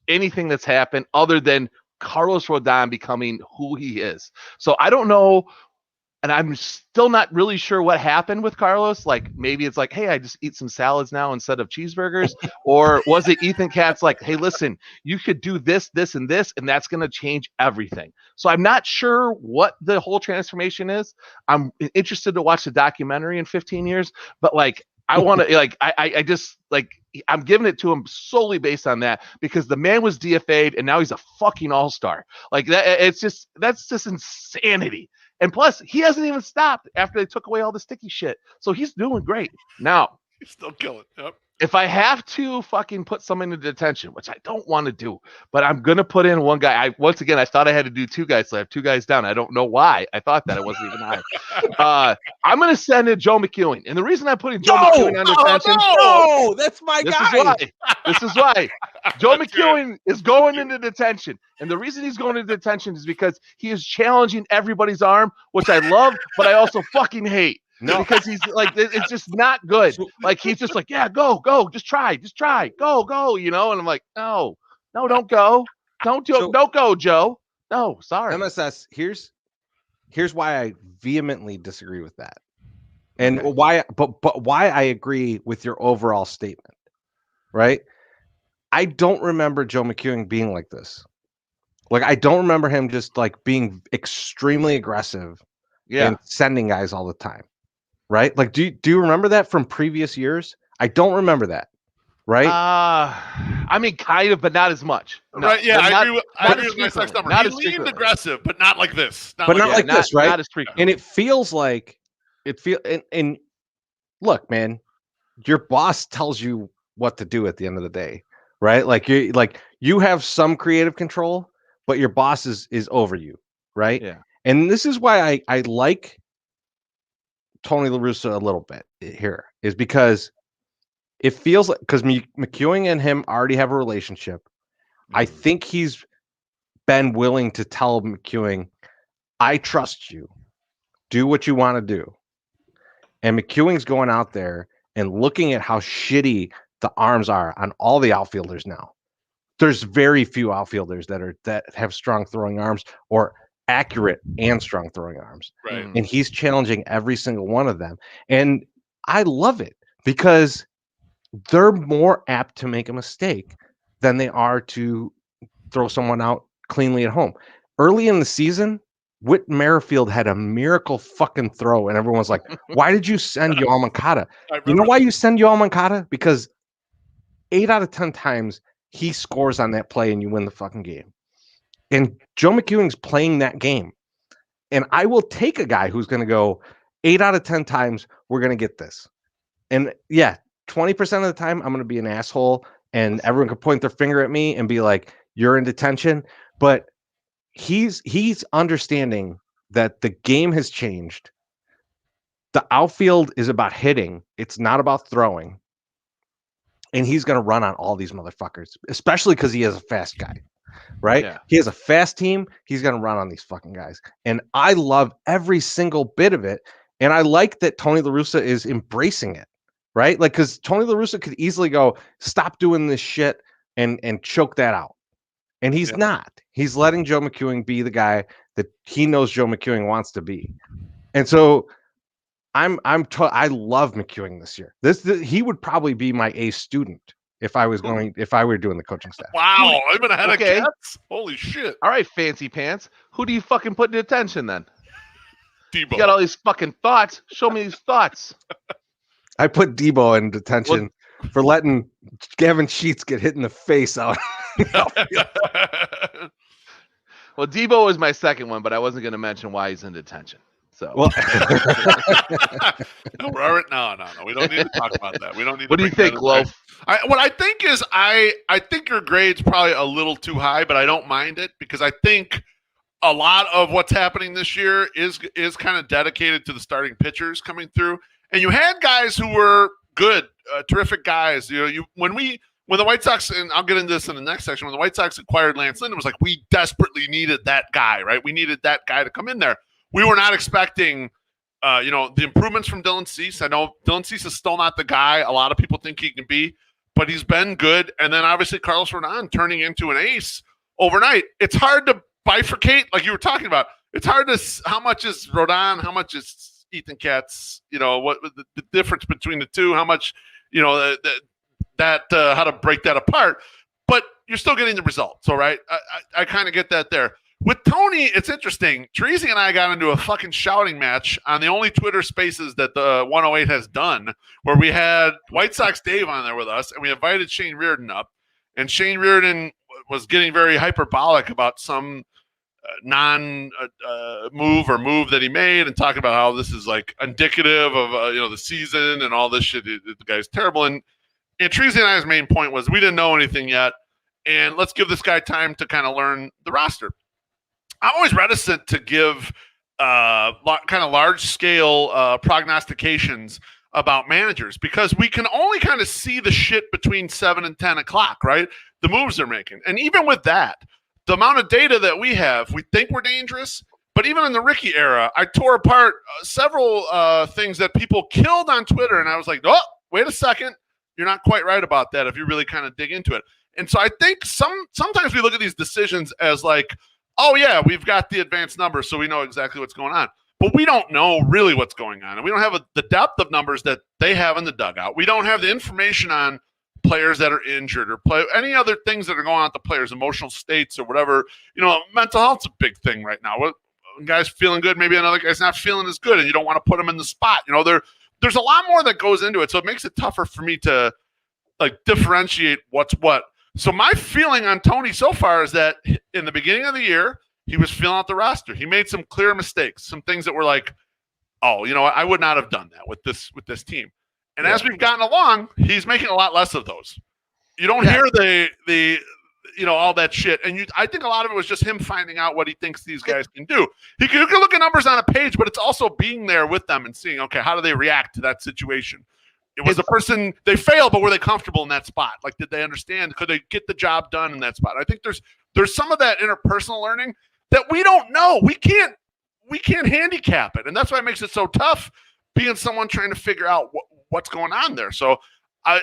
anything that's happened other than Carlos Rodon becoming who he is. So I don't know. And I'm still not really sure what happened with Carlos. Like, maybe it's like, hey, I just eat some salads now instead of cheeseburgers. Or was it Ethan Katz like, hey, listen, you could do this, this, and this, and that's going to change everything. So I'm not sure what the whole transformation is. I'm interested to watch the documentary in 15 years. But, like, I want to, like, I just, like, I'm giving it to him solely based on that because the man was DFA'd and now he's a fucking all-star. Like, that's just insanity. And plus, he hasn't even stopped after they took away all the sticky shit. So he's doing great. Now, He's still killing. Yep. if I have to fucking put someone in detention, which I don't want to do, but I'm going to put in one guy. Once again, I thought I had to do 2 guys, so I have 2 guys down. I don't know why. I thought that it wasn't even I. I'm going to send in Joe McEwing. And the reason I'm putting Joe McEwing on detention. No, that's my guy. This is why. Joe McEwing is going into detention. And the reason he's going into detention is because he is challenging everybody's arm, which I love, but I also fucking hate. No, because he's like, it's just not good. Like, he's just like, yeah, go, just try, go, And I'm like, no, don't go. Don't go, Joe. No, sorry. MSS, here's why I vehemently disagree with that. And why I agree with your overall statement, right? I don't remember Joe McEwing being like this. Like, I don't remember him just, like, being extremely aggressive and sending guys all the time. Right? Like, do you remember that from previous years? I don't remember that. Right? I mean, kind of, but not as much. No, right? Yeah, I agree with my sex number. Not he as leaned aggressive, but not like this. Not like this, right? Not as frequent. And it feels like and look, man, your boss tells you what to do at the end of the day, right? Like, you have some creative control, but your boss is over you, right? Yeah. And this is why I like Tony La Russa a little bit here, is because it feels like, because McEwing and him already have a relationship. I think he's been willing to tell McEwing, I trust you. Do what you want to do. And McEwing's going out there and looking at how shitty the arms are on all the outfielders now. There's very few outfielders that have strong throwing arms or accurate and strong throwing arms. Right. And he's challenging every single one of them. And I love it because they're more apt to make a mistake than they are to throw someone out cleanly at home. early in the season, Whit Merrifield had a miracle fucking throw, and everyone was like, "Why did you send Yoel Moncada?" You know why you send Yoel Moncada? Because 8 out of 10 times he scores on that play, and you win the fucking game. And Joe McEwing's playing that game, and I will take a guy who's going to go 8 out of 10 times we're going to get this. And yeah, 20% of the time I'm going to be an asshole, and everyone could point their finger at me and be like, "You're in detention," but he's understanding that the game has changed. The outfield is about hitting. It's not about throwing. And he's going to run on all these motherfuckers, especially because he is a fast guy, right? Yeah. He has a fast team. He's going to run on these fucking guys. And I love every single bit of it. And I like that Tony La Russa is embracing it, right? Like, because Tony La Russa could easily go, stop doing this shit and choke that out. And he's not. He's letting Joe McEwing be the guy that he knows Joe McEwing wants to be. And so I love McEwing this year. He would probably be my A student if I were doing the coaching staff. Wow, I'm been ahead of Cats. Holy shit. All right, fancy pants. Who do you fucking put in detention then? Debo. You got all these fucking thoughts. Show me these thoughts. I put Debo in detention for letting Gavin Sheets get hit in the face out. Well, Debo was my second one, but I wasn't going to mention why he's in detention. So, well, no, we don't need to talk about that. We don't need. What do you think, Loaf? What I think is, I think your grade's probably a little too high, but I don't mind it because I think a lot of what's happening this year is kind of dedicated to the starting pitchers coming through, and you had guys who were good, terrific guys. When the White Sox, and I'll get into this in the next section, when the White Sox acquired Lance Lynn, it was like we desperately needed that guy, right? We needed that guy to come in there. We were not expecting, the improvements from Dylan Cease. I know Dylan Cease is still not the guy a lot of people think he can be, but he's been good. And then obviously Carlos Rodon turning into an ace overnight. It's hard to bifurcate, like you were talking about. It's hard to how much is Rodon, how much is Ethan Katz. What the difference between the two? How much, how to break that apart. But you're still getting the results, all right? I kind of get that there. With Tony, it's interesting. Treasy and I got into a fucking shouting match on the only Twitter spaces that the 108 has done, where we had White Sox Dave on there with us, and we invited Shane Reardon up. And Shane Reardon was getting very hyperbolic about some move that he made, and talking about how this is like indicative of the season and all this shit. The guy's terrible. And Treasy and I's main point was we didn't know anything yet, and let's give this guy time to kind of learn the roster. I'm always reticent to give kind of large-scale prognostications about managers because we can only kind of see the shit between 7 and 10 o'clock, right? The moves they're making. And even with that, the amount of data that we have, we think we're dangerous. But even in the Ricky era, I tore apart several things that people killed on Twitter, and I was like, oh, wait a second. You're not quite right about that if you really kind of dig into it. And so I think sometimes we look at these decisions as like, oh, yeah, we've got the advanced numbers, so we know exactly what's going on. But we don't know really what's going on. And we don't have the depth of numbers that they have in the dugout. We don't have the information on players that are injured or any other things that are going on with the players' emotional states or whatever. Mental health's a big thing right now. One guy's feeling good, maybe another guy's not feeling as good, and you don't want to put him in the spot. There's a lot more that goes into it, so it makes it tougher for me to differentiate what's what. So my feeling on Tony so far is that in the beginning of the year, he was filling out the roster. He made some clear mistakes, some things that were like, oh, I would not have done that with this team. And as we've gotten along, he's making a lot less of those. You don't hear the all that shit. And I think a lot of it was just him finding out what he thinks these guys can do. You can look at numbers on a page, but it's also being there with them and seeing, okay, how do they react to that situation? It was a person, they failed, but were they comfortable in that spot? Like, did they understand? Could they get the job done in that spot? I think there's some of that interpersonal learning that we don't know. We can't handicap it. And that's why it makes it so tough being someone trying to figure out what's going on there. So I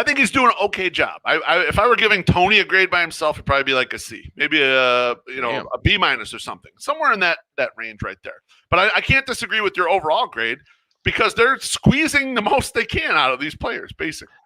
think he's doing an okay job. If I were giving Tony a grade by himself, it'd probably be like a C, maybe a B- or something, somewhere in that range right there. But I can't disagree with your overall grade, because they're squeezing the most they can out of these players, basically.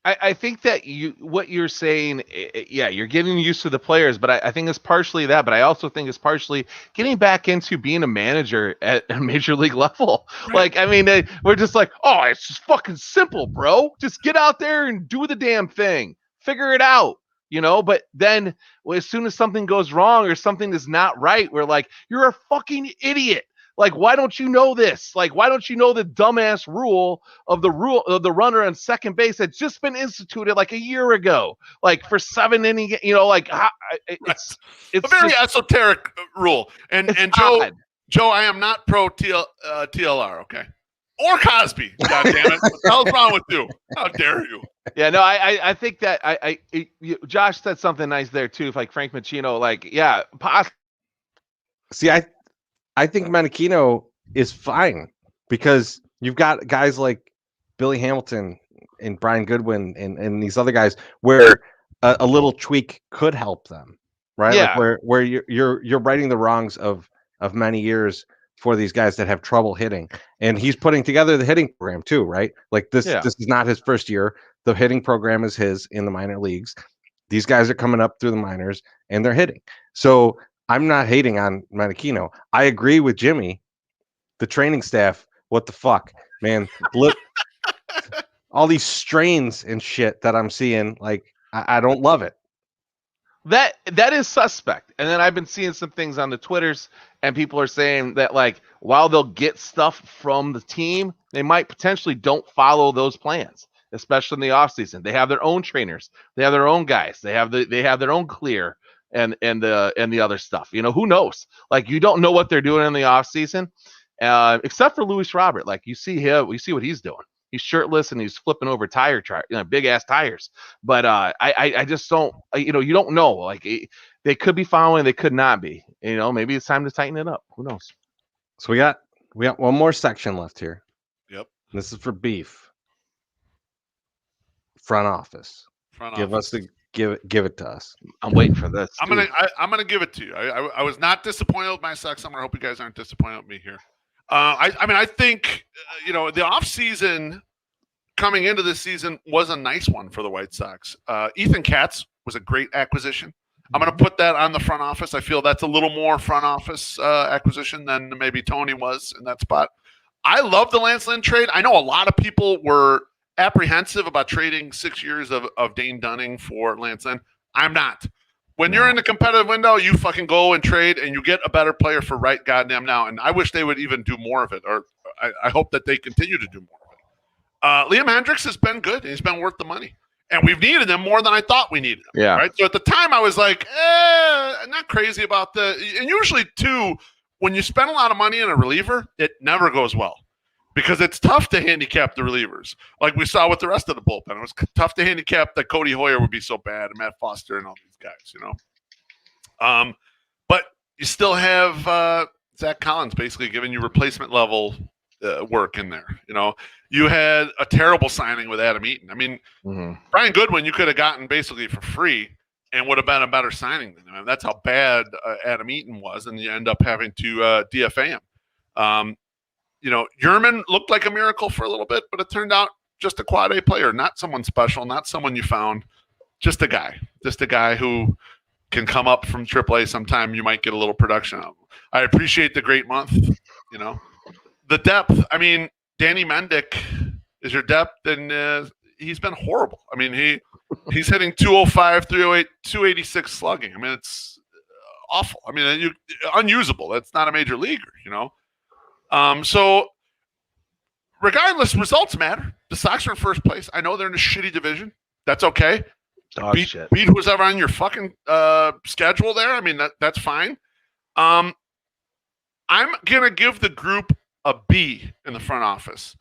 I think that what you're saying, yeah, you're getting used to the players, but I think it's partially that, but I also think it's partially getting back into being a manager at a major league level. Right. Like, I mean, we're just like, oh, it's just fucking simple, bro. Just get out there and do the damn thing, figure it out, But then, as soon as something goes wrong or something is not right, we're like, you're a fucking idiot. Like, why don't you know this? Like, why don't you know the dumbass rule of the runner on second base that's just been instituted like a year ago, like for 7 innings, it's a very esoteric rule. And odd. Joe, I am not pro TLR, okay? Or Cosby, God damn it. What the hell's wrong with you? How dare you? Yeah, no, I think that Josh said something nice there too, like Frank Machino, like, yeah, See, I think Menachino is fine because you've got guys like Billy Hamilton and Brian Goodwin and these other guys where a little tweak could help them, right? Yeah. Like where you're righting the wrongs of many years for these guys that have trouble hitting, and he's putting together the hitting program too, right? Like this is not his first year. The hitting program is his in the minor leagues. These guys are coming up through the minors and they're hitting. So I'm not hating on Menachino. I agree with Jimmy. The training staff, what the fuck, man? Look, all these strains and shit that I'm seeing, like I don't love it. That is suspect. And then I've been seeing some things on the Twitters, and people are saying that, like, while they'll get stuff from the team, they might potentially don't follow those plans, especially in the offseason. They have their own trainers, they have their own guys, they have their own clear and the other stuff. Who knows? Like, you don't know what they're doing in the offseason, except for Luis Robert. Like, you see what he's doing. He's shirtless and he's flipping over big ass tires. But I just don't, you don't know. Like, they could be following, they could not be. Maybe it's time to tighten it up. Who knows? So we got one more section left here. Yep. This is for beef. Front office. Give it to us. I'm waiting for this. I'm gonna give it to you. I was not disappointed with my Sox summer. I hope you guys aren't disappointed with me here. I think the off season coming into this season was a nice one for the White Sox. Ethan Katz was a great acquisition. I'm going to put that on the front office. I feel that's a little more front office acquisition than maybe Tony was in that spot. I love the Lance Lynn trade. I know a lot of people were apprehensive about trading 6 years of Dane Dunning for Lance Lynn. I'm not. When you're in the competitive window, you fucking go and trade and you get a better player for right goddamn now. And I wish they would even do more of it, or I hope that they continue to do more of it. Liam Hendricks has been good. He's been worth the money. And we've needed him more than I thought we needed him. Yeah. Right. So at the time I was like, not crazy about and usually too, when you spend a lot of money on a reliever, it never goes well. Because it's tough to handicap the relievers, like we saw with the rest of the bullpen. It was tough to handicap that Cody Hoyer would be so bad, and Matt Foster and all these guys, But you still have Zach Collins basically giving you replacement level work in there. You had a terrible signing with Adam Eaton. I mean, Brian Goodwin you could have gotten basically for free and would have been a better signing than him. I mean, that's how bad Adam Eaton was, and you end up having to DFA him. Yerman looked like a miracle for a little bit, but it turned out just a quad A player, not someone special, not someone you found, just a guy who can come up from AAA sometime. You might get a little production out of him. I appreciate the great month, the depth. I mean, Danny Mendick is your depth, and he's been horrible. I mean, he's hitting 205, 308, 286 slugging. I mean, it's awful. I mean, unusable. That's not a major leaguer, So regardless, results matter. The Sox are in first place. I know they're in a shitty division. That's okay. Beat who's ever on your fucking schedule there. I mean, that's fine. I'm going to give the group a B in the front office.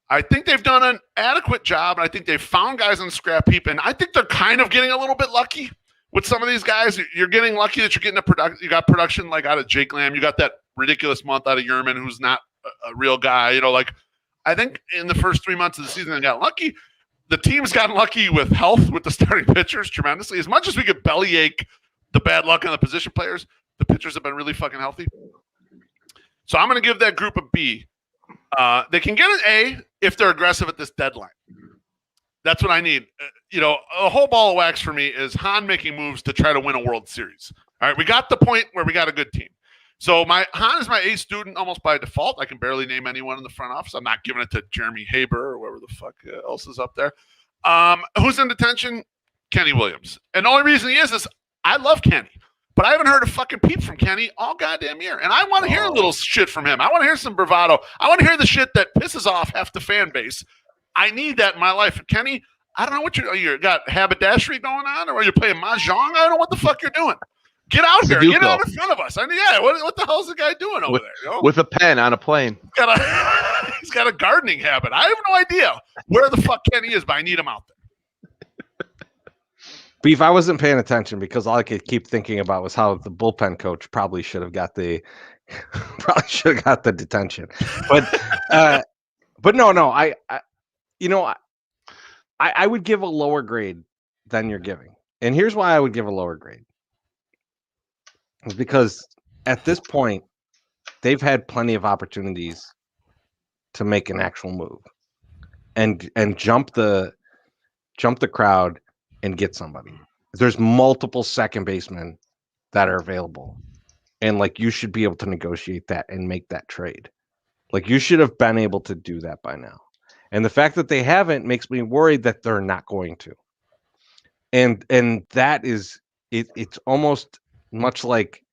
I think they've done an adequate job, and I think they've found guys on the scrap heap, and I think they're kind of getting a little bit lucky with some of these guys. You're getting lucky that you're getting you got production like out of Jake Lamb. You got that ridiculous month out of Yerman, who's not a real guy. I think in the first 3 months of the season, they got lucky. The team's gotten lucky with health with the starting pitchers tremendously. As much as we could bellyache the bad luck on the position players, the pitchers have been really fucking healthy. So I'm going to give that group a B. They can get an A if they're aggressive at this deadline. That's what I need. A whole ball of wax for me is Han making moves to try to win a World Series. All right, we got the point where we got a good team. So Han is my A student almost by default. I can barely name anyone in the front office. I'm not giving it to Jeremy Haber or whoever the fuck else is up there. Who's in detention? Kenny Williams. And the only reason he is I love Kenny. But I haven't heard a fucking peep from Kenny all goddamn year. And I want to hear a little shit from him. I want to hear some bravado. I want to hear the shit that pisses off half the fan base. I need that in my life. Kenny, I don't know what you got haberdashery going on, or are you playing mahjong? I don't know what the fuck you're doing. Get out here. Get out in front of us. What the hell is the guy doing over there? With a pen on a plane. He's got a gardening habit. I have no idea where the fuck Kenny is, but I need him out there. Beef, I wasn't paying attention because all I could keep thinking about was how the bullpen coach probably should have got the detention. But no, I would give a lower grade than you're giving. And here's why I would give a lower grade. It's because at this point, they've had plenty of opportunities to make an actual move and jump the crowd and get somebody. There's multiple second basemen that are available. And you should be able to negotiate that and make that trade. You should have been able to do that by now. And the fact that they haven't makes me worried that they're not going to. And that is it's almost much like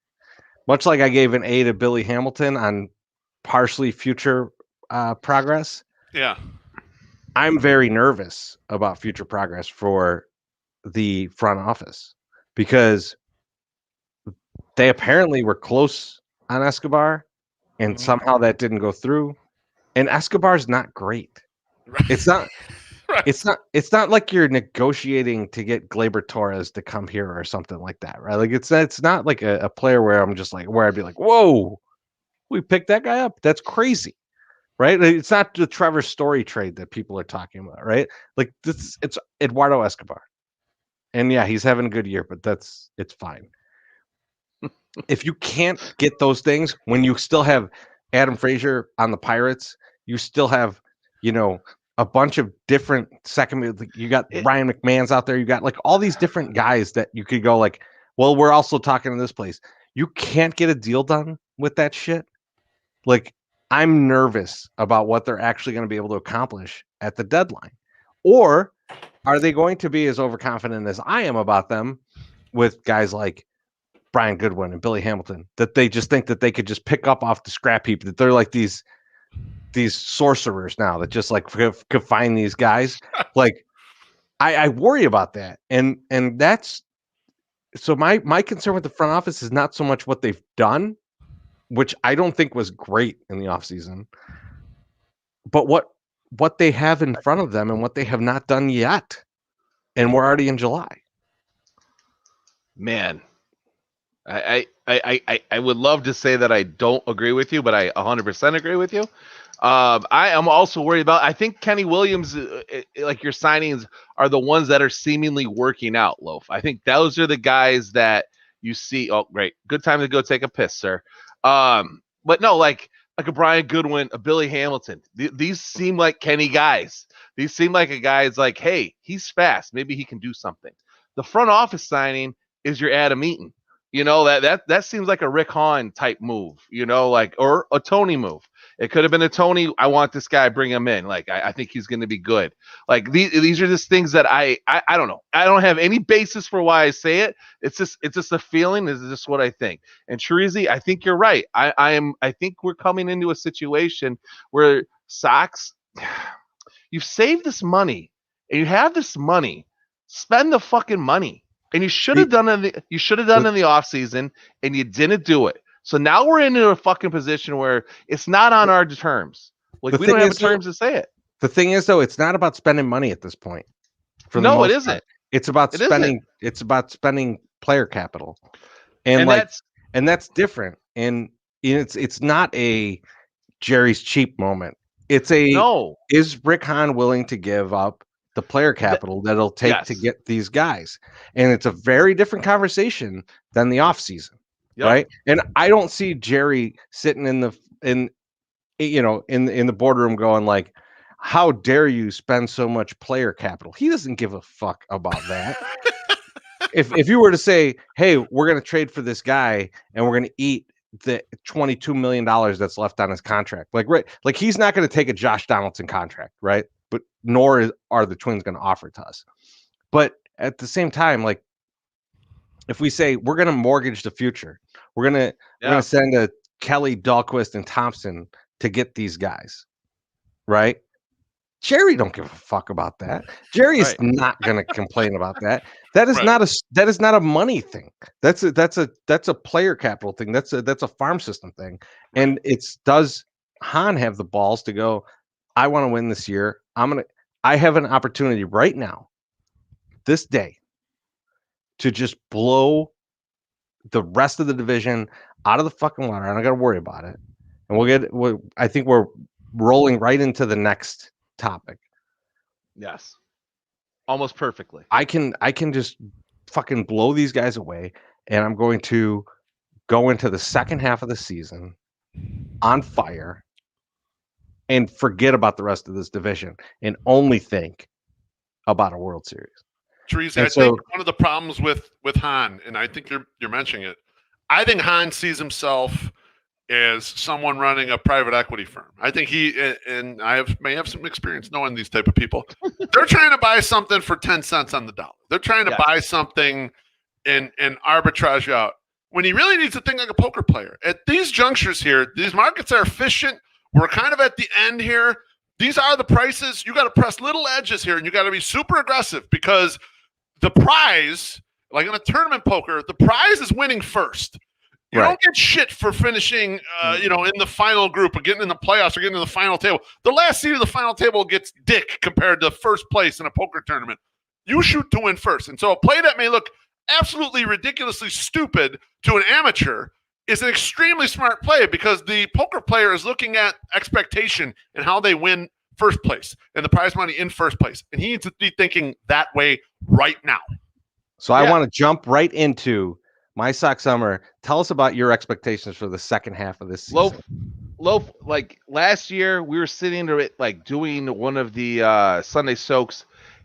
I gave an A to Billy Hamilton on partially future progress. Yeah. I'm very nervous about future progress for the front office because they apparently were close on Escobar and somehow that didn't go through. And Escobar's not great. Right. It's not right. It's not like you're negotiating to get Gleyber Torres to come here or something like that, right? It's not like a player where I'm just where I'd be like, whoa, we picked that guy up. That's crazy. Right? It's not the Trevor Story trade that people are talking about, right? It's Eduardo Escobar. And yeah, he's having a good year, but it's fine. If you can't get those things when you still have Adam Frazier on the Pirates, you still have, a bunch of different you got Ryan McMahon's out there. You got all these different guys that you could go well, we're also talking to this place. You can't get a deal done with that shit. I'm nervous about what they're actually going to be able to accomplish at the deadline. Or are they going to be as overconfident as I am about them with guys like Brian Goodwin and Billy Hamilton, that they just think that they could just pick up off the scrap heap, that they're these sorcerers now that just could find these guys. I worry about that. And that's so my concern with the front office is not so much what they've done, which I don't think was great in the offseason, but what they have in front of them and what they have not done yet. And we're already in July. Man, I would love to say that I don't agree with you, but I 100% agree with you. I am also worried about, I think Kenny Williams, your signings are the ones that are seemingly working out, Loaf. I think those are the guys that you see. Oh, great. Good time to go take a piss, sir. But no, like a Brian Goodwin, a Billy Hamilton. These seem like Kenny guys. These seem like a guy's hey, he's fast. Maybe he can do something. The front office signing is your Adam Eaton. That seems like a Rick Hahn type move, or a Tony move. It could have been a Tony. I want this guy, bring him in. I think he's going to be good. These are just things that I don't know. I don't have any basis for why I say it. It's just a feeling. This is just what I think. And Chirizi, I think you're right. I think we're coming into a situation where Sox, you've saved this money and you have this money. Spend the fucking money. And you should have done it. You should have done it in the offseason, and you didn't do it. So now we're in a fucking position where it's not on our terms. We don't have terms to say it. The thing is, though, it's not about spending money at this point. No, it isn't. It's about spending. It's about spending player capital, and that's different. And it's not a Jerry's cheap moment. It's is Rick Hahn willing to give up the player capital that it'll take to get these guys? And it's a very different conversation than the offseason, right? And I don't see Jerry sitting in the boardroom going how dare you spend so much player capital? He doesn't give a fuck about that. If you were to say, hey, we're going to trade for this guy and we're going to eat the $22 million that's left on his contract, like he's not going to take a Josh Donaldson contract, right? But nor are the Twins going to offer it to us. But at the same time, like if we say we're going to mortgage the future, we're going to send a Kelly, Dahlquist, and Thompson to get these guys, right? Jerry don't give a fuck about that. Jerry is not going to complain about that. That is not a money thing. That's a player capital thing. That's a farm system thing. And does Han have the balls to go, I want to win this year. I have an opportunity right now, this day, to just blow the rest of the division out of the fucking water. I don't got to worry about it. And I think we're rolling right into the next topic. Yes. Almost perfectly. I can just fucking blow these guys away, and I'm going to go into the second half of the season on fire and forget about the rest of this division and only think about a World Series. Teresa, I think one of the problems with Han, and I think you're mentioning it, I think Han sees himself as someone running a private equity firm. I think and I may have some experience knowing these type of people. They're trying to buy something for 10 cents on the dollar. They're trying to buy something and arbitrage out when he really needs to think like a poker player. At these junctures here, these markets are efficient. We're kind of at the end here. These are the prices. You got to press little edges here, and you got to be super aggressive because the prize, like in a tournament poker, the prize is winning first. You don't get shit for finishing, in the final group or getting in the playoffs or getting in the final table. The last seed of the final table gets dick compared to first place in a poker tournament. You shoot to win first. And so a play that may look absolutely ridiculously stupid to an amateur is an extremely smart play because the poker player is looking at expectation and how they win first place and the prize money in first place. And he needs to be thinking that way right now. So I want to jump right into My Sock Summer. Tell us about your expectations for the second half of this season. Like last year, we were sitting there like doing one of the Sunday soaks,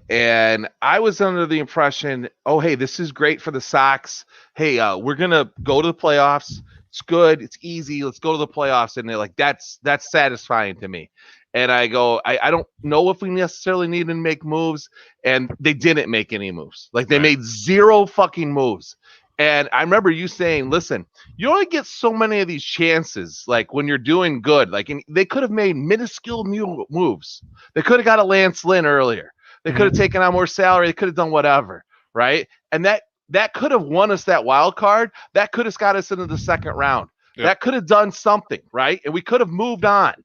and I was under the impression, oh, hey, this is great for the Sox. Hey, we're gonna go to the playoffs. It's good. It's easy. Let's go to the playoffs. And they're like, that's satisfying to me. And I go, I don't know if we necessarily need to make moves. And they didn't make any moves. Like they made zero fucking moves. And I remember you saying, listen, you only get so many of these chances, like when you're doing good. Like they could have made minuscule moves. They could have got a Lance Lynn earlier. They could have taken on more salary. They could have done whatever, right? And that could have won us that wild card. That could have got us into the second round. Yeah. That could have done something, right? And we could have moved on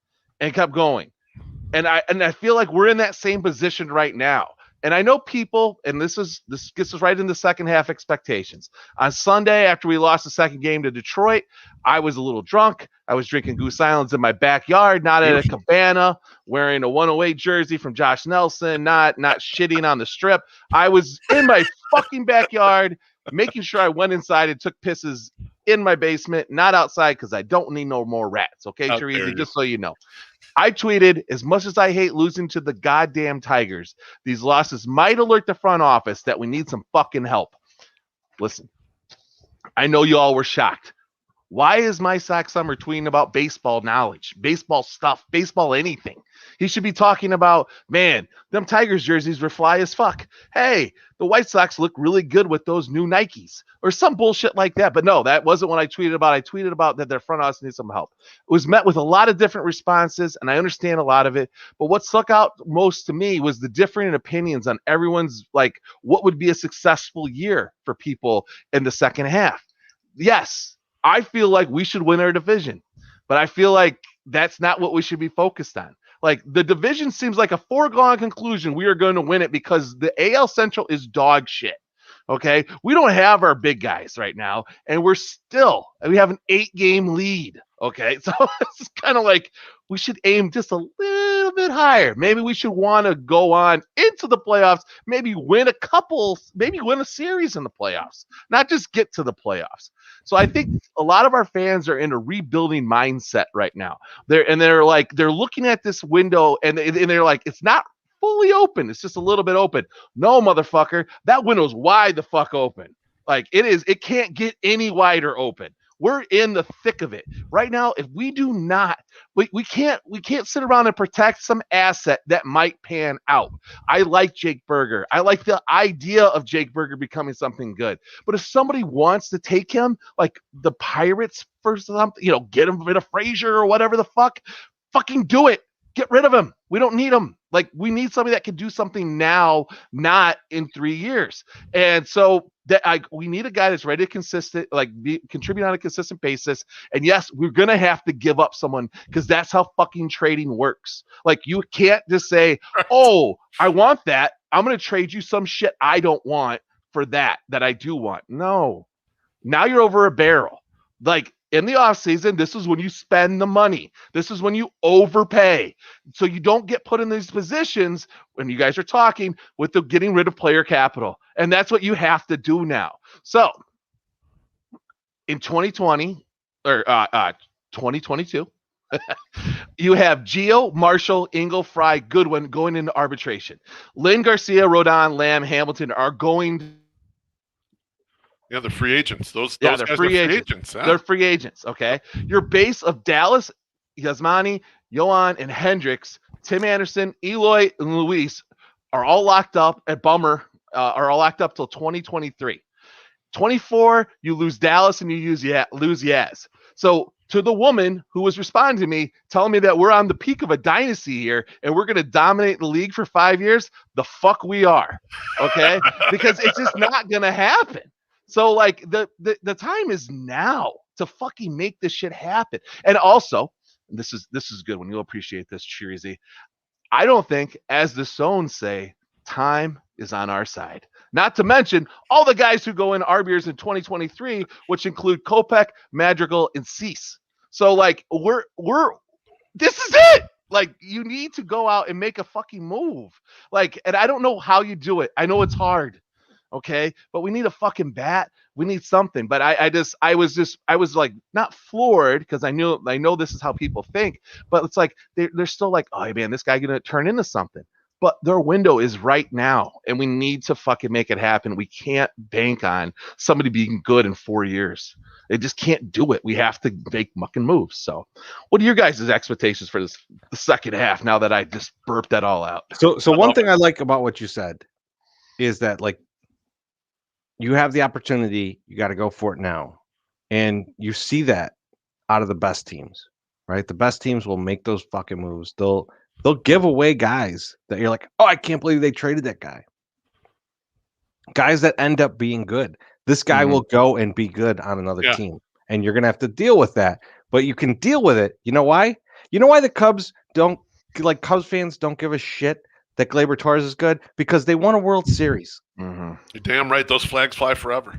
and kept going. And I feel like we're in that same position right now. And I know people, and this gets us right into second half expectations. On Sunday, after we lost the second game to Detroit, I was a little drunk. I was drinking Goose Islands in my backyard, not at a cabana, wearing a 108 jersey from Josh Nelson, not shitting on the strip. I was in my fucking backyard, making sure I went inside and took pisses in my basement, not outside, because I don't need no more rats. Okay, Teresa, just so you know. I tweeted, as much as I hate losing to the goddamn Tigers, these losses might alert the front office that we need some fucking help. Listen, I know you all were shocked. Why is My Sock Summer tweeting about baseball knowledge, baseball stuff, baseball anything? He should be talking about, man, them Tigers jerseys were fly as fuck. Hey, the White Sox look really good with those new Nikes or some bullshit like that. But no, that wasn't what I tweeted about. I tweeted about that their front office needs some help. It was met with a lot of different responses, and I understand a lot of it. But what stuck out most to me was the different opinions on everyone's, like, what would be a successful year for people in the second half. Yes, I feel like we should win our division, but I feel like that's not what we should be focused on. Like, the division seems like a foregone conclusion. We are going to win it because the AL Central is dog shit. Okay. We don't have our big guys right now, and we have an 8-game lead. Okay. So it's kind of like we should aim just a little little bit higher. Maybe we should want to go on into the playoffs, maybe win a series in the playoffs, not just get to the playoffs. So I think a lot of our fans are in a rebuilding mindset right now. They're looking at this window and they're like, it's not fully open. It's just a little bit open. No, motherfucker, that window's wide the fuck open. Like it can't get any wider open. We're in the thick of it right now. If we do not, we can't sit around and protect some asset that might pan out. I like Jake Berger. I like the idea of Jake Berger becoming something good. But if somebody wants to take him, like the Pirates for something, get him in a Frazier or whatever the fuck, fucking do it. Get rid of him. We don't need him. Like, we need somebody that can do something now, not in 3 years. And so we need a guy that's ready to contribute on a consistent basis. And yes, we're going to have to give up someone because that's how fucking trading works. Like, you can't just say, oh, I want that. I'm going to trade you some shit I don't want for that I do want. No. Now you're over a barrel. Like, in the offseason, this is when you spend the money. This is when you overpay. So you don't get put in these positions when you guys are talking with the getting rid of player capital. And that's what you have to do now. So in 2020 or 2022, you have Gio, Marshall, Engel, Fry, Goodwin going into arbitration. Lynn, Garcia, Rodon, Lamb, Hamilton are going. Yeah, they're free agents. They're free agents. Yeah. They're free agents, okay? Your base of Dallas, Yasmani, Yohan, and Hendricks, Tim Anderson, Eloy, and Luis are all locked up at Bummer, are all locked up till 2023. 24, you lose Dallas and you lose Yaz. So to the woman who was responding to me, telling me that we're on the peak of a dynasty here and we're going to dominate the league for 5 years, the fuck we are, okay? Because it's just not going to happen. So, like, the time is now to fucking make this shit happen. And also, this is good when you'll appreciate this, Cheersy. I don't think, as the Sones say, time is on our side. Not to mention all the guys who go in RBers in 2023, which include Kopech, Madrigal, and Cease. So, like, this is it. Like, you need to go out and make a fucking move. Like, and I don't know how you do it. I know it's hard. Okay, but we need a fucking bat. We need something. But I was like not floored because I know this is how people think. But it's like they're still like, oh man, this guy gonna turn into something. But their window is right now, and we need to fucking make it happen. We can't bank on somebody being good in 4 years. They just can't do it. We have to make fucking moves. So, what are your guys' expectations for the second half? Now that I just burped that all out. So one thing I like about what you said is that, like, you have the opportunity, you got to go for it now. And you see that out of the best teams, right? The best teams will make those fucking moves. They'll give away guys that you're like, oh, I can't believe they traded that guy. Guys that end up being good. This guy will go and be good on another team. And you're going to have to deal with that. But you can deal with it. You know why? You know why the Cubs fans don't give a shit that Gleyber Torres is good? Because they won a World Series. You're damn right. Those flags fly forever.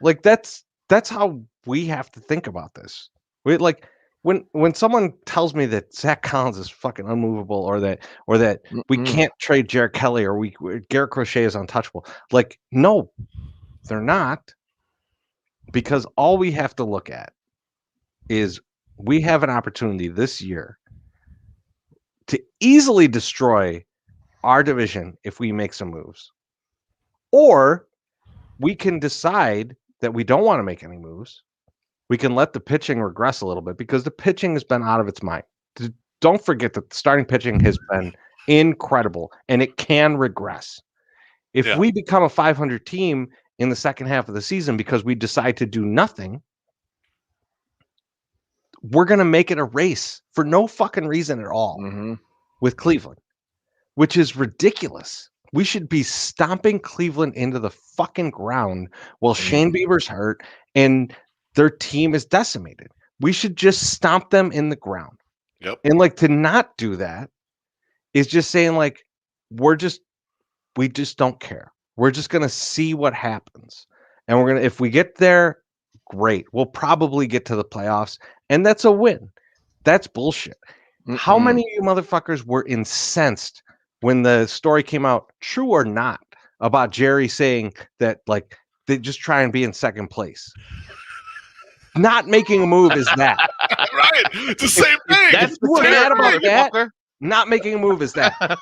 Like, that's how we have to think about this. When someone tells me that Zach Collins is fucking unmovable, or that we can't trade Jared Kelly, or Garrett Crochet is untouchable. Like, no, they're not. Because all we have to look at is we have an opportunity this year to easily destroy our division if we make some moves. Or we can decide that we don't want to make any moves. We can let the pitching regress a little bit because the pitching has been out of its mind. Don't forget that the starting pitching has been incredible, and it can regress. If we become a 500 team in the second half of the season because we decide to do nothing, we're going to make it a race for no fucking reason at all with Cleveland, which is ridiculous. We should be stomping Cleveland into the fucking ground while Shane Bieber's hurt and their team is decimated. We should just stomp them in the ground. Yep. And, like, to not do that is just saying, like, we just don't care. We're just going to see what happens. And if we get there, great. We'll probably get to the playoffs, and that's a win. That's bullshit. How many of you motherfuckers were incensed when the story came out, true or not, about Jerry saying that like they just try and be in second place? Not making a move is that. Right. It's the same thing. That's You were mad about that. motherfucker. Not making a move is that.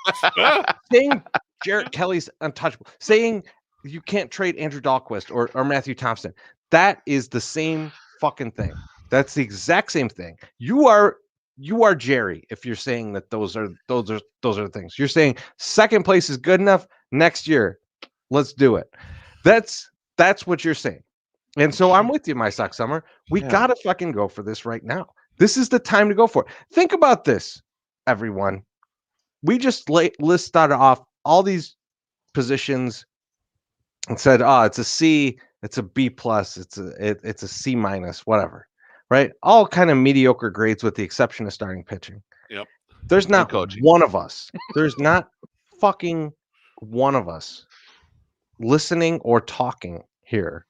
Saying Jarrett Kelly's untouchable. Saying you can't trade Andrew Dahlquist or Matthew Thompson. That is the same fucking thing. That's the exact same thing. You are Jerry if you're saying that those are the things. You're saying second place is good enough. Next year, let's do it. That's what you're saying. And so I'm with you, my sock summer. We gotta fucking go for this right now. This is the time to go for it. Think about this, everyone. We just listed off all these positions and said, "Oh, it's a C, it's a B plus, it's a C minus, whatever." Right? All kind of mediocre grades with the exception of starting pitching. Yep. There's not one of us. There's not fucking one of us listening or talking here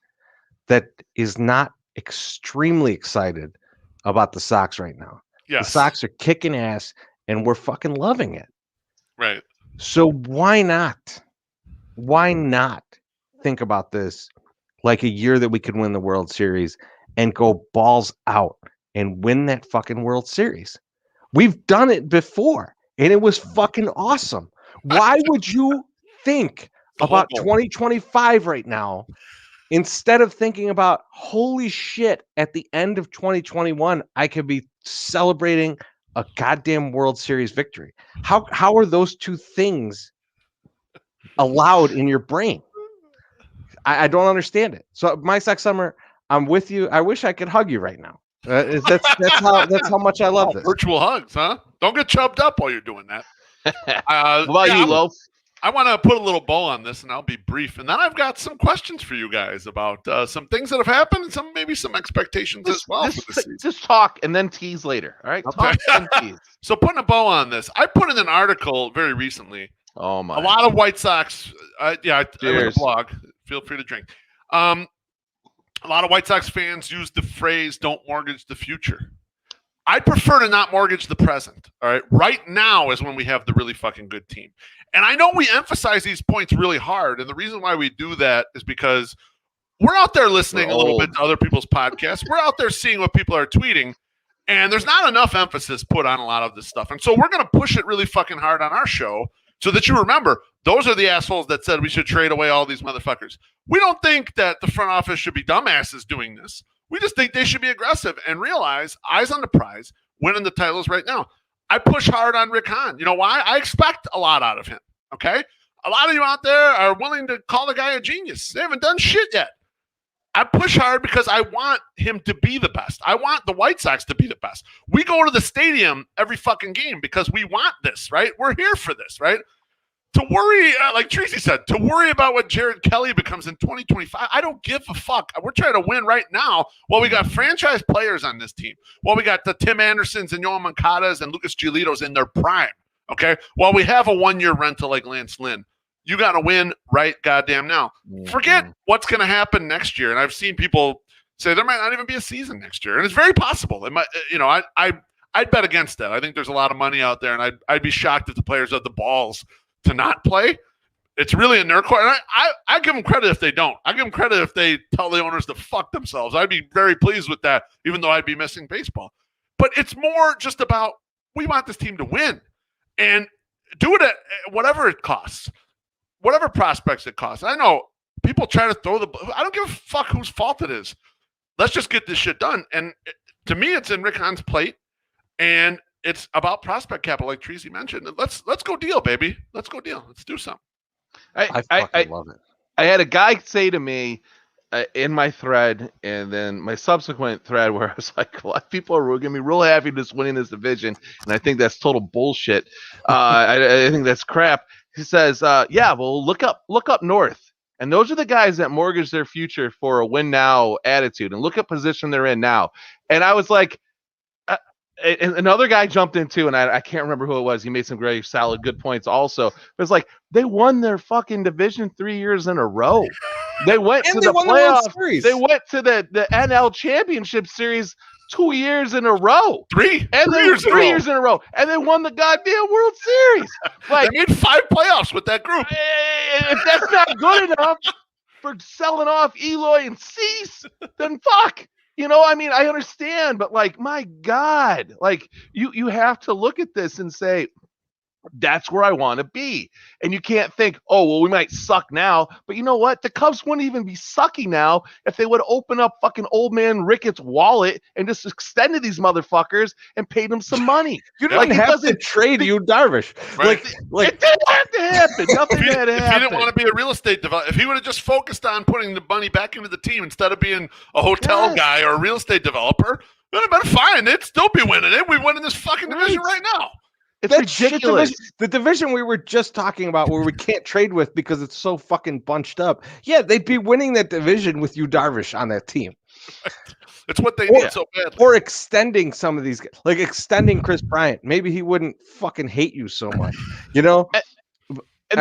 that is not extremely excited about the Sox right now. Yes. The Sox are kicking ass and we're fucking loving it. Right. So why not? Why not think about this like a year that we could win the World Series and go balls out and win that fucking World Series? We've done it before and it was fucking awesome. Why would you think about 2025 right now instead of thinking about, holy shit, at the end of 2021, I could be celebrating a goddamn World Series victory? How are those two things allowed in your brain? I don't understand it. So my Sock Summer, I'm with you. I wish I could hug you right now. That's how much I love this. Virtual hugs, huh? Don't get chubbed up while you're doing that. What about you, Loaf? I want to put a little bow on this, and I'll be brief. And then I've got some questions for you guys about some things that have happened, and maybe some expectations as well. Just talk and then tease later. All right, okay. Talk and tease. So putting a bow on this, I put in an article very recently. Oh my! A lot of White Sox. I read a blog. Feel free to drink. A lot of White Sox fans use the phrase "don't mortgage the future." I prefer to not mortgage the present. All right. Right now is when we have the really fucking good team. And I know we emphasize these points really hard. And the reason why we do that is because we're out there listening a little bit to other people's podcasts. We're out there seeing what people are tweeting. And there's not enough emphasis put on a lot of this stuff. And so we're going to push it really fucking hard on our show so that you remember those are the assholes that said we should trade away all these motherfuckers. We don't think that the front office should be dumbasses doing this. We just think they should be aggressive and realize eyes on the prize, winning the titles right now. I push hard on Rick Hahn. You know why? I expect a lot out of him, okay? A lot of you out there are willing to call the guy a genius. They haven't done shit yet. I push hard because I want him to be the best. I want the White Sox to be the best. We go to the stadium every fucking game because we want this, right? We're here for this, right? To worry, like Tracy said, to worry about what Jared Kelly becomes in 2025, I don't give a fuck. We're trying to win right now while we got franchise players on this team. While we got the Tim Andersons and Yoel Moncadas and Lucas Giolito's in their prime, okay? While we have a one-year rental like Lance Lynn, you got to win right goddamn now. Forget what's going to happen next year. And I've seen people say there might not even be a season next year. And it's very possible. It might, I'd bet against that. I think there's a lot of money out there, and I'd be shocked if the players have the balls to not play. It's really in their court. And I give them credit if they don't. I give them credit if they tell the owners to fuck themselves. I'd be very pleased with that, even though I'd be missing baseball. But it's more just about we want this team to win and do it at whatever it costs, whatever prospects it costs. I know people try to throw I don't give a fuck whose fault it is. Let's just get this shit done. And to me, it's in Rick Hahn's plate. And it's about prospect capital, like Treasy mentioned. Let's go deal, baby. Let's go deal. Let's do something. I fucking love it. I had a guy say to me in my thread, and then my subsequent thread, where I was like, "Well, people are going to be real happy just winning this division," and I think that's total bullshit. I think that's crap. He says, "Yeah, well, look up north, and those are the guys that mortgage their future for a win now attitude, and look at position they're in now." And I was like. And another guy jumped in too, and I can't remember who it was. He made some very solid, good points also. But it's like they won their fucking division 3 years in a row. They went to the playoffs. They went to the NL Championship Series 2 years in a row. Three Years in a row. And they won the goddamn World Series. Like, they made 5 playoffs with that group. If that's not good enough for selling off Eloy and Cease, then fuck. I mean, I understand, but like, my God, like you have to look at this and say, that's where I want to be. And you can't think, oh, well, we might suck now. But you know what? The Cubs wouldn't even be sucking now if they would open up fucking old man Ricketts' wallet and just extended these motherfuckers and paid them some money. You didn't have to trade you Darvish. Right. Like it didn't have to happen. Nothing had happened. If he didn't want to be a real estate developer, if he would have just focused on putting the money back into the team instead of being a hotel guy or a real estate developer, then it would have been fine. They'd still be winning it. We'd win in this fucking division right now. It's ridiculous. The division we were just talking about where we can't trade with because it's so fucking bunched up. Yeah, they'd be winning that division with you Darvish on that team. It's what they need so badly. Or extending some of these, like extending Chris Bryant. Maybe he wouldn't fucking hate you so much. I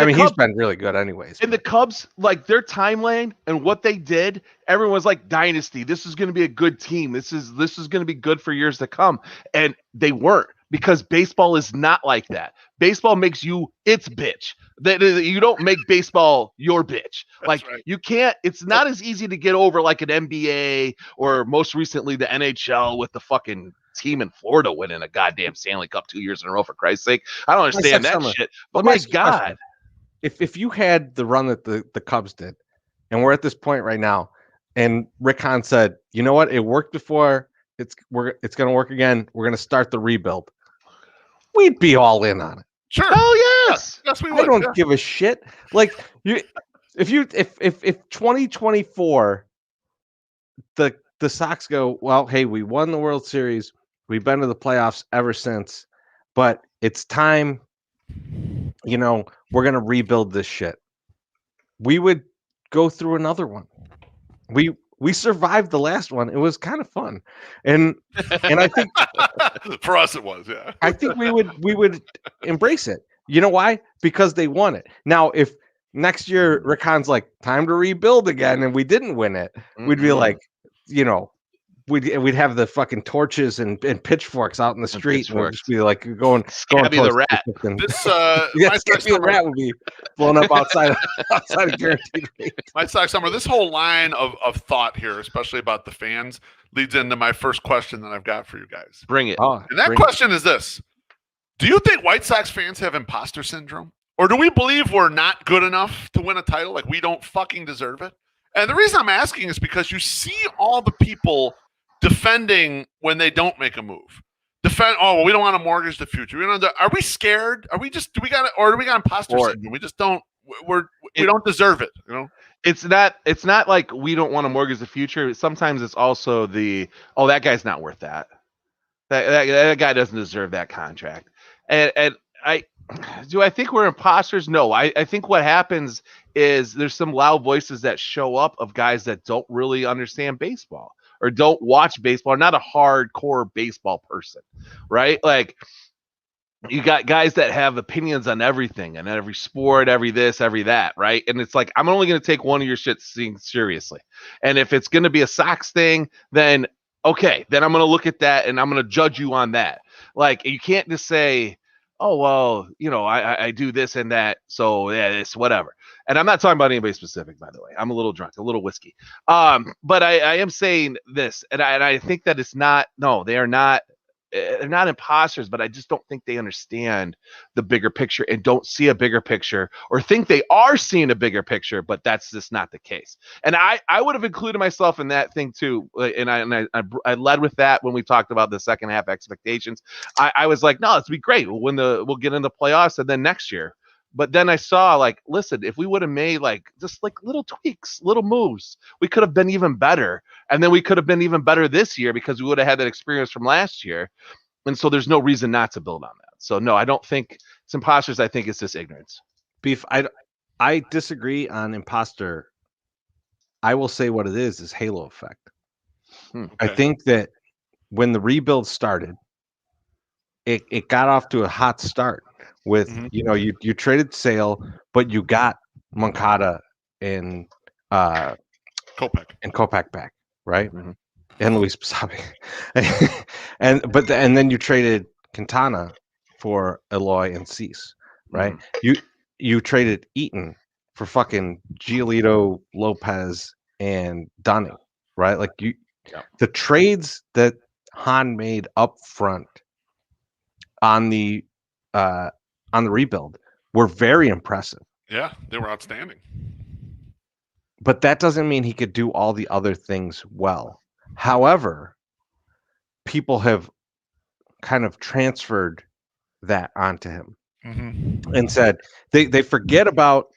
mean, he's been really good anyways. And the Cubs, like their timeline and what they did, everyone's like, dynasty. This is going to be a good team. This is going to be good for years to come. And they weren't. Because baseball is not like that. Baseball makes you its bitch. You don't make baseball your bitch. Like you can't. It's not as easy to get over like an NBA or most recently the NHL with the fucking team in Florida winning a goddamn Stanley Cup 2 years in a row. For Christ's sake, I don't understand that shit. But my God, if you had the run that the Cubs did, and we're at this point right now, and Rick Hahn said, you know what, it worked before. It's going to work again. We're going to start the rebuild. We'd be all in on it. Sure. Oh yes. Yes, we would. I don't give a shit. Like if 2024 the Sox go, well, hey, we won the World Series. We've been to the playoffs ever since, but it's time, we're going to rebuild this shit. We would go through another one. We survived the last one. It was kind of fun. And I think for us it was, yeah. I think we would embrace it. You know why? Because they won it. Now, if next year Rick Hahn's like, time to rebuild again, and we didn't win it, we'd be like, we'd have the fucking torches and pitchforks out in the street, and we'd just be like going Scabby the Rat. This Scabby the Rat would be blown up outside of guaranteed rate. My Sox Summer. This whole line of thought here, especially about the fans, leads into my first question that I've got for you guys. Bring it. And that question is this: do you think White Sox fans have imposter syndrome, or do we believe we're not good enough to win a title? Like we don't fucking deserve it. And the reason I'm asking is because you see all the people defending when they don't make a move. We don't want to mortgage the future. Are we scared? Do we got imposter syndrome? We just don't. We don't deserve it. It's not like we don't want to mortgage the future. Sometimes it's also that guy's not worth that. That guy doesn't deserve that contract. And I think we're imposters? No. I think what happens is there's some loud voices that show up of guys that don't really understand baseball or don't watch baseball, or not a hardcore baseball person, right? Like you got guys that have opinions on everything and every sport, every this, every that, right? And it's like, I'm only going to take one of your shit seriously. And if it's going to be a Sox thing, then okay, then I'm going to look at that and I'm going to judge you on that. Like you can't just say, oh, well, I do this and that. So yeah, it's whatever. And I'm not talking about anybody specific, by the way. I'm a little drunk, a little whiskey. But I am saying this, and I think that it's not, no, they are not, they're not imposters, but I just don't think they understand the bigger picture and don't see a bigger picture, or think they are seeing a bigger picture, but that's just not the case. And I would have included myself in that thing too. And I led with that when we talked about the second half expectations. I was like, no, it's be great. We'll get into playoffs and then next year. But then I saw, like, listen, if we would have made just little tweaks, little moves, we could have been even better. And then we could have been even better this year because we would have had that experience from last year. And so there's no reason not to build on that. So no, I don't think it's imposters. I think it's just ignorance. Beef, I disagree on imposter. I will say what it is halo effect. Okay. I think that when the rebuild started, it got off to a hot start. With you traded Sale, but you got Moncada and Kopech back, right? Mm-hmm. and Luis Basabe, and then you traded Quintana for Eloy and Cease, right? You traded Eaton for fucking Giolito, Lopez, and Dunning, right? Like the trades that Han made up front on the rebuild were very impressive. Yeah, they were outstanding. But that doesn't mean he could do all the other things well. However, people have kind of transferred that onto him and said they forget about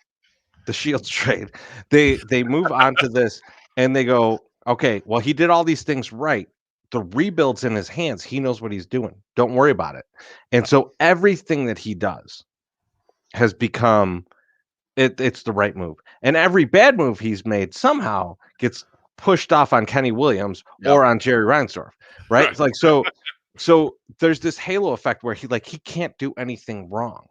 the Shields trade. They move on to this and they go, okay, well, he did all these things right. The rebuild's in his hands. He knows what he's doing. Don't worry about it. And so everything that he does has become it's the right move. And every bad move he's made somehow gets pushed off on Kenny Williams or on Jerry Reinsdorf, right? It's like so there's this halo effect where he can't do anything wrong.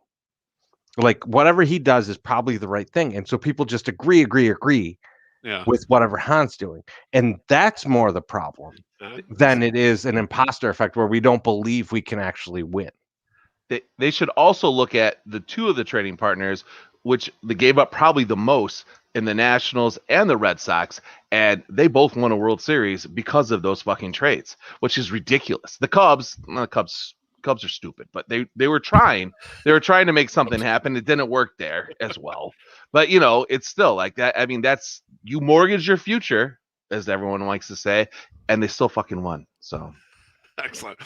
Like whatever he does is probably the right thing. And so people just agree with whatever Han's doing. And that's more the problem than it is an imposter effect where we don't believe we can actually win. They should also look at the two of the trading partners, which they gave up probably the most in the Nationals and the Red Sox, and they both won a World Series because of those fucking trades, which is ridiculous. The Cubs are stupid, but they were trying. They were trying to make something happen. It didn't work there as well. But it's still like that. I mean, that's you mortgage your future, as everyone likes to say, and they still fucking won. So excellent.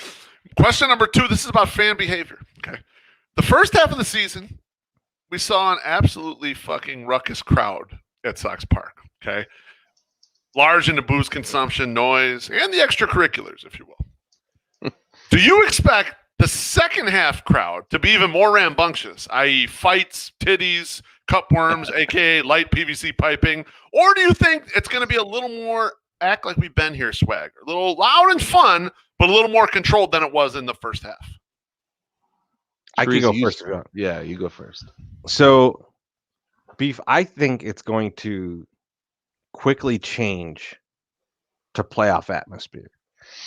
Question number 2. This is about fan behavior. Okay. The first half of the season, we saw an absolutely fucking ruckus crowd at Sox Park. Okay. Large into booze consumption, noise, and the extracurriculars, if you will. Do you expect the second half crowd to be even more rambunctious, i.e. fights, titties, cupworms, aka light PVC piping? Or do you think it's going to be a little more act like we've been here swag? A little loud and fun, but a little more controlled than it was in the first half? I can go first. Yeah, you go first. So, Beef, I think it's going to quickly change to playoff atmosphere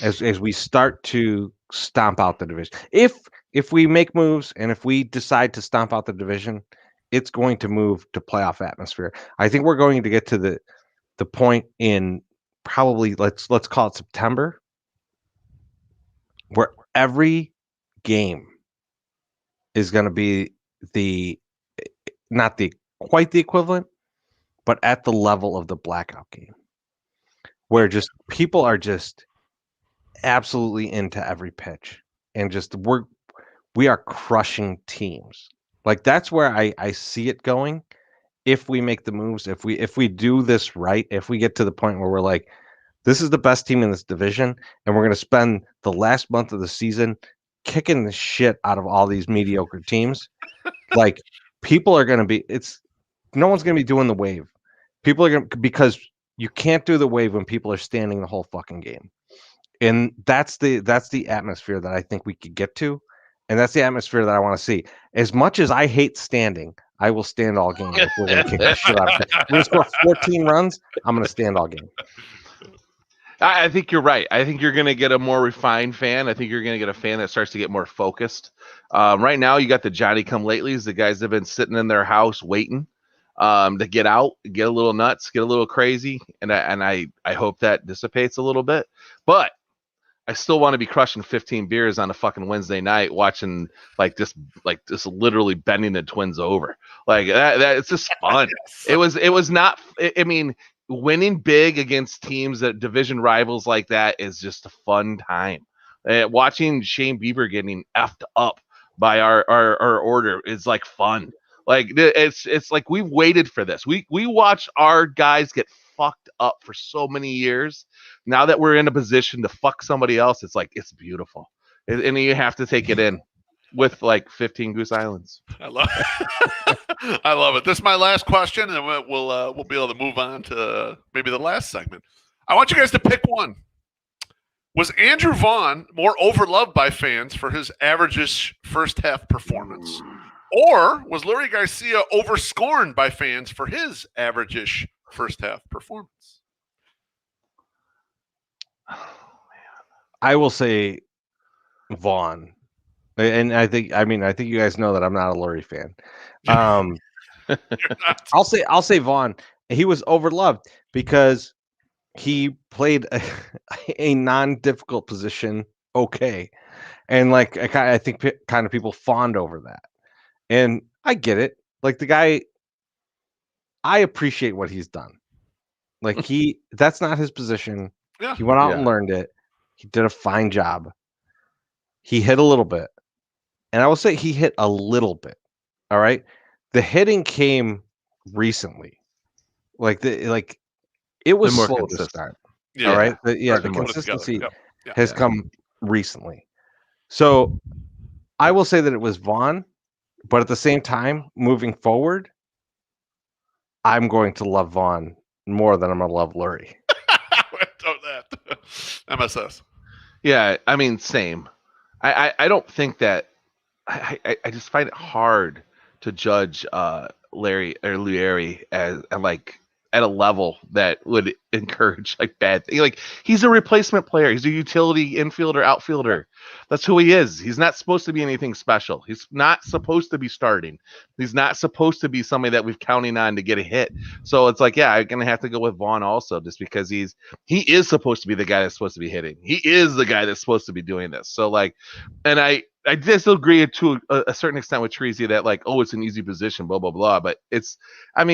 as we start to stomp out the division. If we make moves and if we decide to stomp out the division, it's going to move to playoff atmosphere. I think we're going to get to the point in probably let's call it September, where every game is going to be not quite the equivalent, but at the level of the blackout game, where just people are just absolutely into every pitch and just we are crushing teams. Like that's where I see it going. If we make the moves, if we do this right, if we get to the point where we're like, this is the best team in this division, and we're going to spend the last month of the season kicking the shit out of all these mediocre teams, like people are going to be, no one's going to be doing the wave. People are going to, because you can't do the wave when people are standing the whole fucking game. And that's the atmosphere that I think we could get to. And that's the atmosphere that I want to see. As much as I hate standing, I will stand all game if we're going to kick the shit out of it. We're going to score 14 runs. I'm going to stand all game. I think you're right. I think you're going to get a more refined fan. I think you're going to get a fan that starts to get more focused. Right now, you got the Johnny-come-latelys, the guys that have been sitting in their house waiting to get out, get a little nuts, get a little crazy, and I hope that dissipates a little bit. But I still want to be crushing 15 beers on a fucking Wednesday night, watching like this literally bending the Twins over. Like that it's just fun. It was not. I mean, winning big against teams that division rivals like that is just a fun time. Watching Shane Bieber getting effed up by our order is like fun. Like it's like we've waited for this. We watch our guys get fucked up for so many years. Now that we're in a position to fuck somebody else, it's like it's beautiful, and you have to take it in with like 15 Goose Islands. I love it. I love it. This is my last question, and we'll be able to move on to maybe the last segment. I want you guys to pick one. Was Andrew Vaughn more overloved by fans for his average first half performance, or was Lurie Garcia overscorned by fans for his average-ish first half performance? I will say Vaughn. And I think you guys know that I'm not a Lurie fan. I'll say Vaughn. He was overloved because he played a non-difficult position okay. And like I think kind of people fawned over that. And I get it. Like the guy, I appreciate what he's done. Like that's not his position. Yeah. He went out and learned it. He did a fine job. He hit a little bit. And I will say he hit a little bit. All right. The hitting came recently. It was more slow to consistent. start. Yeah. All right. The Put it consistency together. Yep. has come recently. So I will say that it was Vaughn, but at the same time, moving forward, I'm going to love Vaughn more than I'm going to love Lurie. Don't that. MSS. Yeah, I mean, same. I don't think that. I just find it hard to judge Larry or Lurie as like at a level that would encourage like bad things. Like he's a replacement player. He's a utility infielder, outfielder. That's who he is. He's not supposed to be anything special. He's not supposed to be starting. He's not supposed to be somebody that we've counting on to get a hit. So it's like, yeah, I'm gonna have to go with Vaughn also, just because he is supposed to be the guy that's supposed to be hitting. He is the guy that's supposed to be doing this. So like, and I disagree to a certain extent with Treasy that like, oh, it's an easy position, blah, blah, blah. But it's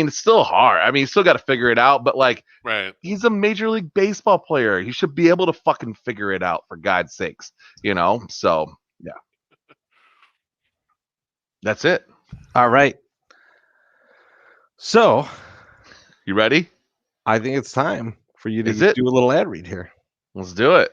still hard. I mean, you still got to figure it out. But like, right, he's a Major League Baseball player. He should be able to fucking figure it out, for God's sakes, you know? So, yeah. That's it. All right. So, you ready? I think it's time for you to do a little ad read here. Let's do it.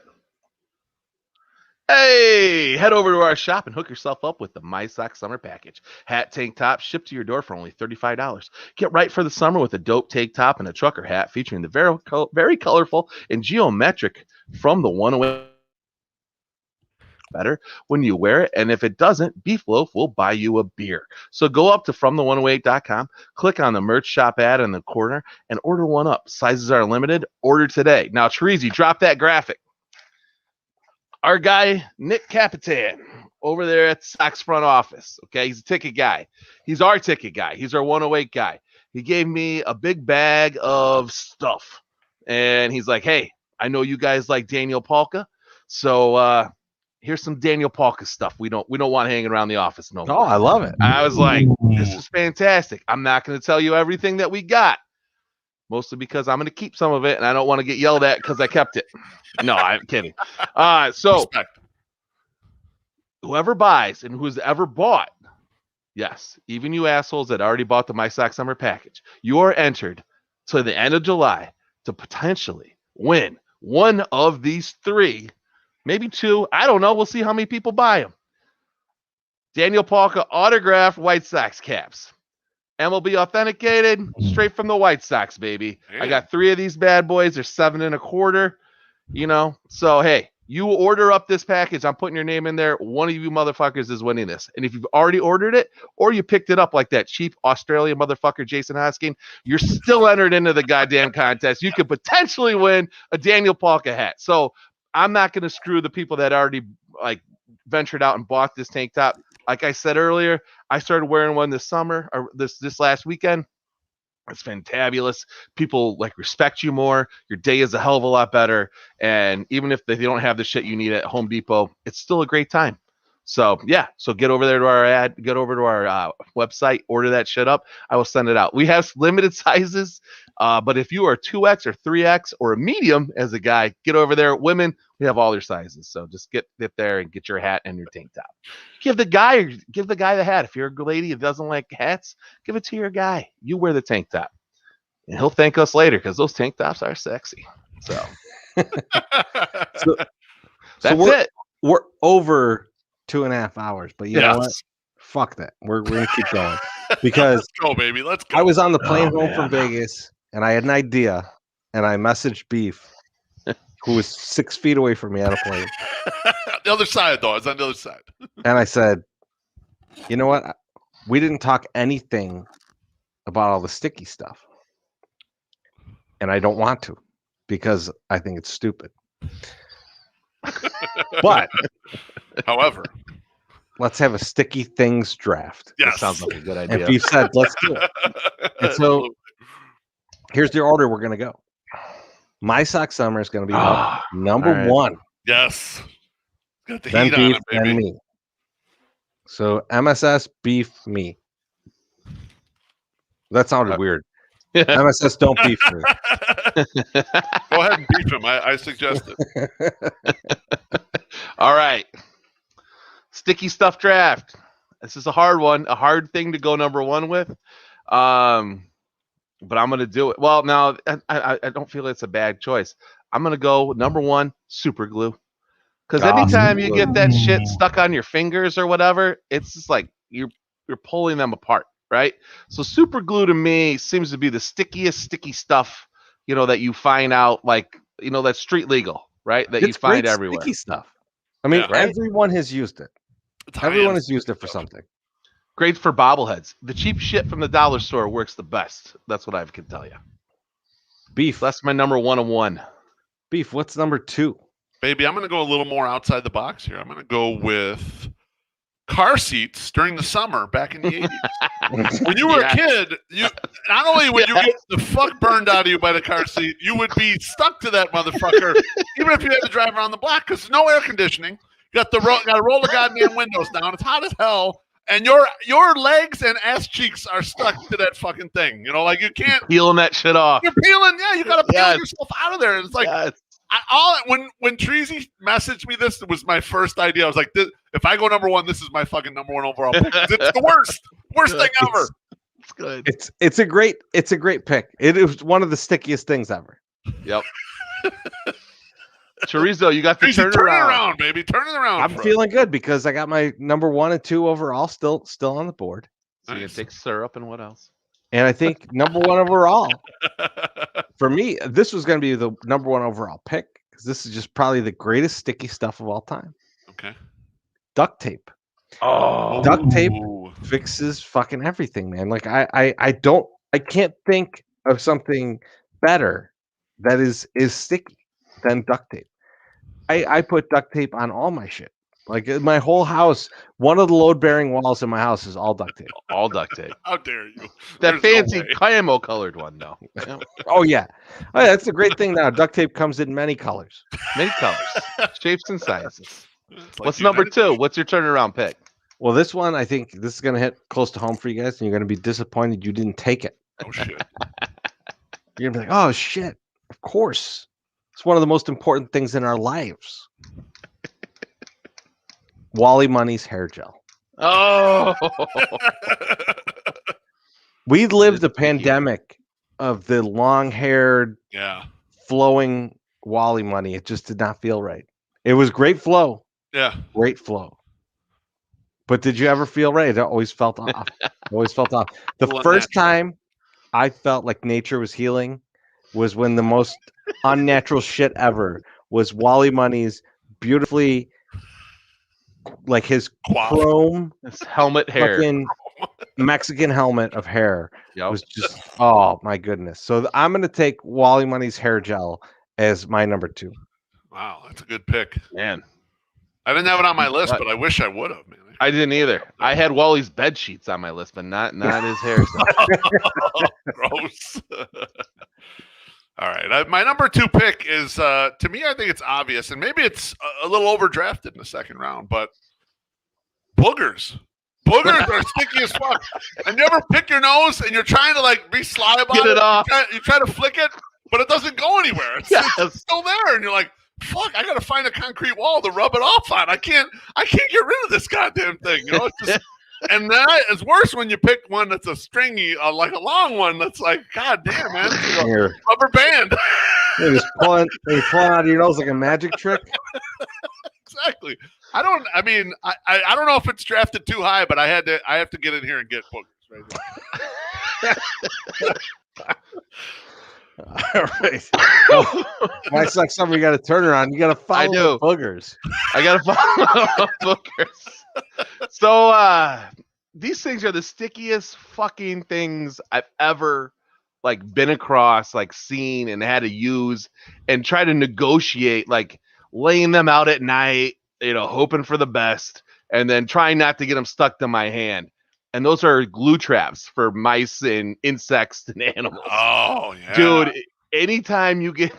Hey, head over to our shop and hook yourself up with the My Sock Summer Package. Hat, tank top, shipped to your door for only $35. Get right for the summer with a dope tank top and a trucker hat featuring the very colorful and geometric From the 108. Better when you wear it, and if it doesn't, Beef Loaf will buy you a beer. So go up to FromThe108.com, click on the merch shop ad in the corner, and order one up. Sizes are limited. Order today. Now, Treasy, drop that graphic. Our guy, Nick Capitan, over there at Sox front office. Okay, he's a ticket guy. He's our ticket guy. He's our 108 guy. He gave me a big bag of stuff. And he's like, hey, I know you guys like Daniel Palka. So here's some Daniel Palka stuff. We don't want hanging around the office no more. Oh, I love it. I was like, this is fantastic. I'm not going to tell you everything that we got. Mostly because I'm going to keep some of it, and I don't want to get yelled at because I kept it. No, I'm kidding. So respect. Whoever buys and who's ever bought, yes, even you assholes that already bought the My Sock Summer Package, you are entered to the end of July to potentially win one of these three, maybe two. I don't know. We'll see how many people buy them. Daniel Palka autographed White Sox caps. MLB authenticated, straight from the White Sox, baby. Yeah. I got 3 of these bad boys. They're 7 1/4. You know, so hey, you order up this package. I'm putting your name in there. One of you motherfuckers is winning this. And if you've already ordered it, or you picked it up like that cheap Australian motherfucker Jason Hosking, you're still entered into the goddamn contest. You could potentially win a Daniel Palka hat. So I'm not going to screw the people that already like ventured out and bought this tank top. Like I said earlier, I started wearing one this summer or this last weekend. It's fantabulous. People like respect you more. Your day is a hell of a lot better. And even if they don't have the shit you need at Home Depot, it's still a great time. So yeah, so get over there to our ad, get over to our website, order that shit up. I will send it out. We have limited sizes, but if you are 2X or 3X or a medium as a guy, get over there. Women, we have all their sizes. So just get there and get your hat and your tank top. Give the guy the hat. If you're a lady that doesn't like hats, give it to your guy. You wear the tank top, and he'll thank us later because those tank tops are sexy. So, that's it. We're over 2.5 hours, but you know what? Fuck that. We're gonna keep going because let's go, baby. Let's go. I was on the plane home from Vegas, and I had an idea, and I messaged Beef, who was 6 feet away from me on a plane. The other side, though. It's on the other side. And I said, you know what? We didn't talk anything about all the sticky stuff, and I don't want to because I think it's stupid. But However, let's have a sticky things draft. yes. That sounds like a good And idea. Beef said, let's do it. And so here's the order we're going to go. My Sock Summer is going to be up number all right. 1. Yes. Got the Then heat Beef, on it, then baby. me. So MSS, Beef, me. That sounded weird. MSS, don't beef me. Go ahead and beef him. I suggest it. All right. Sticky stuff draft. This is a hard one, a hard thing to go number 1 with. But I'm going to do it. Well, now I don't feel it's a bad choice. I'm going to go number 1, super glue. Because anytime you get that shit stuck on your fingers or whatever, it's just like you're pulling them apart, right? So super glue to me seems to be the stickiest sticky stuff, that you find out, like, that's street legal, right? That you find great everywhere. Sticky stuff. I mean, Yeah. everyone has used it. Everyone has used it for something. Great for bobbleheads. The cheap shit from the dollar store works the best. That's what I can tell you. Beef. That's my number 101. Beef, what's number 2? Baby, I'm going to go a little more outside the box here. I'm going to go with car seats during the summer back in the 80s. When you were a kid, you not only would you get the fuck burned out of you by the car seat, you would be stuck to that motherfucker, even if you had to drive around the block, because no air conditioning. You got to roll the goddamn windows down. It's hot as hell. And your legs and ass cheeks are stuck to that fucking thing. Like you can't peeling that shit off. You're peeling, yeah. You gotta peel yourself out of there. And it's like when Treasy messaged me this, it was my first idea. I was like, if I go number 1, this is my fucking number 1 overall pick. It's the worst thing ever. It's good. It's a great pick. It is one of the stickiest things ever. Yep. Chorizo, you got to turn it around, baby. Turn it around. I'm feeling good because I got my number 1 and 2 overall still on the board. So you can take syrup and what else? And I think number 1 overall for me, this was going to be the number 1 overall pick because this is just probably the greatest sticky stuff of all time. Okay. Duct tape. Oh, duct tape fixes fucking everything, man. Like I can't think of something better that is sticky than duct tape. I put duct tape on all my shit. Like my whole house, one of the load-bearing walls in my house is all duct tape. All duct tape. How dare you? That fancy camo colored one, though. Oh yeah, that's the great thing now. Duct tape comes in many colors. Many colors, shapes, and sizes. What's number 2? What's your turnaround pick? Well, this one, I think this is going to hit close to home for you guys, and you're going to be disappointed you didn't take it. Oh shit! You're going to be like, oh shit! Of course, it's one of the most important things in our lives. Wally Money's hair gel. Oh, We lived the pandemic of the long-haired, flowing Wally Money. It just did not feel right. It was great flow. Yeah, great flow. But did you ever feel right? It always felt off. The first time I felt like nature was healing was when the most unnatural shit ever was Wally Money's beautifully, like his chrome his helmet hair, fucking Mexican helmet of hair was just, oh my goodness. So I'm going to take Wally Money's hair gel as my number 2. Wow, that's a good pick, man. I didn't have it on my list, but I wish I would have, man. I didn't either. I had Wally's bed sheets on my list, but not his hair stuff. Gross. All right, my number 2 pick is to me. I think it's obvious, and maybe it's a little overdrafted in the second round, but boogers. Boogers are sticky as fuck. And you ever pick your nose and you're trying to like be sly about Get it off. You try to flick it, but it doesn't go anywhere. It's still there, and you're like, fuck, I gotta find a concrete wall to rub it off on. I can't get rid of this goddamn thing. It's just, and then it's worse when you pick one that's a stringy, like a long one that's like, god damn, man, it's rubber band. You're just pulling out of your nose like a magic trick. Exactly. I don't know if it's drafted too high, but I have to get in here and get boogers right now. All right. Well, my Sock Summer, you got to turn around. You got to follow the boogers. I got to follow boogers. So these things are the stickiest fucking things I've ever been across, seen and had to use and try to negotiate. Like, laying them out at night, hoping for the best, and then trying not to get them stuck to my hand. And those are glue traps for mice and insects and animals. Oh, yeah. Dude, anytime you get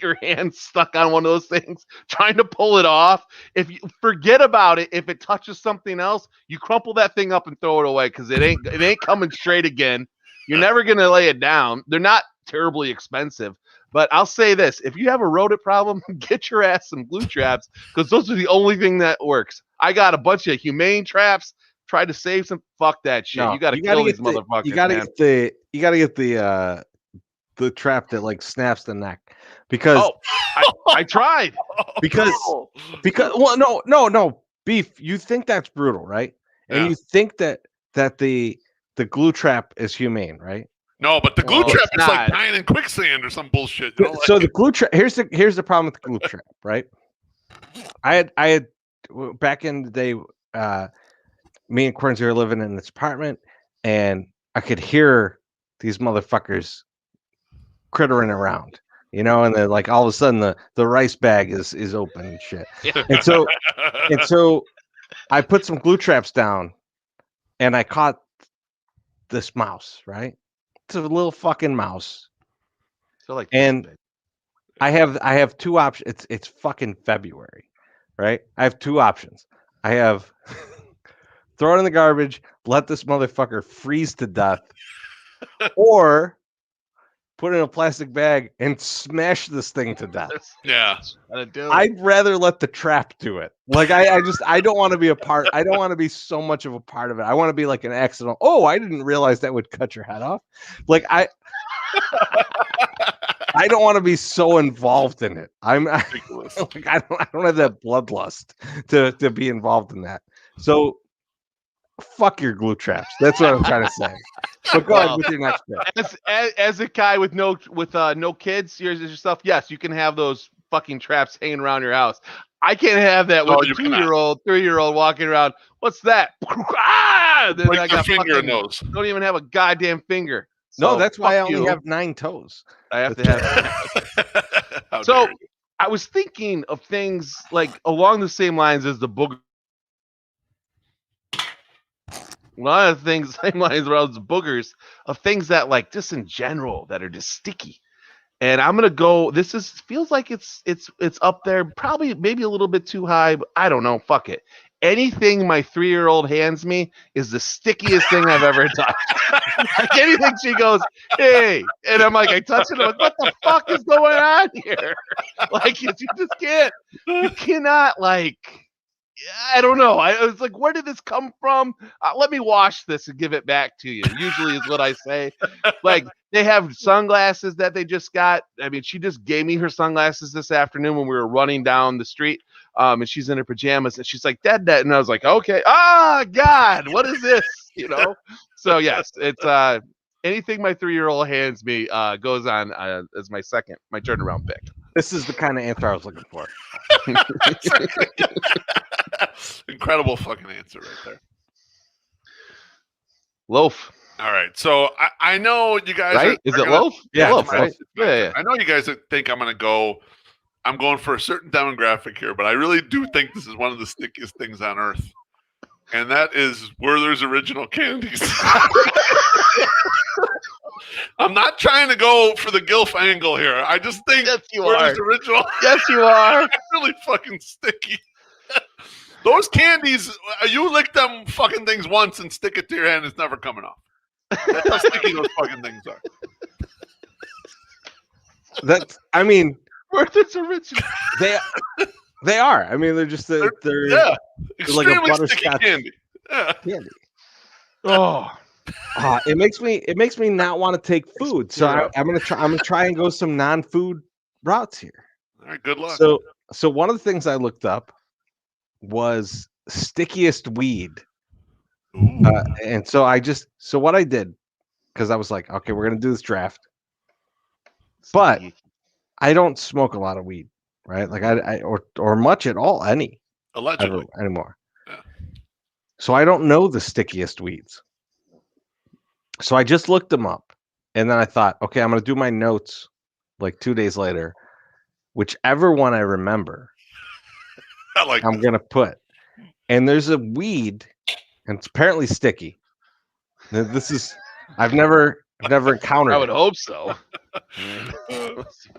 your hand stuck on one of those things, trying to pull it off, if you forget about it, if it touches something else, you crumple that thing up and throw it away because it ain't coming straight again. You're never gonna lay it down. They're not terribly expensive, but I'll say this: if you have a rodent problem, get your ass some glue traps because those are the only thing that works. I got a bunch of humane traps. Tried to save some. Fuck that shit. No, you got to kill these motherfuckers. You got to get the trap that like snaps the neck because I tried because well no Beef, you think that's brutal, right? And you think that the glue trap is humane, right? No, but the glue trap is like dying in quicksand or some bullshit. So the glue trap, here's the problem with the glue trap, right? I had back in the day, me and Cornsy were living in this apartment, and I could hear these motherfuckers crittering around, and then like all of a sudden the rice bag is open and shit. And so I put some glue traps down and I caught this mouse, right? It's a little fucking mouse. So like, and I have two options. It's fucking February, right? I have two options. I have throw it in the garbage, let this motherfucker freeze to death, or put it in a plastic bag and smash this thing to death. Yeah. I'd rather let the trap do it. Like I don't want to be a part. I don't want to be so much of a part of it. I want to be like an accident. Oh, I didn't realize that would cut your head off. Like I don't want to be so involved in it. I don't have that bloodlust to be involved in that. So fuck your glue traps. That's what I'm trying to say. So go ahead with your next bit. As a guy with no kids, yourself. Yes, you can have those fucking traps hanging around your house. I can't have that with a 2-year-old, 3-year-old walking around. What's that? Then break I got your finger in those. Don't even have a goddamn finger. So, no, that's why I only have 9 toes. I have to have. So I was thinking of things like along the same lines as the booger. A lot of things, same lines around the boogers of things that like just in general that are just sticky. And I'm gonna go. Feels like it's up there, probably maybe a little bit too high, but I don't know. Fuck it. Anything my 3-year-old hands me is the stickiest thing I've ever touched. Like anything she goes, hey, and I'm like, I touch it. I'm like, what the fuck is going on here? Like you just can't. You cannot like. I don't know. I was like, where did this come from? Let me wash this and give it back to you. Usually is what I say. Like they have sunglasses that they just got. I mean, she just gave me her sunglasses this afternoon when we were running down the street. And she's in her pajamas and she's like, Dad. And I was like, okay. God, what is this? So yes, it's anything my 3-year-old hands me goes on as my turnaround pick. This is the kind of answer I was looking for. Incredible fucking answer right there. Loaf. All right. So I know you guys right? Is it loaf? Yeah, loaf, right? Yeah. I know you guys think I'm going for a certain demographic here, but I really do think this is one of the stickiest things on earth. And that is Werther's Original Candies. I'm not trying to go for the Gilf angle here. I just think Werther's Original. Yes, you are. Really fucking sticky. Those candies, you lick them fucking things once and stick it to your hand, it's never coming off. That's how sticky those fucking things are. Werther's Original. They are. I mean, they're like a butterscotch candy. Yeah. Candy. Oh, it makes me not want to take food. So I'm gonna try and go some non-food routes here. All right, good luck. So one of the things I looked up was stickiest weed. And so what I did, because I was like, okay, we're gonna do this draft, but I don't smoke a lot of weed, right? Like or much at all, allegedly anymore. Yeah. So I don't know the stickiest weeds. So I just looked them up, and then I thought, okay, I'm gonna do my notes like 2 days later, whichever one I remember, I like I'm gonna put. And there's a weed, and it's apparently sticky. Now, this is I've never encountered I would it. hope so.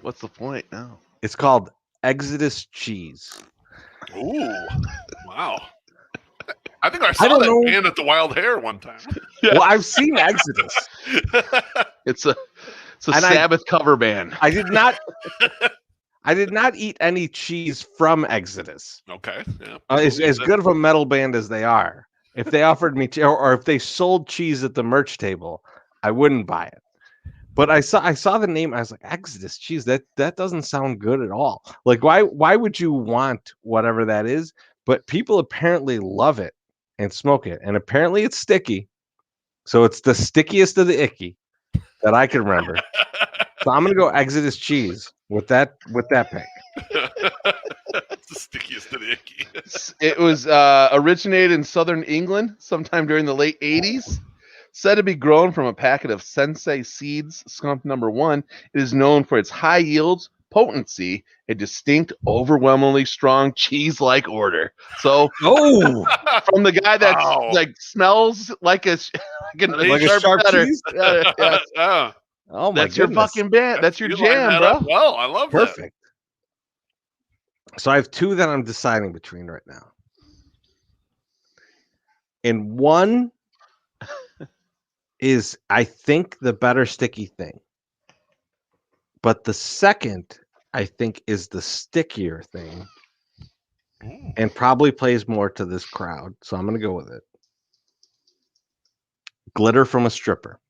What's the point now? It's called Exodus cheese. Ooh, wow. I think I saw don't that know. band at the Wild Hair one time. Well, I've seen Exodus. It's a And Sabbath cover band. I did not eat any cheese from Exodus. Okay. Yeah. As good of a metal band as they are, if they offered me or if they sold cheese at the merch table, I wouldn't buy it. But I saw the name. I was like, Exodus cheese. That doesn't sound good at all. Like, why would you want whatever that is? But people apparently love it and smoke it, and apparently it's sticky. So it's the stickiest of the icky that I can remember. So I'm gonna go Exodus cheese with that pick. It's the stickiest of the icky. It was originated in southern England sometime during the late 80s. Said to be grown from a packet of Sensei seeds, skunk number 1. It is known for its high yields, potency, a distinct, overwhelmingly strong cheese-like odor. So, from the guy that Wow. like smells like a sharp cheddar. cheese? Yeah. Oh my That's your goodness. fucking band. That's your You lined jam, that bro. up well, I love that. Perfect. So I have two that I'm deciding between right now. And one is, I think, the better sticky thing. But the second, I think, is the stickier thing. Ooh. And probably plays more to this crowd. So I'm going to go with it. Glitter from a stripper.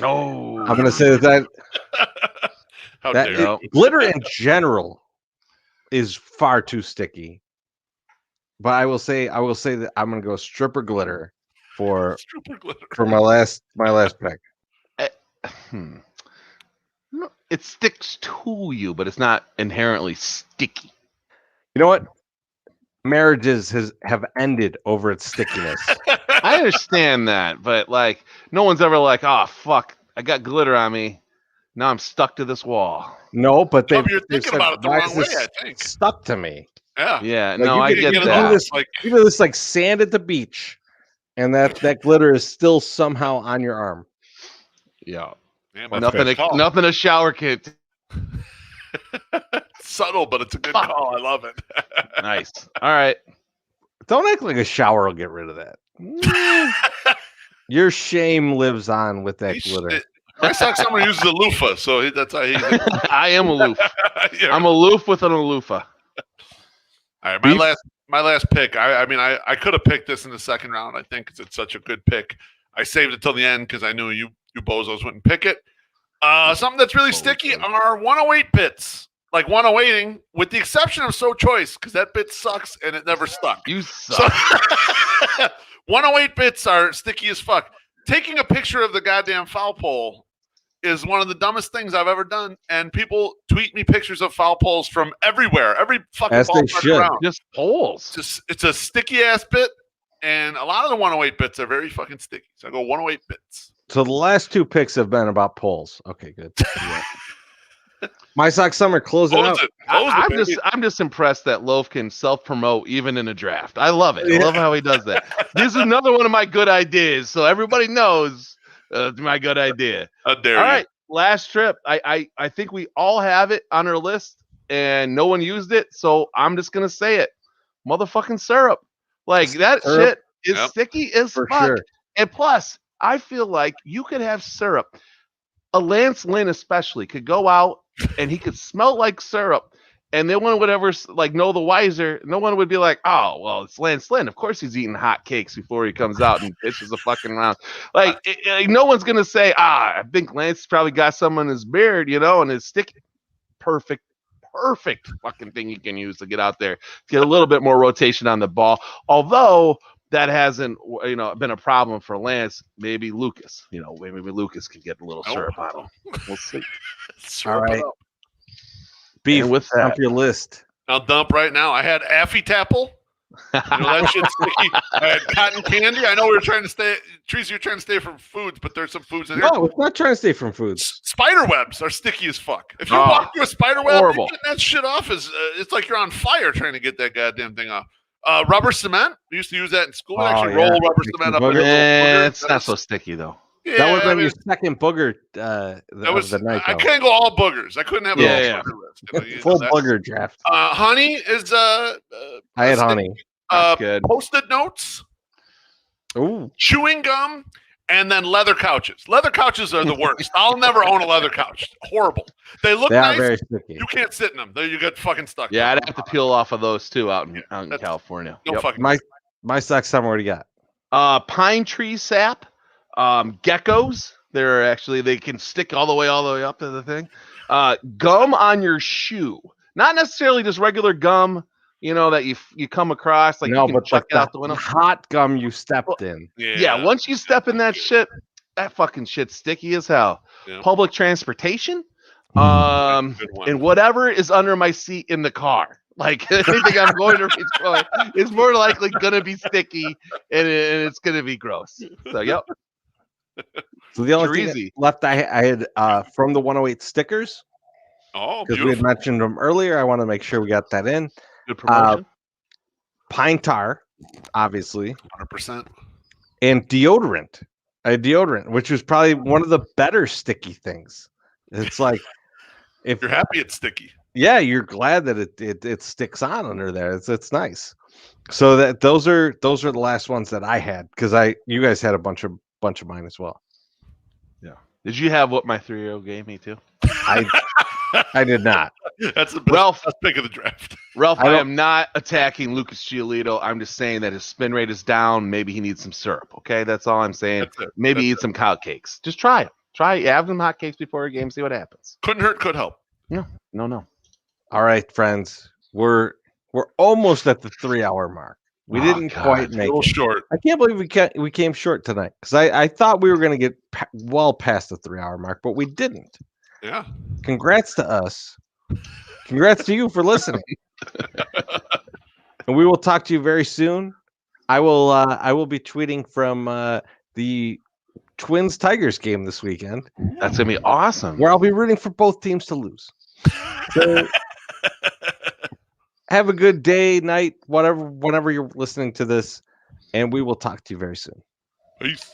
Oh, I'm going to say that How dare you? glitter in general is far too sticky. But I will say that I'm going to go stripper glitter for Stripper glitter. my last pick. No, it sticks to you, but it's not inherently sticky. You know what? Marriages have ended over its stickiness. I understand that, but like, no one's ever like, "Oh fuck, I got glitter on me. Now I'm stuck to this wall." No, but No, they've, but you're they've thinking said, about it the "Why wrong is this way, I think." stuck to me?" Yeah. Yeah, Like, no, you I can get get it that. off. this, Like, you do this like sand at the beach, and that glitter is still somehow on your arm. Yeah, man, nothing a shower can't. Subtle, but it's a good call. I love it. Nice. All right. Don't act like a shower will get rid of that. Your shame lives on with that glitter. I saw someone uses a loofah, so that's how he. I am aloof. Yeah. I'm aloof with an aloofa. All right, my last pick. I mean, I could have picked this in the second round. I think 'cause it's such a good pick. I saved it till the end because I knew you bozos wouldn't pick it. Something that's really sticky are 108 bits. Like 108ing, with the exception of So Choice, because that bit sucks and it never stuck. You suck. So, 108 bits are sticky as fuck. Taking a picture of the goddamn foul pole is one of the dumbest things I've ever done. And people tweet me pictures of foul poles from everywhere. Every fucking As they ballpark should. around. Just holes. It's a sticky ass bit, and a lot of the 108 bits are very fucking sticky. So I go 108 bits. So the last two picks have been about poles. Okay, good. Yeah. My Sock Summer, close it out. I'm just impressed that Loaf can self-promote even in a draft. I love it. I love how he does that. This is another one of my good ideas, so everybody knows my good idea. How dare All you? right, last trip. I think we all have it on our list, and no one used it, so I'm just gonna say it. Motherfucking syrup. Like that Syrup. shit is sticky as For fuck. sure. And plus, I feel like you could have syrup. A Lance Lynn especially could go out and he could smell like syrup, and no one would ever like know the wiser. No one would be like, "Oh, well, it's Lance Lynn. Of course he's eating hot cakes before he comes out and pitches a fucking round." Like, no one's gonna say, "I think Lance probably got some in his beard, and his stick." Perfect fucking thing you can use to get out there, get a little bit more rotation on the ball. Although that hasn't, been a problem for Lance. Maybe Lucas, maybe Lucas can get a little syrup on him. We'll see. All right. Beef, And with dump that, your list. I'll dump right now. I had Affy Tapple, That shit's sticky. I had cotton candy. I know we were trying to stay. Teresa, you're trying to stay from foods, but there's some foods in here. No, it's not trying to stay from foods. Spider webs are sticky as fuck. If you walk through a spider web, horrible. getting that shit off it's like you're on fire trying to get that goddamn thing off. Rubber cement. We used to use that in school. We actually roll rubber cement up. It's not so sticky though. Yeah, that would have been your second booger of the night. I couldn't go all boogers. I couldn't have it all booger list. Full booger draft. Honey is I had honey. Good. Post-it notes. Ooh. Chewing gum. And then leather couches. Leather couches are the worst. I'll never own a leather couch. Horrible. They look nice. Very sticky. You can't sit in them. You get fucking stuck. Yeah, I'd have to peel off of those too out in California. No fucking. My socks summer. What do you got? Pine tree sap, geckos. They can stick all the way up to the thing. Gum on your shoe, not necessarily just regular gum. That you come across, like you can chuck it out the window. Hot gum you stepped in. Yeah, once you step in that shit, that fucking shit's sticky as hell. Yeah. Public transportation, and whatever is under my seat in the car. Like anything I'm going to reach for is more likely gonna be sticky and it's gonna be gross. So yep. So the only thing left I had from the 108 stickers. Oh, because we had mentioned them earlier. I want to make sure we got that in. Good promotion. Pine tar, obviously, 100%, and deodorant. A deodorant, which was probably one of the better sticky things. It's like if you're happy it's sticky. Yeah, you're glad that it sticks on under there. It's nice. So those are the last ones that I had because you guys had a bunch of mine as well. Yeah. Did you have what my 3-year-old gave me too? I did not. That's the best pick of the draft. Ralph, I am not attacking Lucas Giolito. I'm just saying that his spin rate is down. Maybe he needs some syrup. Okay, that's all I'm saying. Maybe eat some cow cakes. Just try it. Have some hot cakes before a game. See what happens. Couldn't hurt. Could help. No. All right, friends. We're almost at the 3-hour mark. We didn't quite make it. A little short. I can't believe we came short tonight because I thought we were going to get well past the 3-hour mark, but we didn't. Yeah. Congrats to us. Congrats to you for listening. And we will talk to you very soon. I will be tweeting from the Twins Tigers game this weekend. That's gonna be awesome. Where I'll be rooting for both teams to lose. So have a good day, night, whenever you're listening to this, and we will talk to you very soon. Peace.